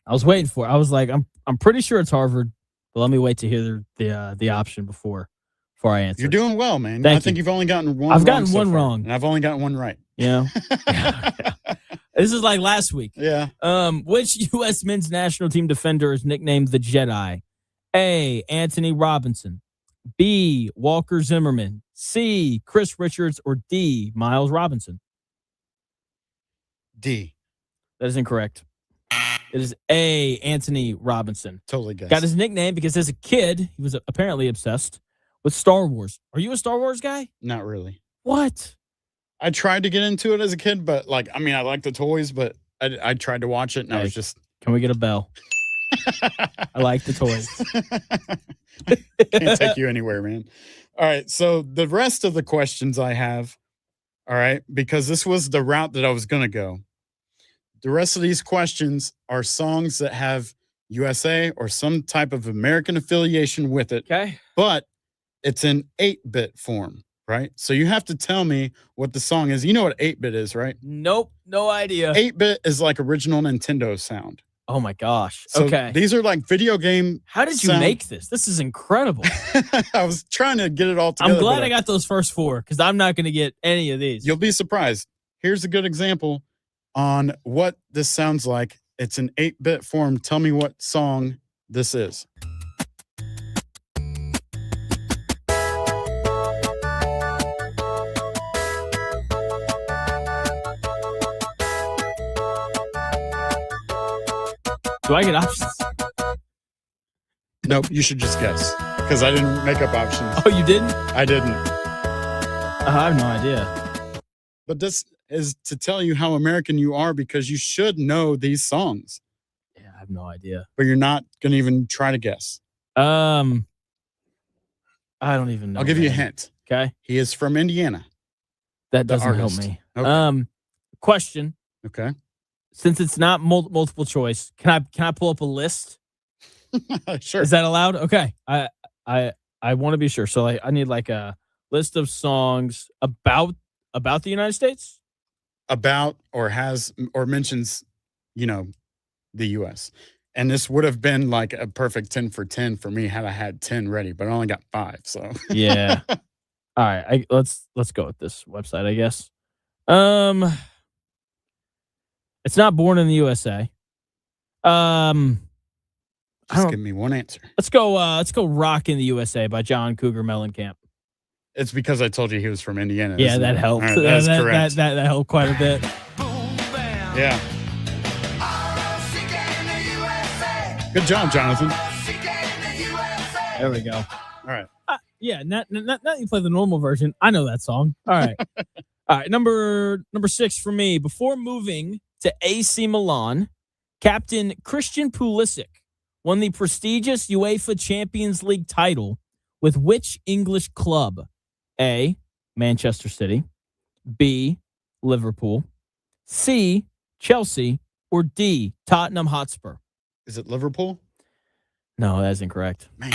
I was waiting for it. I was like, I'm pretty sure it's Harvard, but let me wait to hear the option before before I answer. You're doing well, man. Thank I think you. you've only gotten one. I've gotten so one far, wrong. and I've only gotten one right. Yeah. This is like last week. Yeah. Which U.S. men's national team defender is nicknamed the Jedi? A. Anthony Robinson. B. Walker Zimmerman. C. Chris Richards. Or D. Miles Robinson. D. That is incorrect. It is A. Anthony Robinson. Totally guessed. Got his nickname because as a kid, he was apparently obsessed with Star Wars. Are you a Star Wars guy? Not really. What? I tried to get into it as a kid, but I like the toys, but I tried to watch it and I was just. Can we get a bell? I like the toys. Can't take you anywhere, man. All right. So the rest of the questions I have, all right, because this was the route that I was going to go. The rest of these questions are songs that have USA or some type of American affiliation with it. Okay. But it's in 8-bit form, right? So you have to tell me what the song is. You know what 8-bit is, right? Nope. No idea. 8-bit is like original Nintendo sound. Oh my gosh. So okay. These are like video game. How did you make this? This is incredible. I was trying to get it all together. I'm glad I got those first four because I'm not going to get any of these. You'll be surprised. Here's a good example on what this sounds like. It's an 8-bit form. Tell me what song this is. Do I get options? Nope, you should just guess because I didn't make up options. Oh, you didn't? I didn't. I have no idea. But this is to tell you how American you are because you should know these songs. Yeah, I have no idea. But you're not going to even try to guess. I don't even know. I'll give you a hint. Okay. He is from Indiana. That doesn't help me. Okay. Question. Okay. Since it's not multiple choice, can I pull up a list? Sure. Is that allowed? Okay. I want to be sure. So I need like a list of songs about the United States? About or mentions, the US. And this would have been like a perfect 10 for 10 for me had I had 10 ready, but I only got 5. So yeah. All right. Let's go with this website, I guess. It's not Born in the USA. Just give me one answer. Let's go Rock in the USA by John Cougar Mellencamp. It's because I told you he was from Indiana. Yeah, that helped. Right, that's correct. That helped quite a bit. Yeah. Good job, Jonathan. There we go. All right. Yeah, not you play the normal version. I know that song. All right. All right, number 6 for me. Before moving to AC Milan, Captain Christian Pulisic won the prestigious UEFA Champions League title with which English club? A. Manchester City. B. Liverpool. C. Chelsea. Or D. Tottenham Hotspur. Is it Liverpool? No, that's incorrect. Man.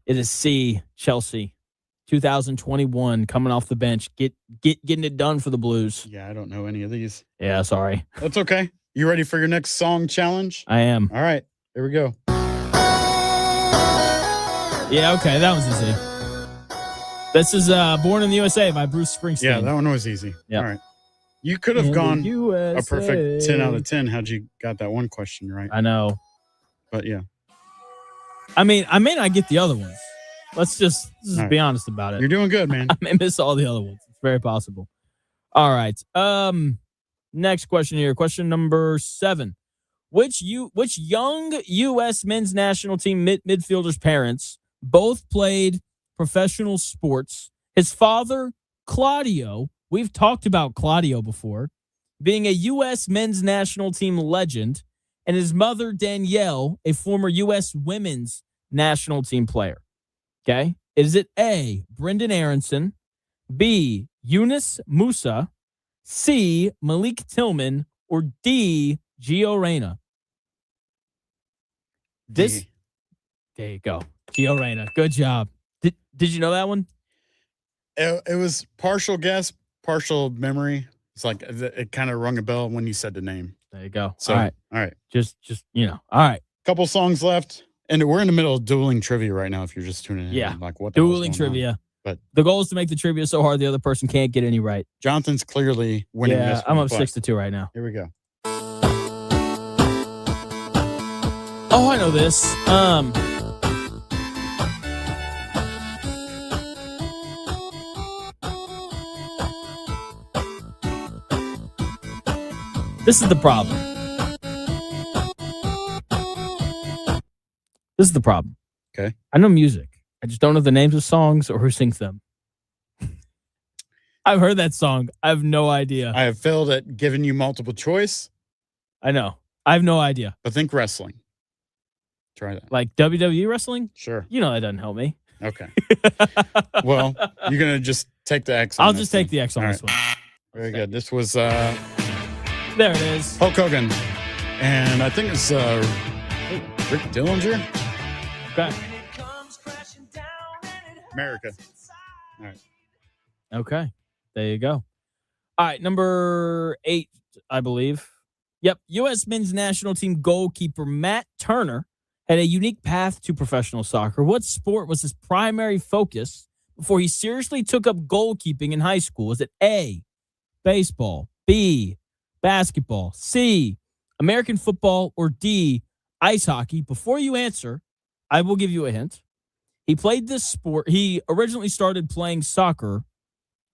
It is C. Chelsea. 2021, coming off the bench, getting it done for the Blues. Yeah, I don't know any of these. Yeah, sorry. That's okay. You ready for your next song challenge? I am. All right, here we go. Yeah, okay, that was easy. This is Born in the USA by Bruce Springsteen. Yeah, that one was easy. Yep. All right. You could have gone USA. a perfect 10 out of 10 had you got that one question right. I know. But yeah. I mean, I may not get the other ones. Let's just right. be honest about it. You're doing good, man. I may miss all the other ones. It's very possible. All right. Next question here. Question number 7. Which young U.S. men's national team midfielders' parents both played professional sports? His father, Claudio, we've talked about Claudio before, being a U.S. men's national team legend, and his mother, Danielle, a former U.S. women's national team player. Okay. Is it A, Brendan Aronson, B, Eunice Musa, C, Malik Tillman, or D, Gio Reyna? There you go. Gio Reyna. Good job. Did you know that one? It was partial guess, partial memory. It's like it kind of rung a bell when you said the name. There you go. So, all right. Just all right. Couple songs left. And we're in the middle of dueling trivia right now if you're just tuning in. Yeah. Like what? Dueling trivia. But the goal is to make the trivia so hard the other person can't get any right. Jonathan's clearly winning Yeah, this I'm one. up 6-2 right now. Here we go. Oh, I know this. This is the problem. This is the problem. Okay. I know music. I just don't know the names of songs or who sings them. I've heard that song. I have no idea. I have failed at giving you multiple choice, I know. I have no idea. but think wrestling. Try that. Like WWE wrestling? Sure. You know that doesn't help me. Okay. Well, you're going to just take the X on I'll this just take one. the X on All this right. one. Very good. This was There it is. Hulk Hogan. And I think it's Rick Dillinger. Okay. America. All right. Okay. There you go. All right. Number 8, I believe. Yep. U.S. men's national team goalkeeper Matt Turner had a unique path to professional soccer. What sport was his primary focus before he seriously took up goalkeeping in high school? Was it A, baseball, B, basketball, C, American football, or D, ice hockey? Before you answer, I will give you a hint. He played this sport. He originally started playing soccer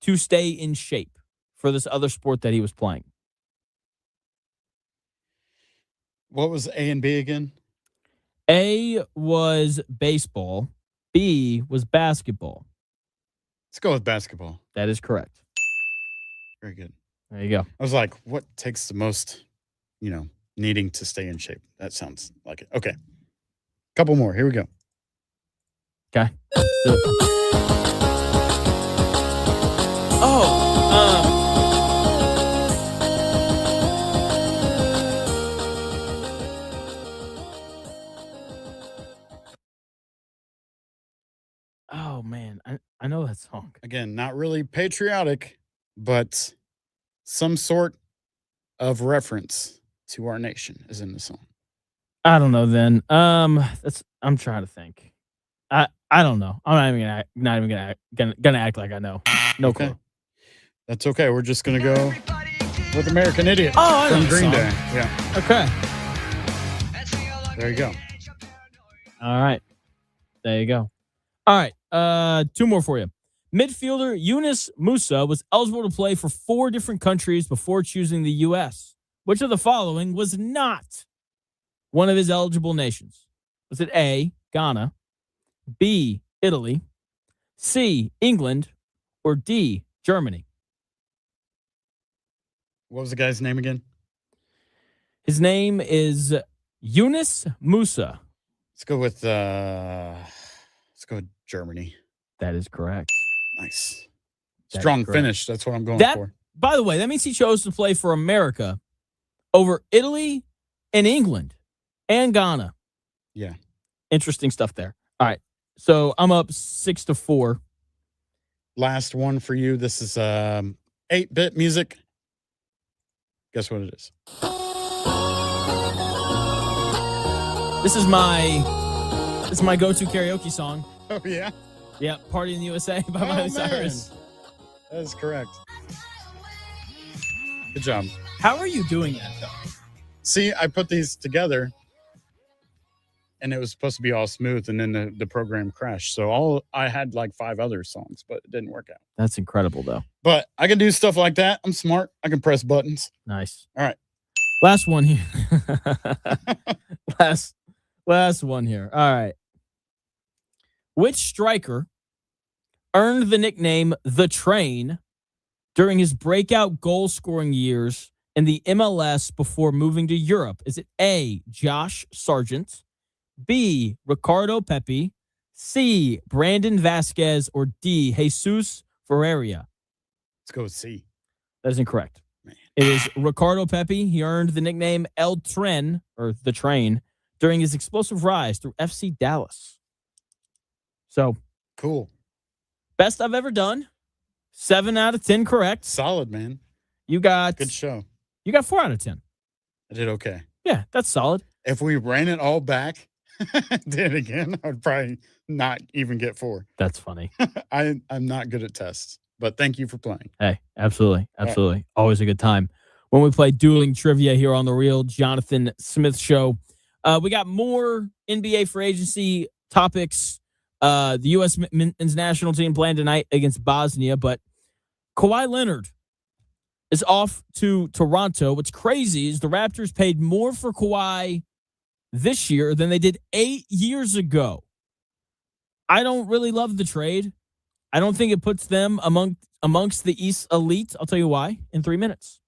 to stay in shape for this other sport that he was playing. What was A and B again? A was baseball. B was basketball. Let's go with basketball. That is correct. Very good. There you go. I was like, what takes the most, needing to stay in shape? That sounds like it. Okay. Couple more. Here we go. Okay. Oh man, I know that song. Again, not really patriotic, but some sort of reference to our nation is in the song. I don't know then. I'm trying to think. I don't know. I'm not even gonna act like I know. No Okay. clue. That's okay. We're just gonna go with American Idiot Oh, I know from the Green song. Day. Yeah. Okay. There you go. All right. There you go. All right. 2 more for you. Midfielder Yunus Musa was eligible to play for 4 different countries before choosing the U.S. Which of the following was not one of his eligible nations? Was it A, Ghana, B, Italy, C, England, or D, Germany? What was the guy's name again? His name is Yunus Musa. Let's go with Germany. That is correct. Nice. That is Strong correct. finish. That's what I'm going That, for. by the way, that means he chose to play for America over Italy and England and Ghana. Yeah. Interesting stuff there. All right. So I'm up 6-4. Last one for you. This is 8-bit music. Guess what it is? This is my go-to karaoke song. Oh, yeah? Yeah, Party in the USA by Miley Cyrus. That is correct. Good job. How are you doing that, though? See, I put these together, and it was supposed to be all smooth, and then the program crashed. So I had like 5 other songs, but it didn't work out. That's incredible, though. But I can do stuff like that. I'm smart. I can press buttons. Nice. All right. Last one here. Last one here. All right. Which striker earned the nickname The Train during his breakout goal-scoring years in the MLS before moving to Europe? Is it A, Josh Sargent, B, Ricardo Pepi, C, Brandon Vasquez, or D, Jesus Ferreira? Let's go with C. That is incorrect. Man. It is Ricardo Pepi. He earned the nickname El Tren, or The Train, during his explosive rise through FC Dallas. So, Cool. best I've ever done. 7 out of 10 correct. Solid, man. You got Good show. 4 out of 10. I did okay. Yeah, that's solid. If we ran it all back, did it again, I would probably not even get 4. That's funny. I'm not good at tests, but thank you for playing. Hey, absolutely. Absolutely. Always a good time when we play dueling trivia here on the Real Jonathan Smith Show. We got more NBA free agency topics. The U.S. men's national team playing tonight against Bosnia, but Kawhi Leonard is off to Toronto. What's crazy is the Raptors paid more for Kawhi this year than they did 8 years ago. I don't really love the trade. I don't think it puts them amongst the East elite. I'll tell you why in 3 minutes.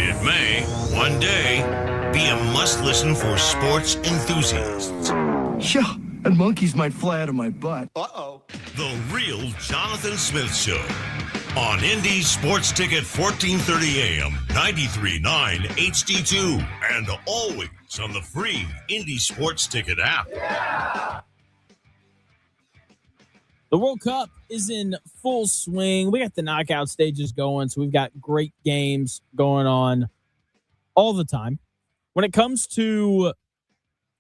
It may, one day, be a must-listen for sports enthusiasts. Yeah, and monkeys might fly out of my butt. Uh-oh. The Real Jonathan Smith Show on Indy Sports Ticket 1430 AM, 93.9 HD2, and always on the free Indy Sports Ticket app. Yeah. The World Cup is in full swing. We got the knockout stages going, so we've got great games going on all the time. When it comes to,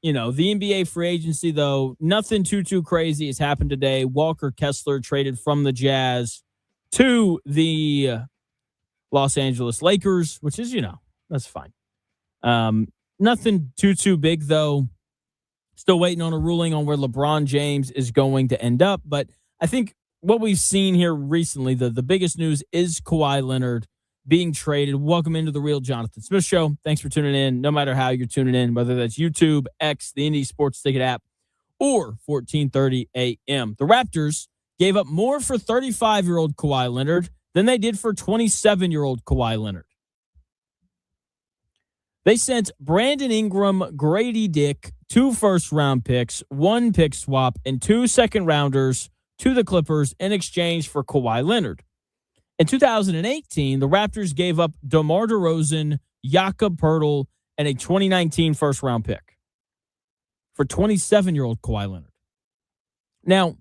the NBA free agency, though, nothing too crazy has happened today. Walker Kessler traded from the Jazz to the Los Angeles Lakers, which is, that's fine. Nothing too big, though. Still waiting on a ruling on where LeBron James is going to end up. But I think what we've seen here recently, the biggest news is Kawhi Leonard being traded. Welcome into the Real Jonathan Smith Show. Thanks for tuning in, no matter how you're tuning in, whether that's YouTube, X, the Indy Sports Ticket app, or 1430 AM. The Raptors gave up more for 35-year-old Kawhi Leonard than they did for 27-year-old Kawhi Leonard. They sent Brandon Ingram, Grady Dick, 2 first-round picks, 1 pick swap, and 2 second-rounders to the Clippers in exchange for Kawhi Leonard. In 2018, the Raptors gave up DeMar DeRozan, Jakob Poeltl, and a 2019 first-round pick for 27-year-old Kawhi Leonard. Now,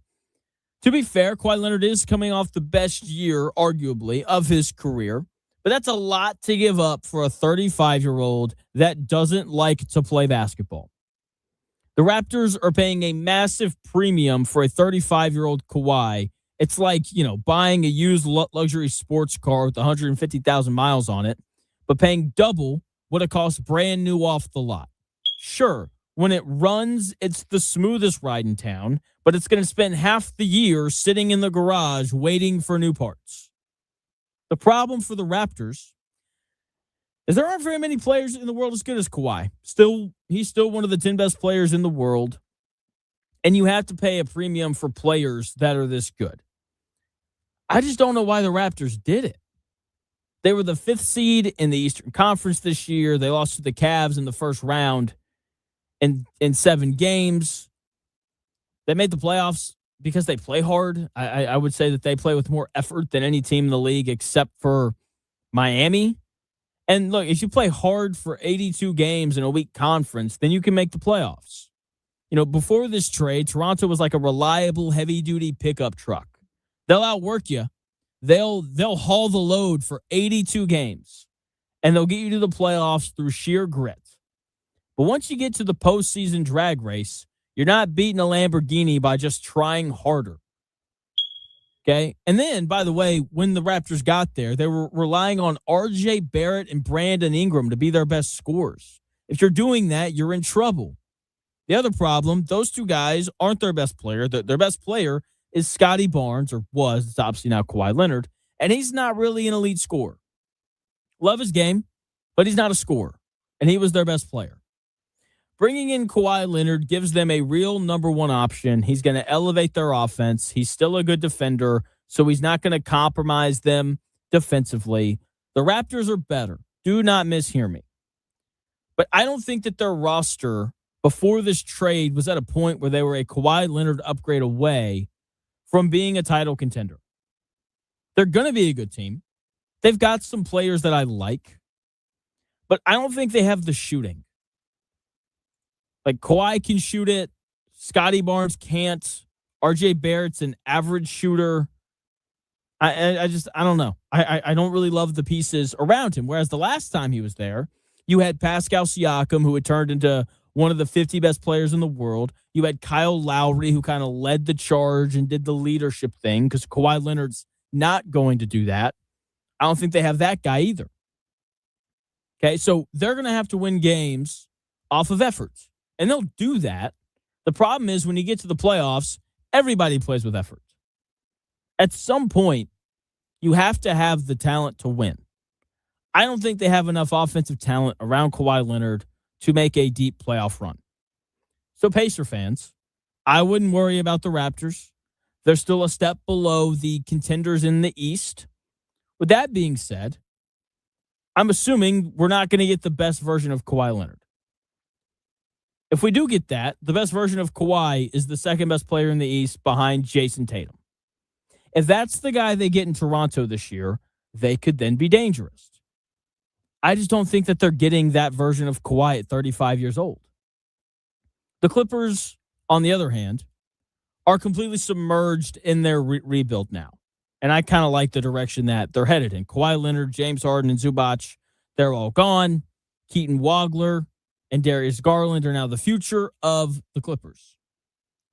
to be fair, Kawhi Leonard is coming off the best year, arguably, of his career, but that's a lot to give up for a 35-year-old that doesn't like to play basketball. The Raptors are paying a massive premium for a 35-year-old Kawhi. It's like, buying a used luxury sports car with 150,000 miles on it, but paying double what it costs brand new off the lot. Sure, when it runs, it's the smoothest ride in town, but it's going to spend half the year sitting in the garage waiting for new parts. The problem for the Raptors is there aren't very many players in the world as good as Kawhi. He's still one of the 10 best players in the world, and you have to pay a premium for players that are this good. I just don't know why the Raptors did it. They were the 5th seed in the Eastern Conference this year. They lost to the Cavs in the first round in 7 games. They made the playoffs because they play hard. I would say that they play with more effort than any team in the league except for Miami. And look, if you play hard for 82 games in a weak conference, then you can make the playoffs. Before this trade, Toronto was like a reliable heavy-duty pickup truck. They'll outwork you. They'll haul the load for 82 games, and they'll get you to the playoffs through sheer grit. But once you get to the postseason drag race, you're not beating a Lamborghini by just trying harder. Okay? And then, by the way, when the Raptors got there, they were relying on R.J. Barrett and Brandon Ingram to be their best scorers. If you're doing that, you're in trouble. The other problem, those 2 guys aren't their best player. Their best player is Scotty Barnes, or was. It's obviously now Kawhi Leonard, and he's not really an elite scorer. Love his game, but he's not a scorer, and he was their best player. Bringing in Kawhi Leonard gives them a real number 1 option. He's going to elevate their offense. He's still a good defender, so he's not going to compromise them defensively. The Raptors are better. Do not mishear me. But I don't think that their roster before this trade was at a point where they were a Kawhi Leonard upgrade away from being a title contender. They're going to be a good team. They've got some players that I like, but I don't think they have the shooting. Like, Kawhi can shoot it. Scotty Barnes can't. R.J. Barrett's an average shooter. I don't know. I don't really love the pieces around him. Whereas the last time he was there, you had Pascal Siakam, who had turned into one of the 50 best players in the world. You had Kyle Lowry, who kind of led the charge and did the leadership thing, because Kawhi Leonard's not going to do that. I don't think they have that guy either. Okay, so they're going to have to win games off of effort, and they'll do that. The problem is when you get to the playoffs, everybody plays with effort. At some point, you have to have the talent to win. I don't think they have enough offensive talent around Kawhi Leonard to make a deep playoff run. So, Pacer fans, I wouldn't worry about the Raptors. They're still a step below the contenders in the East. With that being said, I'm assuming we're not going to get the best version of Kawhi Leonard. If we do get that, the best version of Kawhi is the second best player in the East behind Jason Tatum. If that's the guy they get in Toronto this year, they could then be dangerous. I just don't think that they're getting that version of Kawhi at 35 years old. The Clippers, on the other hand, are completely submerged in their rebuild now. And I kind of like the direction that they're headed in. Kawhi Leonard, James Harden, and Zubac, they're all gone. Keaton Wagler and Darius Garland are now the future of the Clippers.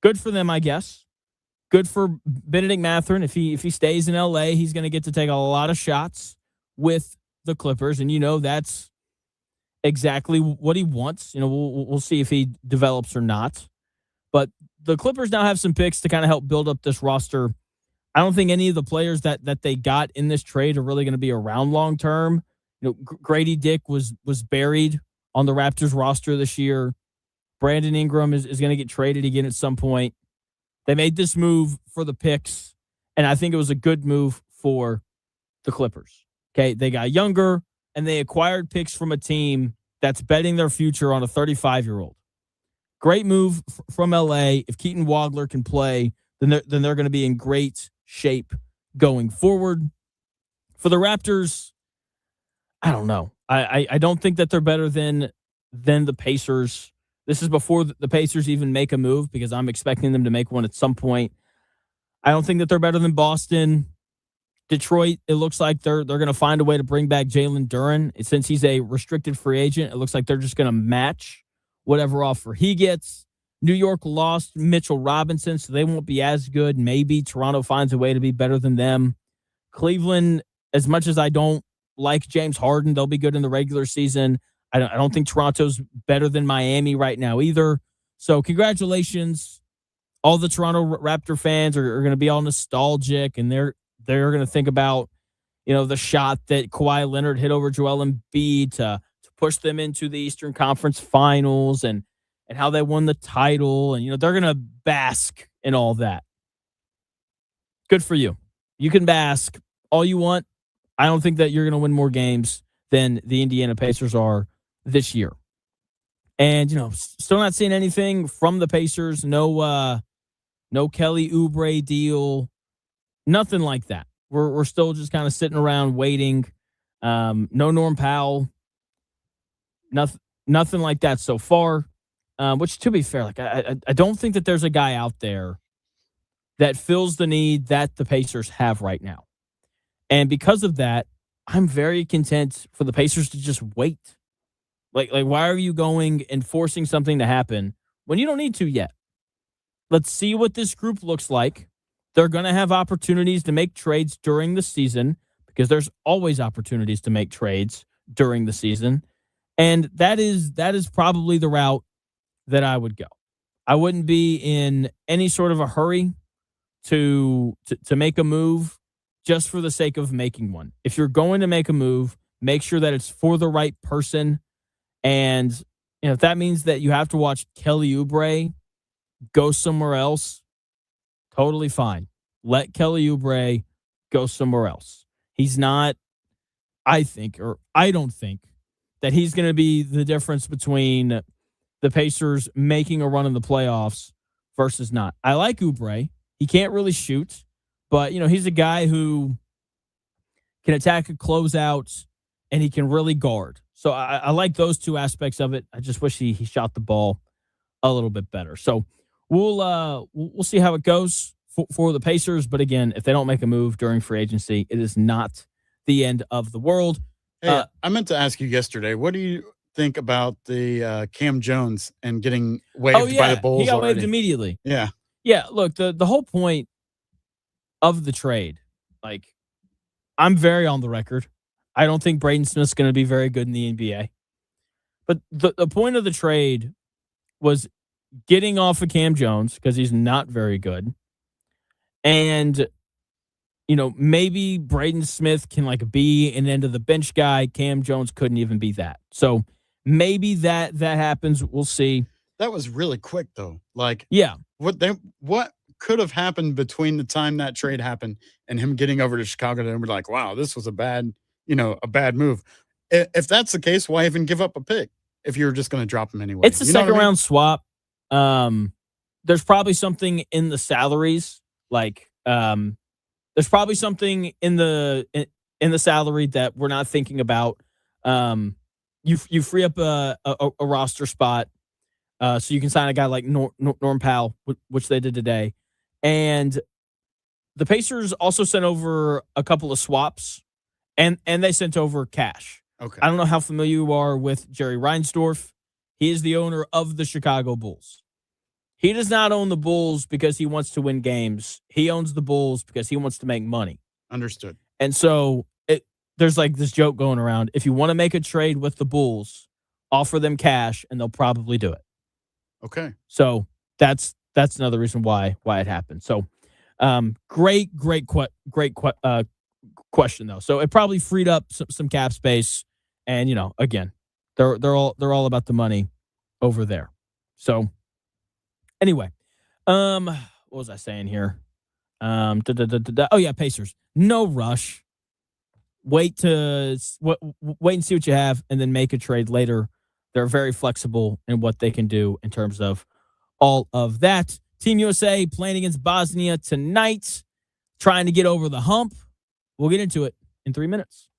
Good for them, I guess. Good for Benedict Mathurin. If he stays in L.A., he's going to get to take a lot of shots with the Clippers, and that's exactly what he wants. We'll see if he develops or not. the Clippers now have some picks to kind of help build up this roster. I don't think any of the players that they got in this trade are really going to be around long term. Grady Dick was buried on the Raptors roster this year. Brandon Ingram is going to get traded again at some point. They made this move for the picks, and I think it was a good move for the Clippers. Okay, they got younger, and they acquired picks from a team that's betting their future on a 35-year-old. Great move from LA. If Keaton Wagler can play, then they're going to be in great shape going forward. For the Raptors, I don't know. I don't think that they're better than the Pacers. This is before the Pacers even make a move because I'm expecting them to make one at some point. I don't think that they're better than Boston. Detroit, it looks like they're going to find a way to bring back Jalen Duren. Since he's a restricted free agent, it looks like they're just going to match whatever offer he gets. New York lost Mitchell Robinson, so they won't be as good. Maybe Toronto finds a way to be better than them. Cleveland, as much as I don't like James Harden, they'll be good in the regular season. I don't think Toronto's better than Miami right now either. So congratulations. All the Toronto Raptor fans are going to be all nostalgic, and they're going to think about, the shot that Kawhi Leonard hit over Joel Embiid to push them into the Eastern Conference Finals and how they won the title. And, they're going to bask in all that. Good for you. You can bask all you want. I don't think that you're going to win more games than the Indiana Pacers are this year. And, still not seeing anything from the Pacers. No Kelly Oubre deal. Nothing like that. We're still just kind of sitting around waiting. No Norm Powell. Nothing like that so far. Which, to be fair, I don't think that there's a guy out there that fills the need that the Pacers have right now. And because of that, I'm very content for the Pacers to just wait. Like why are you going and forcing something to happen when you don't need to yet? Let's see what this group looks like. They're going to have opportunities to make trades during the season because there's always opportunities to make trades during the season. And that is probably the route that I would go. I wouldn't be in any sort of a hurry to make a move just for the sake of making one. If you're going to make a move, make sure that it's for the right person. And if that means that you have to watch Kelly Oubre go somewhere else, totally fine. Let Kelly Oubre go somewhere else. He's not, I don't think that he's going to be the difference between the Pacers making a run in the playoffs versus not. I like Oubre. He can't really shoot, but, he's a guy who can attack a closeout and he can really guard. So I like those two aspects of it. I just wish he shot the ball a little bit better. So we'll see how it goes for the Pacers. But again, if they don't make a move during free agency, it is not the end of the world. Hey, I meant to ask you yesterday, what do you think about the Cam Jones and getting waived by the Bulls? He got already? waived immediately. Yeah. Yeah, look, the whole point of the trade, I'm very on the record. I don't think Braden Smith's going to be very good in the NBA. But the point of the trade was getting off of Cam Jones because he's not very good. And, maybe Braden Smith can be an end of the bench guy. Cam Jones couldn't even be that. So maybe that happens. We'll see. That was really quick though. Yeah. What could have happened between the time that trade happened and him getting over to Chicago and we're like, wow, this was a bad move. If that's the case, why even give up a pick if you're just going to drop him anyway? It's a second round swap. There's probably something in the salaries. There's probably something in the salary that we're not thinking about. You free up a roster spot, so you can sign a guy like Norm Powell, which they did today. And the Pacers also sent over a couple of swaps, and they sent over cash. Okay. I don't know how familiar you are with Jerry Reinsdorf. He is the owner of the Chicago Bulls. He does not own the Bulls because he wants to win games. He owns the Bulls because he wants to make money. Understood. And so there's this joke going around. If you want to make a trade with the Bulls, offer them cash and they'll probably do it. Okay. So that's that's another reason why it happened. So, great question though. So it probably freed up some cap space, and again, they're all about the money over there. So anyway, what was I saying here? Oh yeah, Pacers. No rush. Wait and see what you have, and then make a trade later. They're very flexible in what they can do in terms of all of that. Team USA playing against Bosnia tonight, trying to get over the hump. We'll get into it in 3 minutes.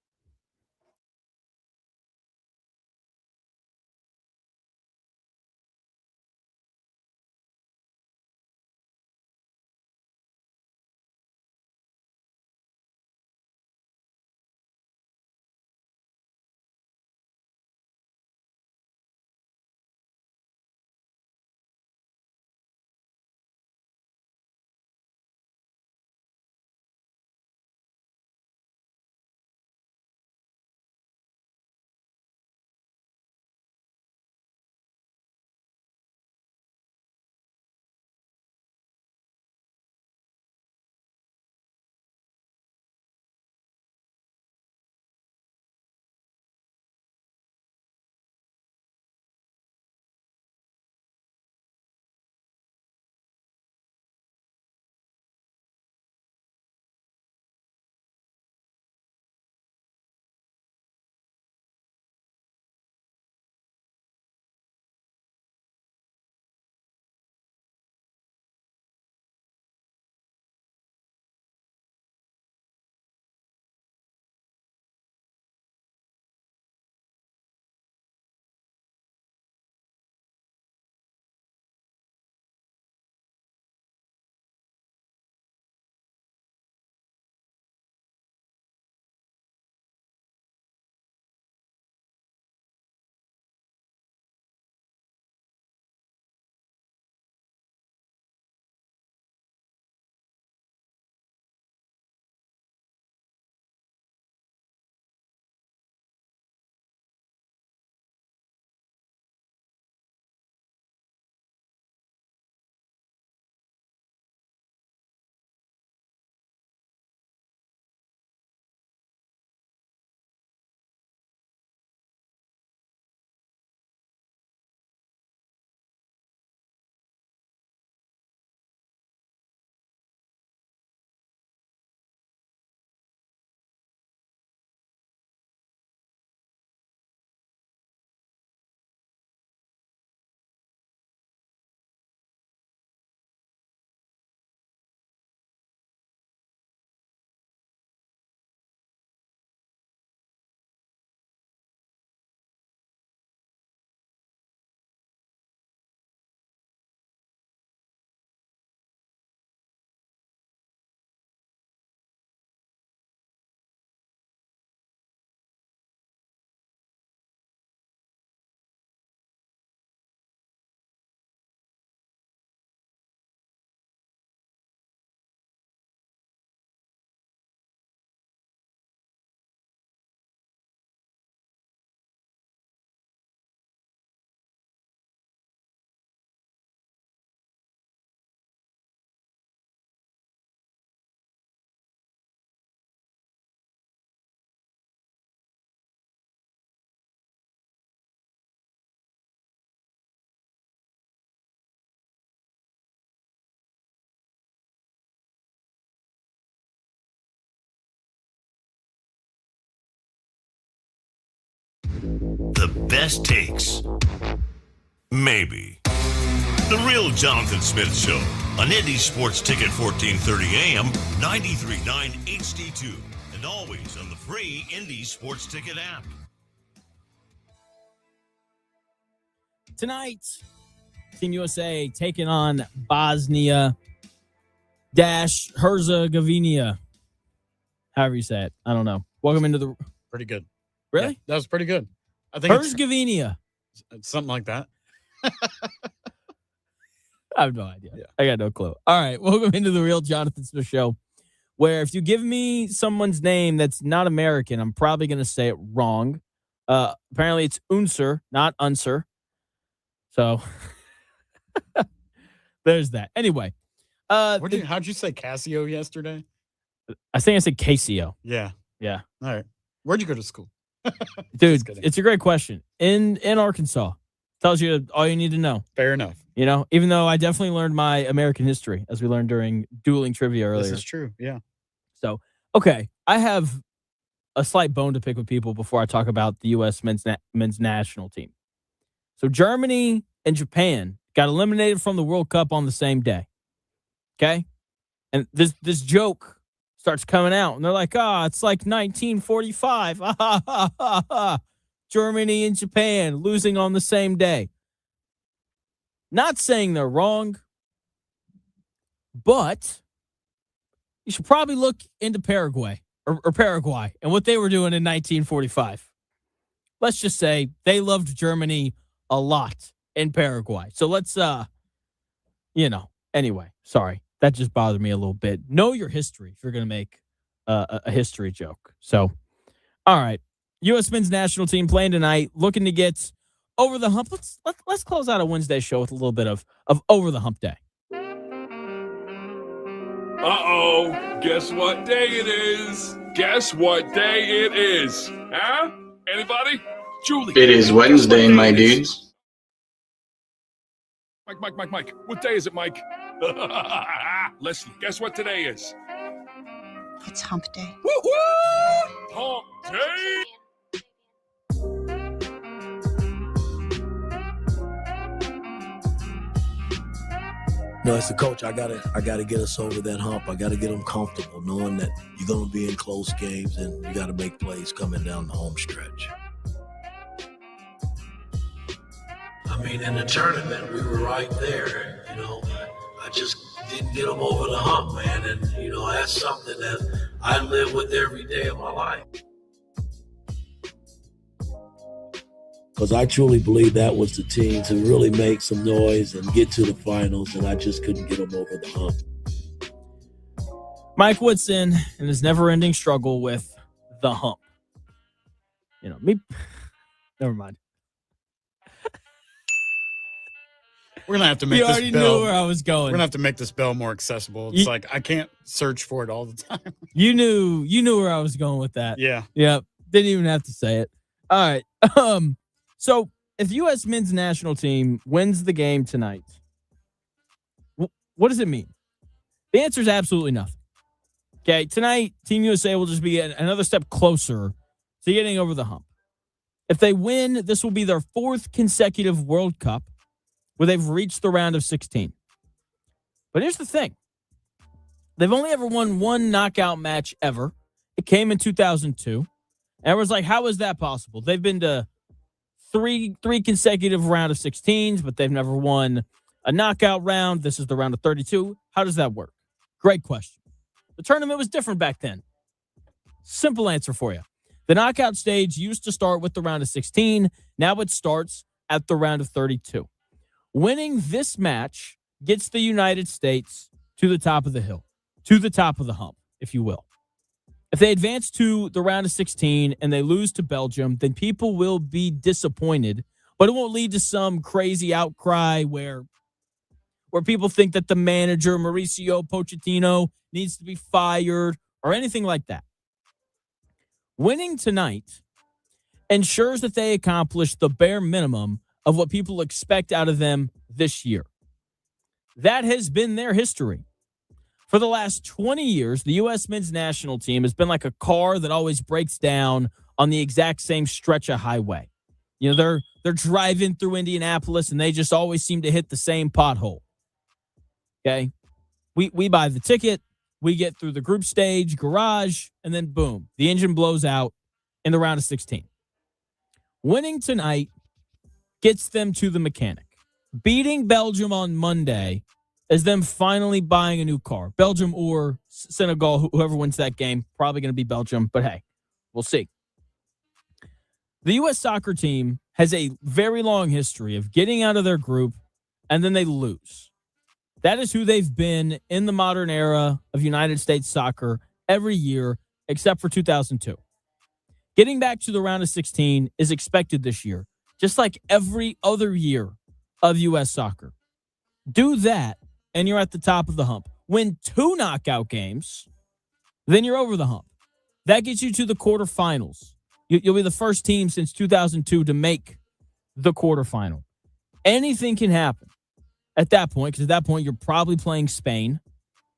The best takes. Maybe. The Real Jonathan Smith Show on Indy Sports Ticket 1430 AM, 93.9 HD2, and always on the free Indy Sports Ticket app. Tonight, Team USA taking on Bosnia-Herzegovina. However you say it. I don't know. Welcome into the... Pretty good. Really? Yeah, that was pretty good. I think Herzegovina. it's something like that. I have no idea. Yeah. I got no clue. All right. Welcome into the Real Jonathan Smith Show, where if you give me someone's name that's not American, I'm probably going to say it wrong. Apparently it's Unser, not Unser. So there's that. Anyway, How'd you say Casio yesterday? I think I said Casio. Yeah. Yeah. All right. Where'd you go to school? Dude, it's a great question. In Arkansas. Tells you all you need to know. Fair enough. You know, even though I definitely learned my American history, as we learned during Deuling trivia earlier. This is true. Yeah. So, okay, I have a slight bone to pick with people before I talk about the U.S. men's national team. So Germany and Japan got eliminated from the World Cup on the same day. Okay? And this joke starts coming out, and they're like, it's like 1945. Germany and Japan losing on the same day. Not saying they're wrong, but you should probably look into Paraguay or Paraguay and what they were doing in 1945. Let's just say they loved Germany a lot in Paraguay. So let's, anyway, sorry. That just bothered me a little bit. Know your history if you're going to make a history joke. So, all right. U.S. men's national team playing tonight, looking to get over the hump. Let's close out a Wednesday show with a little bit of over the hump day. Uh-oh, guess what day it is? Guess what day it is? Huh? Anybody? Julie. It is Wednesday, my dudes. Mike. What day is it, Mike? Listen, guess what today is? It's Hump Day. Woo-hoo! Hump Day! No, as a coach, I gotta get us over that hump. I gotta get them comfortable, knowing that you're gonna be in close games and you gotta make plays coming down the home stretch. I mean, in the tournament, we were right there. I just didn't get them over the hump, man. And that's something that I live with every day of my life. Because I truly believe that was the team to really make some noise and get to the finals, and I just couldn't get them over the hump. Mike Woodson and his never-ending struggle with the hump. Me. Never mind. We're gonna have to make you this already bell. knew where I was going. We're gonna have to make this bell more accessible. It's like I can't search for it all the time. You knew where I was going with that. Yeah. Yep. Didn't even have to say it. All right. So if U.S. men's national team wins the game tonight, what does it mean? The answer is absolutely nothing. Okay, tonight, Team USA will just be another step closer to getting over the hump. If they win, this will be their fourth consecutive World Cup where they've reached the round of 16. But here's the thing. They've only ever won one knockout match ever. It came in 2002. And everyone's like, how is that possible? They've been to three consecutive round of 16s, but they've never won a knockout round. This is the round of 32. How does that work? Great question. The tournament was different back then. Simple answer for you. The knockout stage used to start with the round of 16. Now it starts at the round of 32. Winning this match gets the United States to the top of the hill, to the top of the hump, if you will. If they advance to the round of 16 and they lose to Belgium, then people will be disappointed, but it won't lead to some crazy outcry where people think that the manager, Mauricio Pochettino, needs to be fired or anything like that. Winning tonight ensures that they accomplish the bare minimum of what people expect out of them this year. That has been their history. For the last 20 years, the U.S. men's national team has been like a car that always breaks down on the exact same stretch of highway. They're driving through Indianapolis and they just always seem to hit the same pothole. Okay? We buy the ticket, we get through the group stage, garage, and then boom, the engine blows out in the round of 16. Winning tonight gets them to the mechanic. Beating Belgium on Monday is them finally buying a new car. Belgium or Senegal, whoever wins that game, probably going to be Belgium, but hey, we'll see. The U.S. soccer team has a very long history of getting out of their group and then they lose. That is who they've been in the modern era of United States soccer every year except for 2002. Getting back to the round of 16 is expected this year, just like every other year of U.S. soccer. Do that, and you're at the top of the hump. Win 2 knockout games, then you're over the hump. That gets you to the quarterfinals. You'll be the first team since 2002 to make the quarterfinal. Anything can happen at that point, because at that point, you're probably playing Spain.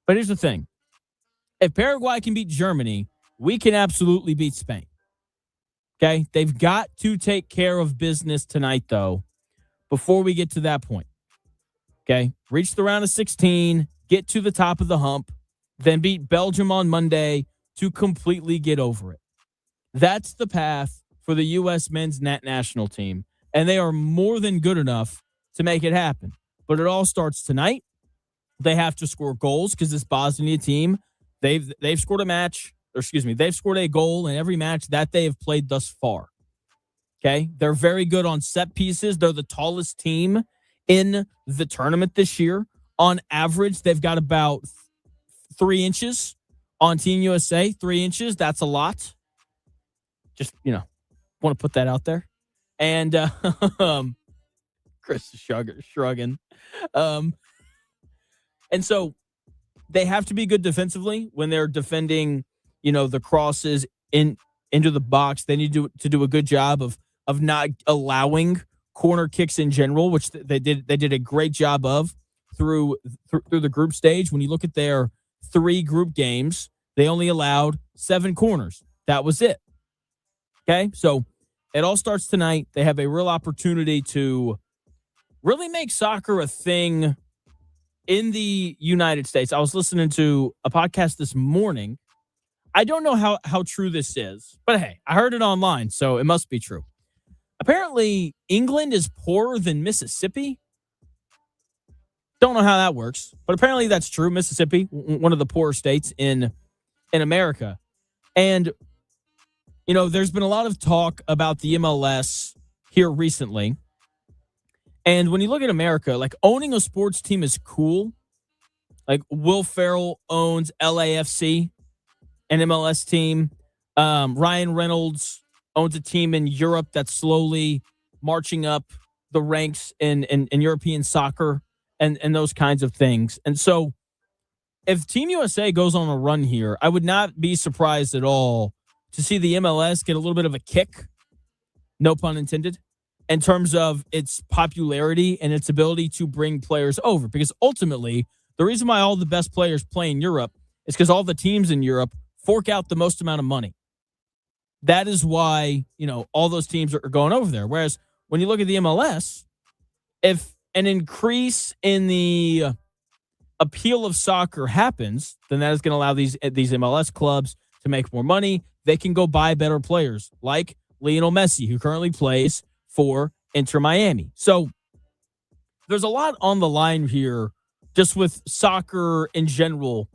But here's the thing. If Paraguay can beat Germany, we can absolutely beat Spain. Okay? They've got to take care of business tonight, though, before we get to that point. Okay? Reach the round of 16, get to the top of the hump, then beat Belgium on Monday to completely get over it. That's the path for the U.S. men's national team, and they are more than good enough to make it happen. But it all starts tonight. They have to score goals because this Bosnia team, they've scored they've scored a goal in every match that they have played thus far. Okay? They're very good on set pieces. They're the tallest team in the tournament this year. On average, they've got about 3 inches on Team USA. 3 inches, that's a lot. Just, want to put that out there. And Chris is shrugging. And so they have to be good defensively when they're defending, the crosses into the box. They need to do a good job of not allowing corner kicks in general, which they did a great job of through the group stage. When you look at their 3 group games, they only allowed 7 corners. That was it. Okay, so it all starts tonight. They have a real opportunity to really make soccer a thing in the United States. I was listening to a podcast this morning. I don't know how true this is, but hey, I heard it online, so it must be true. Apparently, England is poorer than Mississippi. Don't know how that works, but apparently that's true. Mississippi, one of the poorer states in America. And, there's been a lot of talk about the MLS here recently. And when you look at America, like owning a sports team is cool. Like Will Ferrell owns LAFC, an MLS team. Ryan Reynolds owns a team in Europe that's slowly marching up the ranks in European soccer and those kinds of things. And so if Team USA goes on a run here, I would not be surprised at all to see the MLS get a little bit of a kick, no pun intended, in terms of its popularity and its ability to bring players over. Because ultimately, the reason why all the best players play in Europe is because all the teams in Europe fork out the most amount of money. That is why, all those teams are going over there. Whereas when you look at the MLS, if an increase in the appeal of soccer happens, then that is going to allow these MLS clubs to make more money. They can go buy better players like Lionel Messi, who currently plays for Inter Miami. So there's a lot on the line here just with soccer in general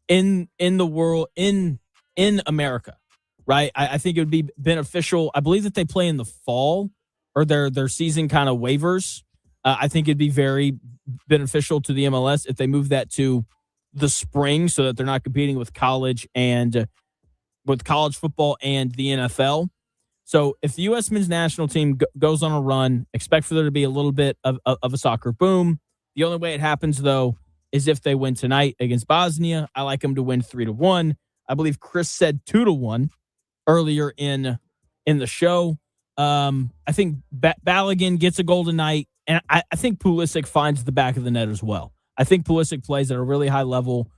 in the world, in America, right? I think it would be beneficial. I believe that they play in the fall or their season kind of waivers. I think it'd be very beneficial to the MLS if they move that to the spring so that they're not competing with college football and the NFL. So if the U.S. men's national team goes on a run, expect for there to be a little bit of a soccer boom. The only way it happens, though, is if they win tonight against Bosnia. I like them to win 3-1. I believe Chris said 2-1 earlier in the show. I think Balogun gets a goal tonight, and I think Pulisic finds the back of the net as well. I think Pulisic plays at a really high level.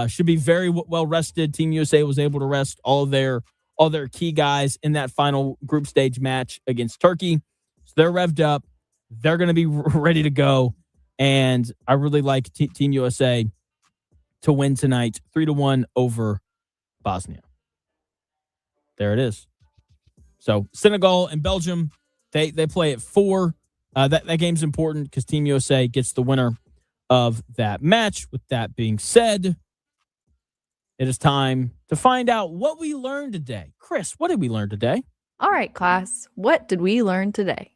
Should be very well rested. Team USA was able to rest all their key guys in that final group stage match against Turkey. So they're revved up. They're going to be ready to go. And I really like Team USA to win tonight, 3-1 over Bosnia. There it is. So Senegal and Belgium, they play at 4. That game's important because Team USA gets the winner of that match. With that being said, it is time to find out what we learned today. Chris, what did we learn today? All right, class. What did we learn today?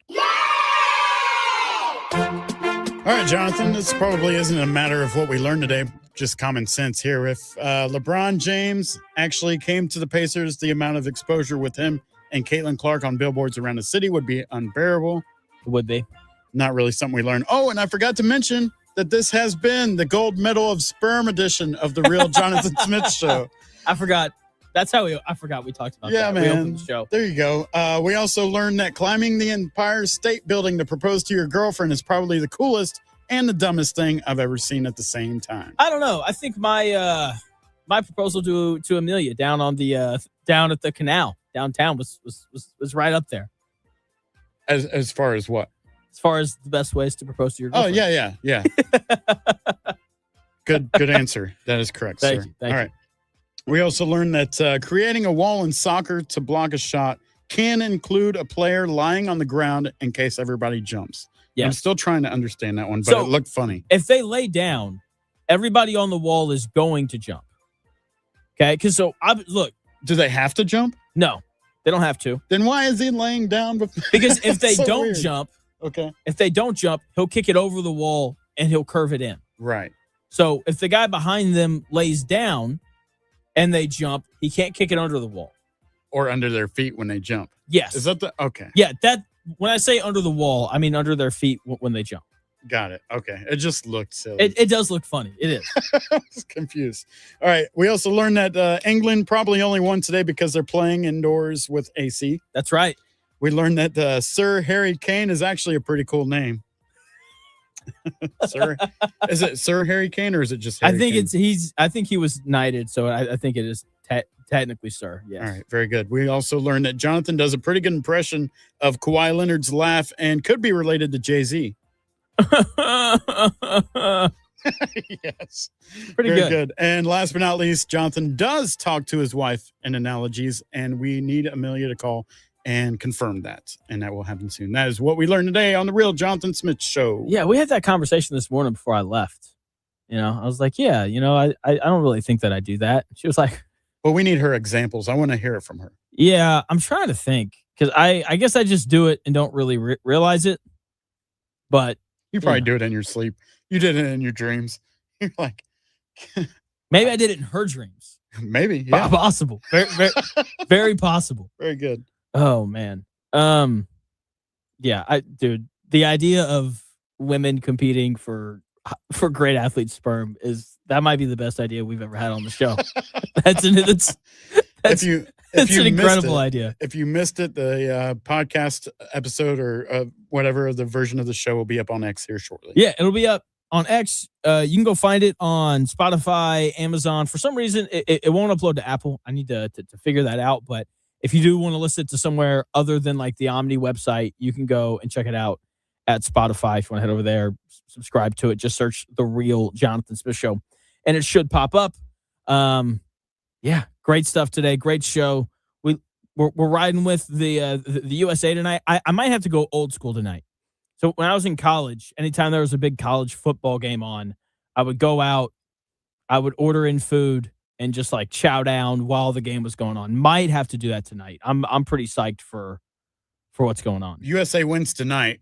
All right, Jonathan, this probably isn't a matter of what we learned today, just common sense here. If LeBron James actually came to the Pacers, the amount of exposure with him and Caitlin Clark on billboards around the city would be unbearable. It would be. Not really something we learned. Oh, and I forgot to mention that this has been the gold medal of sperm edition of the Real Jonathan Smith Show. I forgot. That's how I forgot we talked about that. Man. We opened the show. There you go. We also learned that climbing the Empire State Building to propose to your girlfriend is probably the coolest and the dumbest thing I've ever seen at the same time. I don't know. I think my proposal to Amelia down on the down at the canal downtown was right up there. As far as what? As far as the best ways to propose to your girlfriend. Oh, yeah. Good answer. That is correct, Thank sir. you. Thank All you. right. We also learned that creating a wall in soccer to block a shot can include a player lying on the ground in case everybody jumps. Yes. I'm still trying to understand that one, but it looked funny. If they lay down, everybody on the wall is going to jump. Okay? Because look. Do they have to jump? No, they don't have to. Then why is he laying down? Because if they So don't weird. jump, okay. If they don't jump, he'll kick it over the wall and he'll curve it in. Right. So if the guy behind them lays down and they jump, he can't kick it under the wall. Or under their feet when they jump. Yes. Is that okay? Yeah, when I say under the wall, I mean under their feet when they jump. Got it. Okay. It just looked silly. It does look funny. It is. I was confused. All right. We also learned that England probably only won today because they're playing indoors with AC. That's right. We learned that Sir Harry Kane is actually a pretty cool name. Sir, is it Sir Harry Kane or is it just Harry Kane? I think he was knighted, so I think it is technically Sir. Yes. All right, very good. We also learned that Jonathan does a pretty good impression of Kawhi Leonard's laugh and could be related to Jay-Z. Yes. Pretty very good. good. And last but not least, Jonathan does talk to his wife in analogies, and we need Amelia to call and confirm that, and that will happen soon. That is what we learned today on the Real Jonathan Smith Show. Yeah, we had that conversation this morning before I left. I was like, yeah, I don't really think that I do that. She was like, well, we need her examples. I want to hear it from her. Yeah, I'm trying to think because I guess I just do it and don't really realize it. But you probably do it in your sleep. You did it in your dreams. You're like, maybe I did it in her dreams. Maybe, yeah, possible. Very, very, very possible. Very good. Oh man. Yeah, dude, the idea of women competing for great athlete sperm that might be the best idea we've ever had on the show. That's an incredible idea. If you missed it, the podcast episode or whatever the version of the show will be up on X here shortly. Yeah, it'll be up on X. You can go find it on Spotify, Amazon. For some reason, it won't upload to Apple. I need to figure that out. But if you do want to listen to somewhere other than like the Omni website, you can go and check it out at Spotify. If you want to head over there, subscribe to it. Just search The Real Jonathan Smith Show, and it should pop up. Yeah, great stuff today. Great show. We're riding with the USA tonight. I might have to go old school tonight. So when I was in college, anytime there was a big college football game on, I would go out, I would order in food and just like chow down while the game was going on. Might have to do that tonight. I'm pretty psyched for what's going on. USA wins tonight,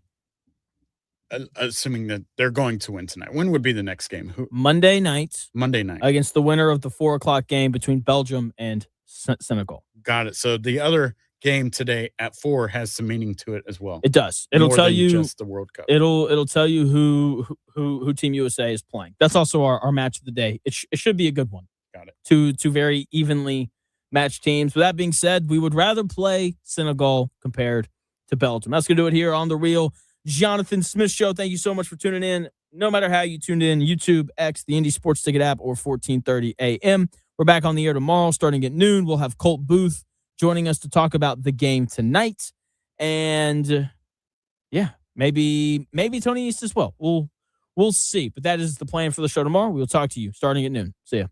assuming that they're going to win tonight. When would be the next game? Monday night. Monday night. Against the winner of the 4:00 game between Belgium and Senegal. Got it. So the other game today at 4 has some meaning to it as well. It does. It'll More tell than you just the World Cup. It'll tell you who Team USA is playing. That's also our match of the day. It should be a good one. Got it. Two very evenly matched teams. With that being said, we would rather play Senegal compared to Belgium. That's gonna do it here on The Real Jonathan Smith Show. Thank you so much for tuning in. No matter how you tuned in, YouTube, X, the Indie Sports Ticket app, or 1430 AM. We're back on the air tomorrow starting at noon. We'll have Colt Booth joining us to talk about the game tonight. And yeah, maybe Tony East as well. We'll see. But that is the plan for the show tomorrow. We'll talk to you starting at noon. See ya.